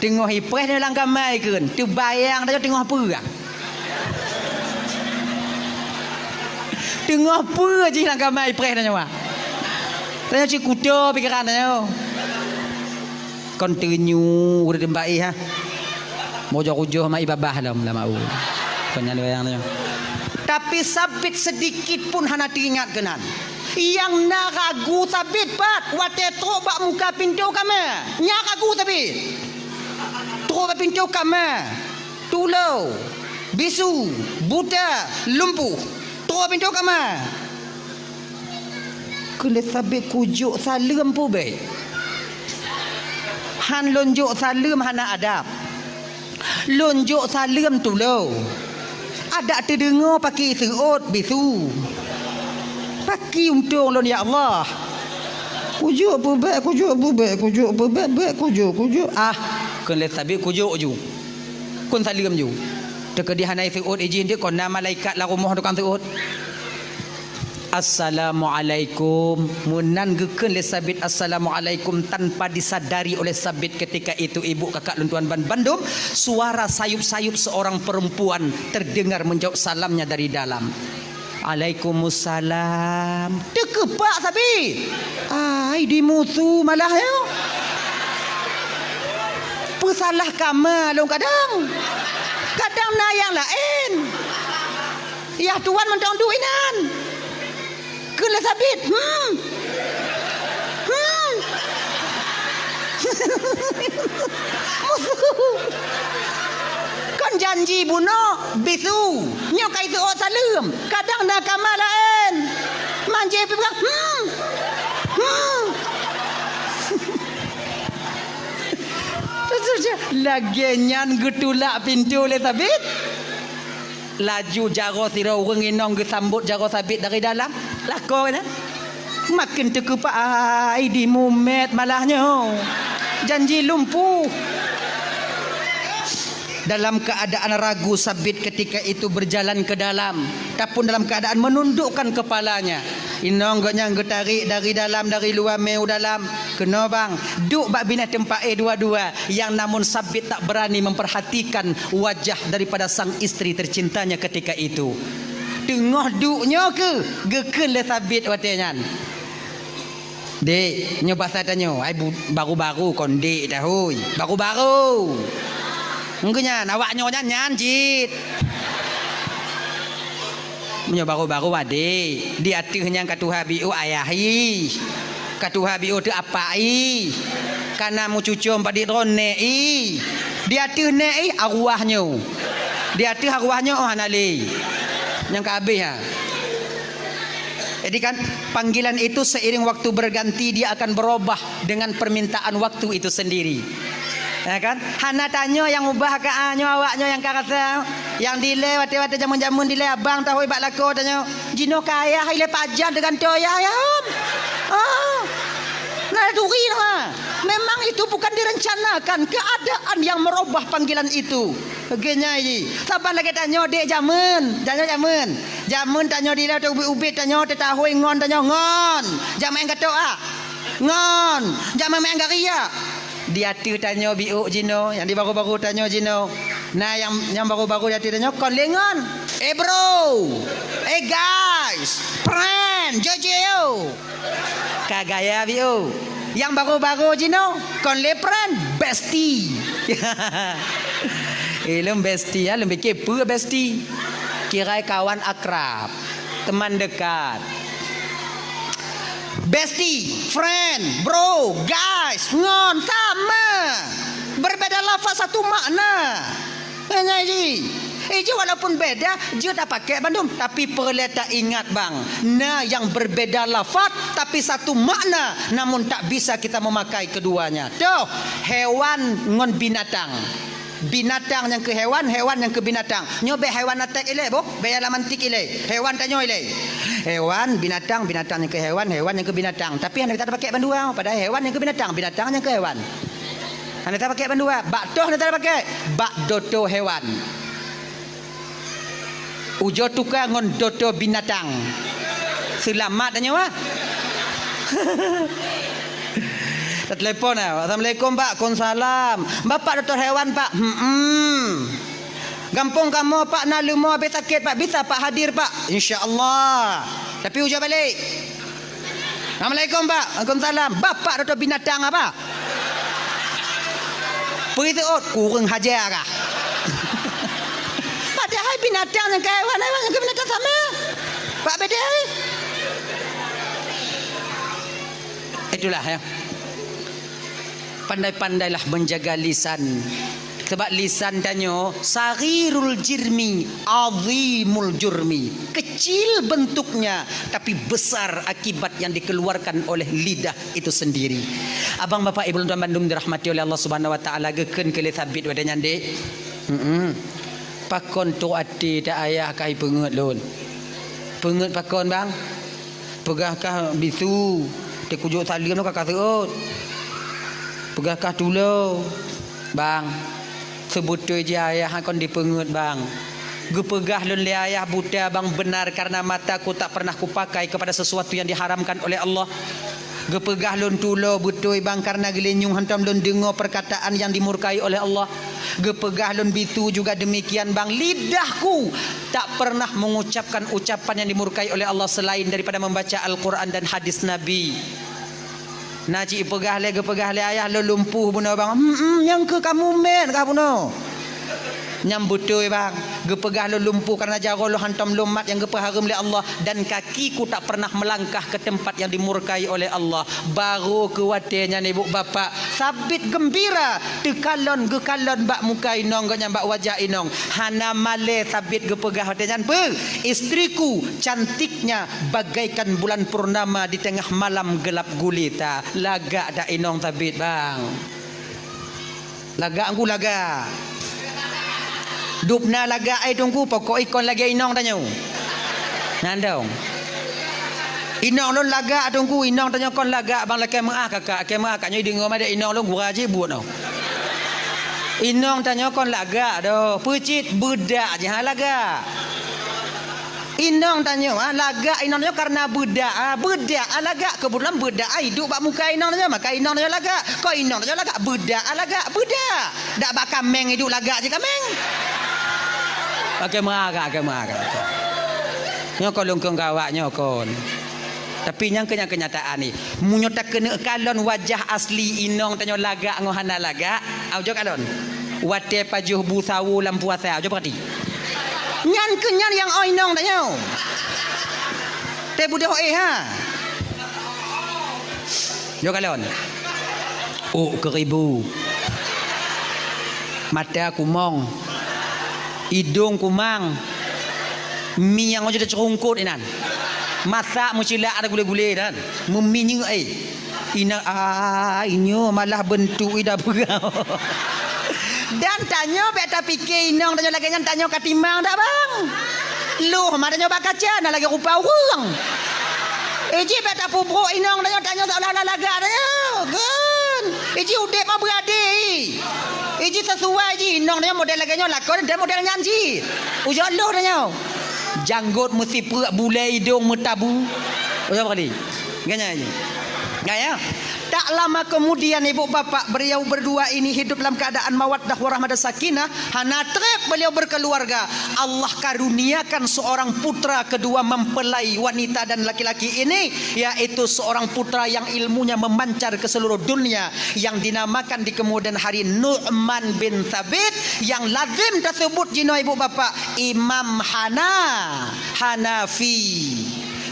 Tengok hipreh dia lang kamai kan. Tu bayang dah tengok apa ah. Tengok apa je lang kamai hipreh dah nyawa. Tanya cik kuda pikiran dah. Continue udah tembai ha. Mojo-mojo sama ibabah dah mula mau. Kanya bayang dah. Tapi sabit sedikit pun hana teringat kenan. Yang nak ragu sabit pat. Wate trobak muka pintu kami. Nyak ragu sabit. Terus pintu kamar, tulau, bisu, buta, lumpuh. Terus pintu kamar. Kena sabit kujuk salam pun baik. Han lonjuk salam hana adab. Lonjuk salam tulau. Ada terdengar pakai serut bisu. Pakai untung lon ya Allah. Kujuk pun baik, kujuk. Kun le tabi kujuk ju. Kun salim ju. Dekat di hanai fi'ud izin dia kon nama malaikat la rumah tukang fi'ud. Assalamualaikum. Munan geken le sabit assalamualaikum tanpa disadari oleh sabit ketika itu ibu kakak luntuan ban Bandung, suara sayup-sayup seorang perempuan terdengar menjawab salamnya dari dalam. Waalaikumsalam. Dekepak sabit. Ai dimutu malah yo. Pesalah kamar long kadang. Kadang nayang lain. Ya tuan mentang duinan. Kena sabit. Kan janji bunuh bisu. Nyok kai tu salam. Kadang nak kamar lain. Manje pegang. Lagian getulak pintu le sabit. Laju jaro sira urang inong gesambut jaro sabit dari dalam. Lako kan? Makin terkepak ai di mumet malahnya. Janji lumpuh. Dalam keadaan ragu sabit ketika itu berjalan ke dalam, tapun dalam keadaan menundukkan kepalanya. Inong gaknya tarik dari dalam, dari luar meu dalam. Kena bang, duk bak bina tempat dua-dua, yang namun sabit tak berani memperhatikan wajah daripada sang isteri tercintanya ketika itu. Tengah duknya ke geken le sabit watenyan. Dek, nyoba saya tanya, ai baru-baru kon dek dah hoi. Baru-baru. Engkenya awaknya nyan jit. Menyo baru-baru ade. Di atihnya katuha biu ayahi. Katuha biu tu apai. Kana mu cucum padi drone i. Di atih ne arwahnya. Di atih arwahnya oh hanali. Yang kabeh ha. Jadi kan panggilan itu seiring waktu berganti dia akan berubah dengan permintaan waktu itu sendiri. Ya kan? Hana tanya yang ubah ke anyo awaknya yang karasa yang dile wate-wate jamun-jamun dile abang tahu ibak lako tanya jino kaya ile pajan dengan toya ya. Nah duri ha. Memang itu bukan direncanakan, keadaan yang merubah panggilan itu. Begini ji. Saban lagi tanya dek jamun, jamun tanya dile tu ubi tanya tahu ngon tanya ngon. Jamun kata ngon. Jamun main garia. Dia tu tanya biuk Jino, yang di baru-baru tanya Jino. Nah yang baru-baru dia tanya kon lengon. Bro. Guys, friend, Jojo. Kagaya biuk. Yang baru-baru Jino, kon le friend, bestie. Lem bestie ya, lebih kepo bestie. Kira kawan akrab, teman dekat. Bestie, friend, bro, guys, ngon, sama. Berbeda lafaz satu makna. Ngaji. Walaupun beda, dia tak pakai Bandung. Tapi perlu tak ingat bang. Nah yang berbeda lafaz tapi satu makna. Namun tak bisa kita memakai keduanya. Tuh, hewan ngon binatang. Binatang yang ke hewan, hewan yang ke binatang. Nyobe hewan atak ile, boh. Bayar lamantik ile. Hewan tanya ile. Hewan, binatang, binatang yang ke hewan, hewan yang ke binatang. Tapi anda tak pakai bandua. Pada hewan yang ke binatang, binatang yang ke hewan. Anda tak pakai bandua. Bak toh anda tak pakai. Bak doto hewan. Ujo tukar ngon doto binatang. Selamat tanya wah. Telepon Assalamualaikum Pak. Waalaikumsalam. Bapak doktor hewan Pak. Gampung kamu Pak nak lumur habis sakit Pak. Bisa Pak hadir Pak. InsyaAllah. Tapi ujar balik. Assalamualaikum Pak. Waalaikumsalam. Bapak doktor binatang apa? Berita kurang hajar kah? Padahal binatang dengan hewan, hewan dengan binatang sama. Pak beda. Itulah ya. Pandai-pandailah menjaga lisan. Sebab lisan tanya sarirul jirmi azimul jurmi. Kecil bentuknya tapi besar akibat yang dikeluarkan oleh lidah itu sendiri. Abang bapak ibu tuan Bandung dirahmati oleh Allah Subhanahu wa taala geken kele sabit wada nyande. Pakon tu ati tak ayah kai pengut lon. Pengut pakon bang. Pegahkah bisu. Tekujuk salim tu kakak seut. Pegahkah dulu bang sebut tu je ayah kon dipengut bang Gepegah lun li ayah buta bang benar karena mataku tak pernah kupakai kepada sesuatu yang diharamkan oleh Allah. Gepegah lun tulo betul bang karena gelenyung hantam lun dengar perkataan yang dimurkai oleh Allah. Gepegah lun bitu juga demikian bang, lidahku tak pernah mengucapkan ucapan yang dimurkai oleh Allah selain daripada membaca Al-Quran dan hadis Nabi. Naji pegah le gepegah le ayah lo lumpuh buno bang. Yang ke kamu men kah buno? Nyambutoy bang, gepegah lo lumpuh karena jaro lo hantam lumat yang gepeharum oleh Allah, dan kakiku tak pernah melangkah ke tempat yang dimurkai oleh Allah. Baru kuatirnya ni ibu bapa sabit gembira tekalon gekalon bak muka inong gak nyambak wajah inong. Hana male sabit gepegah hatinya pe. Istriku cantiknya bagaikan bulan purnama di tengah malam gelap gulita. Lagak dak inong sabit bang. Lagak aku lagak. Dupna laga ai tunggu pokok ikon lagi inong tanya. Nandong. Inong lon laga tunggu inong tanya kon laga bang laki maah kakak ke maah kaknya dengar ada inong lon gua je buat no. Inong tanya kon laga do pecit budak je laga. Inong tanya laga inong tanya karena budak budak laga kebetulan budak hidup bak muka inong tanya maka inong tanya laga. Kau inong tanya laga budak laga budak. Dak bak kameng hidup laga je kameng. Pakai marah. Nyokon lungkung gawak nyokon. Tapi yang kenyataan ni, munyo tak kena kalon wajah asli inong tanyo laga ngohana laga. Aujo kalon. Wate pajuh busawu lam puasa. Aujo perhati. Nyan kenyan yang inong tanyo. Te budak ha. Yo kalon. Oh keribu. Mata kumong. Hidung kumang, mi yang jadi cerungkut inan, masak mucilak ada gule-gule dan, meminyu ina inyo malah bentuk ida berau. Dan tanya beta fikir inong tanya lagi kan tanya katimang tak bang, lu mana tanya bak kaca, nak lagi rupa orang. Eji beta pubro inong tanya seolah-olah laga tanya, kan? Eji udep mah beradik. Iji sesuai ji nong dia model lagi nyo lakon dia model nyanji. Ujar lo dia. Janggut mesti perak bule hidung metabu. Ujar kali. Ganya aja. Gaya. Tak lama kemudian ibu bapak beliau berdua ini hidup dalam keadaan mawaddah warahmah dan sakinah. Hana trep beliau berkeluarga. Allah karuniakan seorang putra kedua mempelai wanita dan laki-laki ini, yaitu seorang putra yang ilmunya memancar ke seluruh dunia, yang dinamakan di kemudian hari Nu'man bin Thabit, yang lazim tersebut jino ibu bapak Imam Hanafi,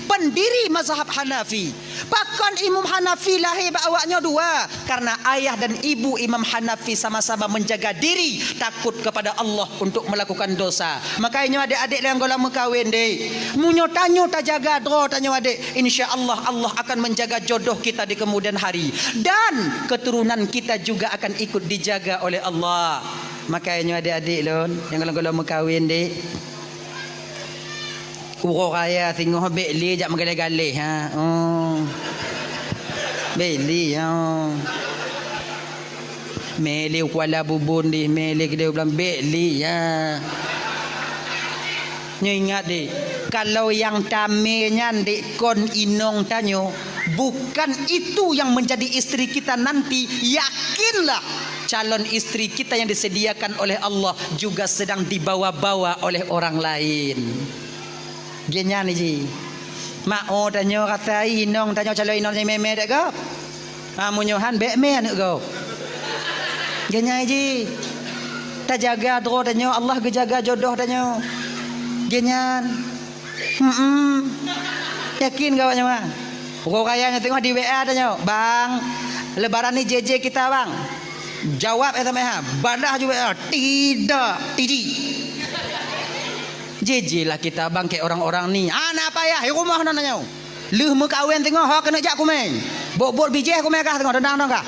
pendiri mazhab Hanafi. Pakon Imam Hanafi lahir awaknya dua karena ayah dan ibu Imam Hanafi sama-sama menjaga diri takut kepada Allah untuk melakukan dosa. Makanya adik-adik yang gola mekawin deh, munyo tanyo tak jaga dro tanyo adik, insya-Allah Allah akan menjaga jodoh kita di kemudian hari, dan keturunan kita juga akan ikut dijaga oleh Allah. Makanya adik-adik lon yang gola mekawin deh, Uro raya tengok beli jak mengalih-galih ha. Beli Meli Kuala Bubun di Meli dia bilang beli ya. Nyo ingat deh, kalau yang tamenya dek kon inong tanyo bukan itu yang menjadi istri kita nanti, yakinlah calon istri kita yang disediakan oleh Allah juga sedang dibawa-bawa oleh orang lain. Genya ni ji. Mak tanyo kata inong tanyo calon inong ni meme dak go. Munyohan bek me anak go. Genya ji. Ta jaga dro tanyo Allah ge jaga jodoh tanyo. Genya. Yakin gawanya mah. Pokok kayanya tengok di WA tanyo. Bang, lebaran ni JJ kita bang. Jawab ha. Badah juga tidak. JJ lah kita bang kayak orang-orang ni. Anak apa ya? Rumah nanya. Leh mekawin tengok hok kena jak kumeng. Bok-bok biji aku mereka tengok dendang kah?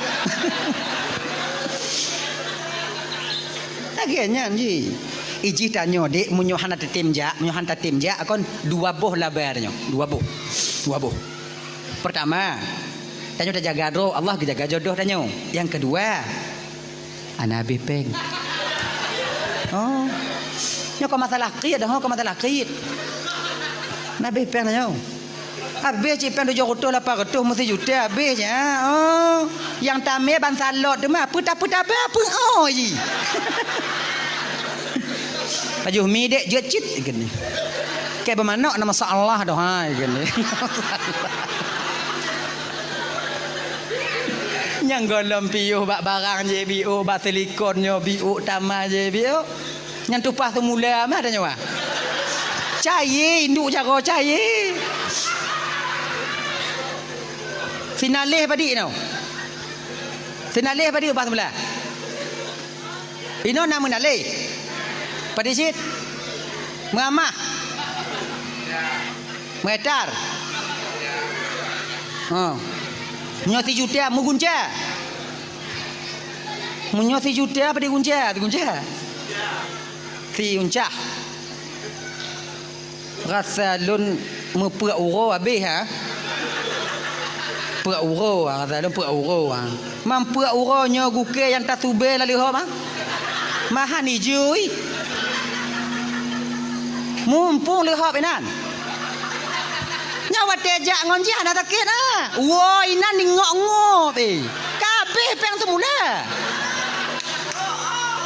Akhirnya ji. Iji tanyo dek munyohan tatim jak, munyohan tatim jak akon dua boh labarnya. Dua boh. Pertama, tanyo dah jaga roh, Allah jaga jodoh tanyo. Yang kedua, Nabi peng. Nyo kau masalah kit dah, kau masalah kit. Nabi peng nyo. Habis cik peng 7 ratus 800 mesti juta habisnya. Oh, yang tamir ban salot tu mah putar-putar apa oh ji. Baju mi dek jecit gini. Kayak bermakna nama masalah dah hai gini. Yang golom piuh bak barang je biu bak silikonnya biu tamah je biu. Yang tupas tu mula mah dah nyawa. Cair induk cara cair. Sinalih padi no. Sinalih padi pas mula. Ino nama nalih. Padi sit. Mengamah. Metar. Oh. Menyosi juta mu gunca. Menyosi juta apa di gunca? Di gunca. Si gunca. Rasa lun mepuk uro habis ha. Puk uro rasa lun puk uro ha. Mampu uronya guke yang tak sube lalu ho mah. Mahan hijau. Mumpung lehop inan. Nyawa tejak ngonji ana takit ah. Wo inan ni ngok-ngok kabeh peng semula.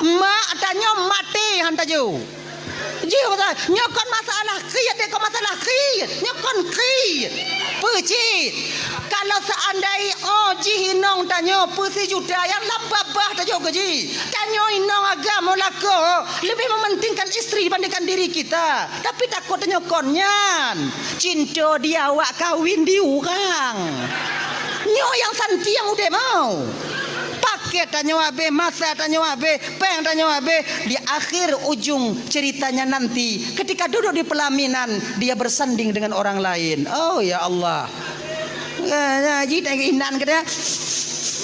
Mak tanya mati hantar ju. Jiu kata nyokon masalah kriat dek masalah kriat. Nyokon kriat. Pecit. Kalau seandai ji hinong tanya pesi juta yang lapabah tajuk gaji. Tanya hinong agama lako lebih mementingkan isteri dibandingkan diri kita. Tapi takut tanya konyan. Cinta dia awak kawin di orang. Nyo yang santi yang udah mau. Paket tanya wabe, masa tanya wabe, peng tanya wabe. Di akhir ujung ceritanya nanti ketika duduk di pelaminan dia bersanding dengan orang lain. Oh ya Allah. Ji tengok inan kata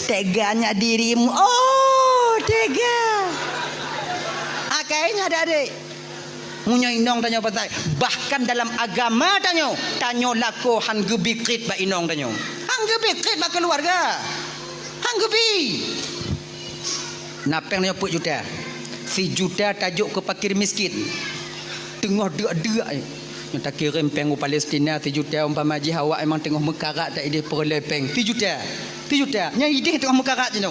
teganya dirimu. Oh tega. Kayaknya ada adik. Munya inong tanya pasal. Bahkan dalam agama tanya lako han gebi krit ba inong tanya. Han gebi krit ba keluarga. Han gebi. Napeng tanya put juta. Si juta tajuk ke fakir miskin. Tengah deak-deak. Yang tak kirim peng Palestina 7 juta umpama haji awak memang tengah mekarat tak ide perle peng 7 juta. 7 juta. Yang ide tengah mekarat je no.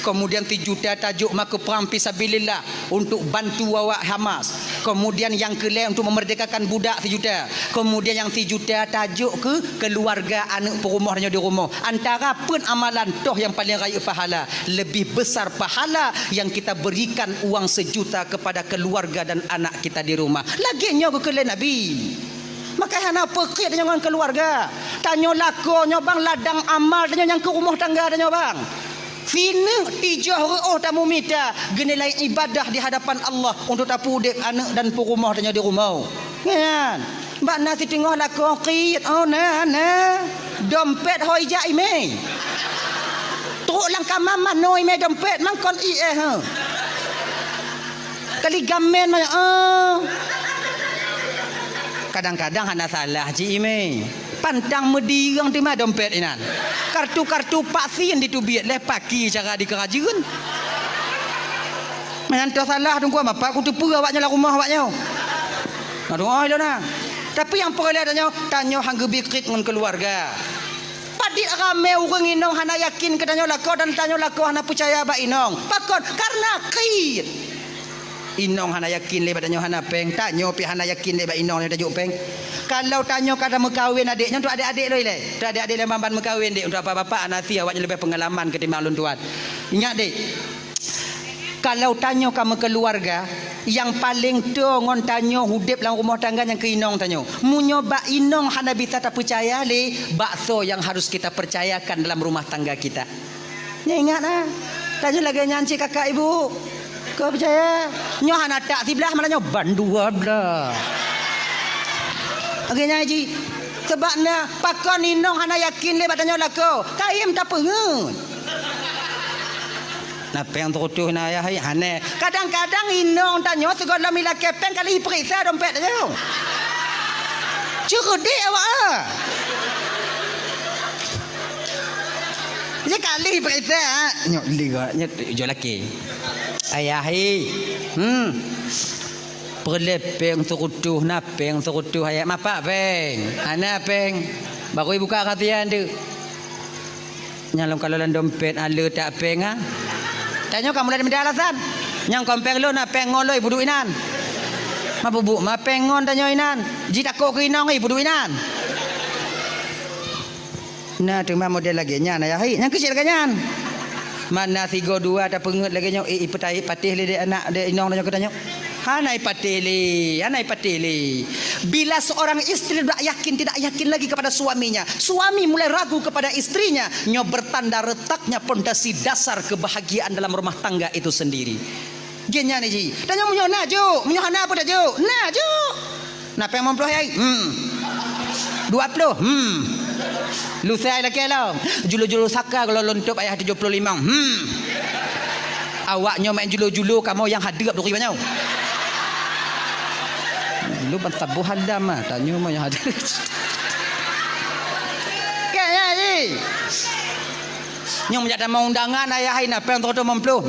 Kemudian 7 juta tajuk maka perang fisabilillah untuk bantu awak Hamas. Kemudian yang kelima untuk memerdekakan budak 7 juta. Kemudian yang 7 juta tajuk ke keluarga anak perumahnya di rumah. Antara pun amalan toh yang paling raya pahala. Lebih besar pahala yang kita berikan uang 1 juta kepada keluarga dan anak kita di rumah. Laginya ke kelai Nabi. Maka hana pekit dengan keluarga. Tanya lakonya bang ladang amal tanya yang ke rumah tangga tanya bang. Fina 3 ru'uh tamu minta genilai ibadah di hadapan Allah untuk tapu dek anak dan perumah tanya di rumah. Kan? Mbak nasi tengah lako qit. Oh na. Dompet hoi jai me. Teruk langkah mama noi me dompet mangkon ha. Kali gamen mah kadang-kadang hana salah Cik Ime. Pantang medirang di mana dompet inan. Kartu-kartu vaksin ditubiat leh pagi cara di kerajaan. Menyantar salah tunggu apa aku tu pura awaknya lah rumah awaknya. Aduh ai lah. Tapi yang perlu tanya hang gebikrit dengan keluarga. Padik ramai orang inong hana yakin ke tanya lako dan tanya lako hana percaya ba inong. Pakon karena kit. Inong hana yakin le badanya hana peng tanyo pi hana yakin le ba inong le tajuk peng. Kalau tanyo kada mekawin adiknya untuk adik-adik le. Untuk adik-adik le mamban mekawin dik untuk bapak anasi awaknya lebih pengalaman ketimbang lun tuan. Ingat dik. Kalau tanyo kamu keluarga yang paling tua ngon tanyo hudip dalam rumah tangga yang ke inong tanyo. Munyo ba inong hana bisa tak percaya le bakso yang harus kita percayakan dalam rumah tangga kita. Ya ingatlah. Tanyo lagi nyanci kakak ibu. Kau percaya? Nyoh anak tak sebelah mana nyoh bandua belah. Akhirnya haji. Sebabnya pakon inong hana yakin le batanya lako. Kaim tak pengut. Napa yang terutuh na ya hane. Kadang-kadang inong tanya segala mila kepeng kali periksa dompet dia. Cerdik awak ah. Dia kali periksa nyok liga nyok jo laki. Ayah perlepeng serutuh napeng serutuh hayat mapak peng. Ana peng. Baru buka katian tu. Nyalong kalau dalam dompet ala tak peng ah. Tanya kamu ada minta alasan. Yang kompeng lo nak peng ngoloi budu inan. Ma bubuk ma pengon tanya inan. Ji takok ke inang budu inan. Nah tu mah model lagi nya na hai. Yang kecil kan. Mana 3 2 ada pengut lagi nya petai patih le anak de inang tanya katanya. Hanai patili, hanai patili. Bila seorang istri tidak yakin lagi kepada suaminya, suami mulai ragu kepada istrinya, nyo bertanda retaknya pondasi dasar kebahagiaan dalam rumah tangga itu sendiri. Genya ni ji. Tanya munyo na jo, munyo hana apa dah jo? Na jo. Na peng 50 ai. 20. Lu saya lagi lah. Julu-julu saka kalau lontok ayah 75. Awaknya main julu-julu kamu yang hadap duri banyak. Lu bantabuh hadam ah. Tanya mau yang hadap. Kaya ni. Nyong menjadi mau undangan ayah ini apa yang terus 50.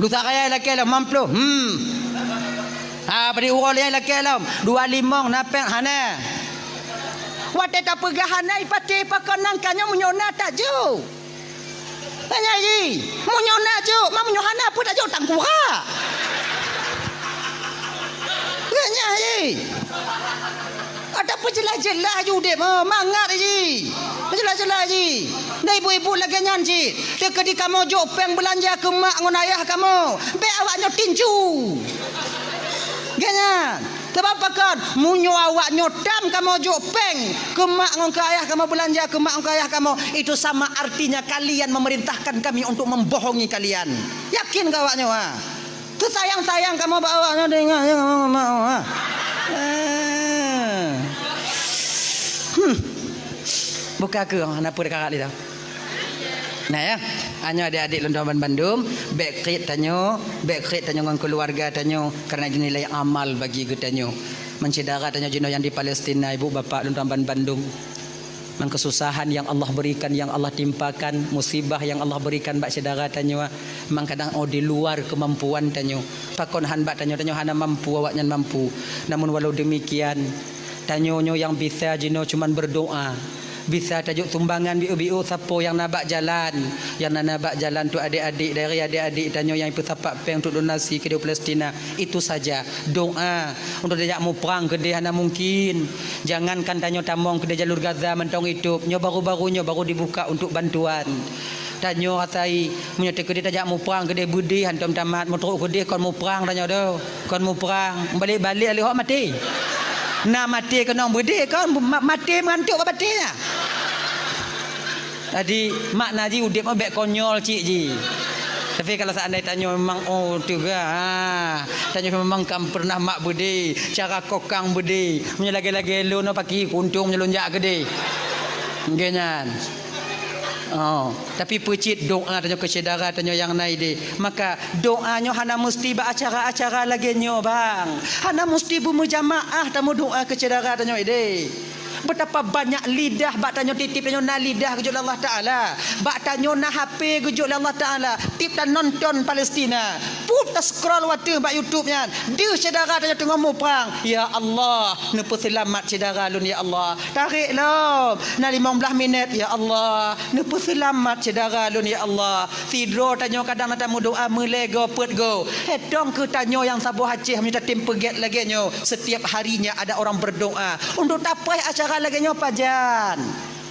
Lu tak kaya lagi lah 50. Beri urol yang lagi lah 25 napeng hana. Wate tak pegahanai pati pakonang kanyo munyona tak jo. Tanya ji, munyona jo, ma munyohana pun tak jo tangkura. Tanya ji. Ada apa jelas-jelas ju dek mangat ji. Jelas-jelas ji. Dai ibu-ibu lagi nyan ji. Dia ketika kamu jo peng belanja ke mak ngon ayah kamu. Be awaknya tinju. Ganyan. Sebab kan munyo awak nyotam kamu jo peng ke mak ngon ke ayah kamu belanja ke mak ngon ke ayah kamu itu sama artinya kalian memerintahkan kami untuk membohongi kalian. Yakin kau awaknya ha? Tu sayang kamu bawa awaknya dengar mau ha. Buka ke apa dekat dia. Nah ya, hanya adik-adik Lontaman Bandung, backcrate tanyo dengan keluarga tanyo karena ini nilai amal bagi getanyo. Mencedara tanyo jino yang di Palestina, ibu bapak Lontaman Bandung. Mang kesusahan yang Allah berikan, yang Allah timpakan, musibah yang Allah berikan bak cedara tanyo, mang kadang di luar kemampuan tanyo. Pakon han bak tanyo hana mampu awaknya mampu. Namun walau demikian, tanyo yang bisa jino cuman berdoa. Bisa tajuk tumbangan biu-biu siapa yang nak jalan. Yang nak jalan tu adik-adik dari adik-adik tanyo yang pesapak peng untuk donasi ke Palestina. Itu saja doa untuk dia mau perang ke dia mungkin. Jangankan tanyo tamong ke jalur Gaza mentong hidup. Nyo baru-barunya baru dibuka untuk bantuan. Tanyo rasai menyata ke dia tajak mau perang ke dia budi hantam tamat mau teruk ke dia kon mau perang tanyo do. Kon mau perang balik-balik alih hok mati. Nak mati ke nong budi kon mati mengantuk apa matinya. Tadi mak naji udip mah bek konyol cik ji. Tapi kalau seandainya tanya memang tu ga, tanya memang kam pernah mak budi, cara kokang budi, punya lagi-lagi lu no paki kuntung melonjak gede. Genyan. Oh, tapi pecit doa tanya ke saudara tanya yang naik di. Maka doanya hana mesti acara-acara lagi nyo bang. Hana mesti berjamaah tamu doa ke saudara tanya ide. Betapa banyak lidah bak tanyo titip tanyo na lidah kejut Allah Taala. Bak tanyo na HP kejut Allah Taala. Tip dan nonton Palestina. Putar scroll waktu bak YouTube nya. Dia saudara tanyo tengah mau perang. Ya Allah, nepo selamat saudara lun ya Allah. Tarik lo. Na 15 minit ya Allah. Nepo selamat saudara lun ya Allah. Tidur tanyo kadang tamu doa melego put go. Hedong ke tanyo yang Sabu Aceh minta tim peget lagi nyo. Setiap harinya ada orang berdoa untuk tapai acara lagi nyo pajan.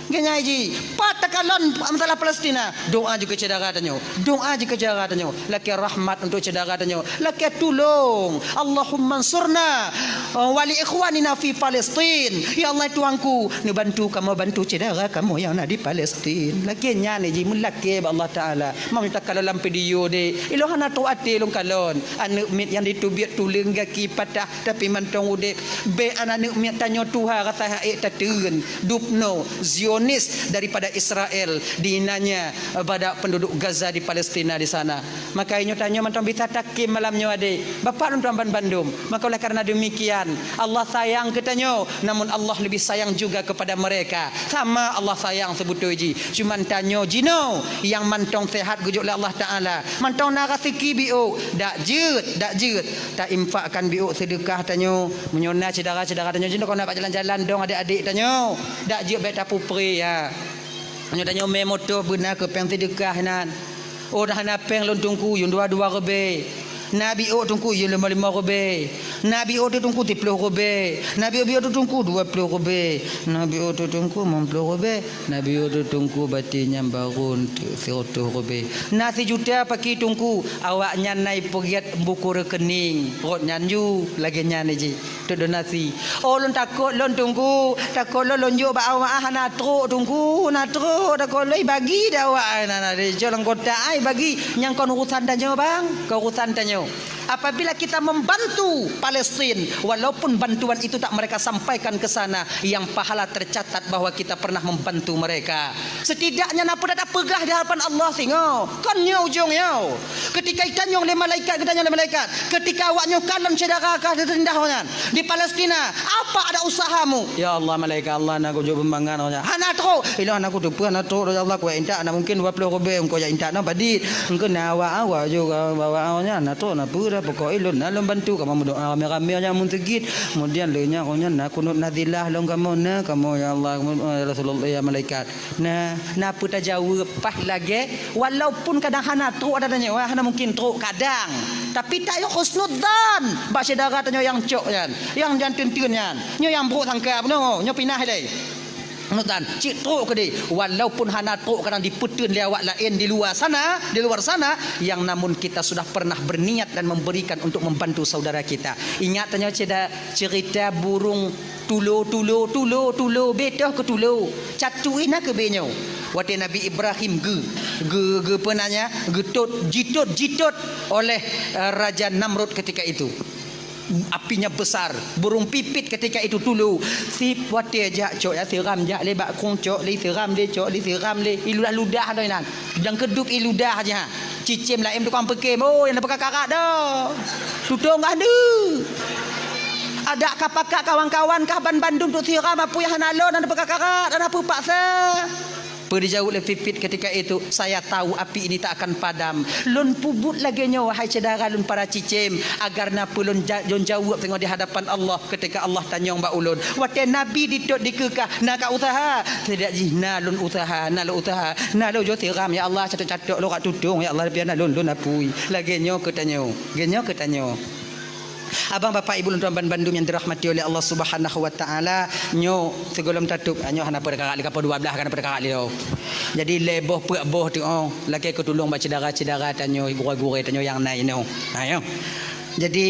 Genya ji, patakalon masalah Palestina. Doa juga cedera tanyo. Doa juga cedera tanyo. Laki rahmat untuk cedera tanyo. Laki tolong. Allahumma ansurna wali ikhwanina fi Palestin. Ya Allah tuanku, ni bantu kamu bantu cedera kamu yang ada di Palestin. Laki nya ni ji mulaki Allah Taala. Mau minta kalau lampu video de. Ilo hana tu ati long kalon. Anak mit yang ditubik tuling gaki patah tapi mantong ude. Be anak mit tanyo Tuhan kata haik tatun. Dupno Zion Zionis daripada Israel dinanya pada penduduk Gaza di Palestina di sana. Maka inyo tanya macam bisa takim malamnya ade. Bapak dan tuan Bandung. Maka oleh karena demikian Allah sayang katanya, namun Allah lebih sayang juga kepada mereka. Sama Allah sayang sebut ji. Cuman tanya jino yang mantong sehat gujuk oleh Allah Taala. Mantong nak rezeki biuk dak jeut tak infakkan biuk sedekah tanya. Menyona cedera-cedera tanya jino kau nak jalan-jalan dong adik-adik tanya. Dak jeut baik tapu pri ya. Nyo tanya me motor benar ke peng sedekah nan. Oh dah na peng lon tungku yung 2 rebe. Nabi o tungku yung 5 rebe. Nabi o tungku 30 rebe. Nabi o tungku 20 rebe. Nabi o tungku 50 rebe. Nabi o tungku batinya barun 100 rebe. Nasi juta pakai tungku awaknya naik pegiat buku rekening. Rot nyanju lagi nyanyi ji. Tu donasi. Oh lon takut lon tungku. Takut lon jo ba awak na truk tungku na truk takut loi bagi dah awak na de jalan kota ai bagi yang kon urusan tanya bang. Kau urusan tanya. Apabila kita membantu Palestin, walaupun bantuan itu tak mereka sampaikan ke sana, yang pahala tercatat bahwa kita pernah membantu mereka. Setidaknya napa dah pegah di hadapan Allah singo. Kan nyo ujung yo. Ketika itanya oleh malaikat, katanya oleh malaikat, ketika awaknya kalon cedera kah terendahnya di Palestina, apa ada usahamu? Ya Allah malaikat Allah nak jo bembangan nya. Hana tro, ila nak tu puan tro ya Allah ku inta nak mungkin 20 rebe engko ya inta nak badit. Engko na awak juga bawa nya na tro na pura pokok ilun na lom bantu kamu doa rame-rame nya mun tegit. Kemudian lenya nya na kunut nadilah long kamu na kamu ya Allah Rasulullah ya malaikat. Nah, napa tak jawab pas lagi walaupun kadang hana tro ada tanya wah hana mungkin tro kadang. Tapi tak yo husnudzan. Bak saudara tanya yang cok kan. Yang jantin-tin kan. Nyo yang buruk sangka no, nyo pinah dai. Nutan cik truk ke dia walaupun hana truk kadang diputun lewat lain di luar sana yang namun kita sudah pernah berniat dan memberikan untuk membantu saudara kita. Ingat tanya cerita burung tulo betah ke tulo catuin ke benyo waktu Nabi Ibrahim ge penanya jitot oleh Raja Namrud ketika itu. Apinya besar, burung pipit ketika itu dulu. Si wate jak cok ya siram jak le bak kong cok le siram le cok le siram le iludah dah nan. Dan keduk iludah aja. Cicim lain tukang pekim. Oh yang dapat kakak dah. Tutung dah ada. Ada kapakak kawan-kawan kah Bandung tu siram apa yang hanalon dan dapat kakak dan apa paksa. Dijauh oleh pipit ketika itu saya tahu api ini tak akan padam. Lun pubut lagi nya wahai saudara lun para cicim agar napa lun jauh tengok di hadapan Allah ketika Allah tanya mbak ulun. Wate nabi ditot dikekah nak usaha tidak jina lun usaha na lo jo tiram ya Allah catok-catok lo kat tudung ya Allah biar lun apui. Lagi nya ketanyo. Abang bapak ibu tuan Bandung yang dirahmati oleh Allah Subhanahu wa taala, nyo segolom tatup nyo hana pada kakak kapal 12 kan pada kakak dia. Jadi leboh puak boh tu laki ke tulung baca cedera tanyo gurau-gurau tanyo yang naik no. Ayo. Jadi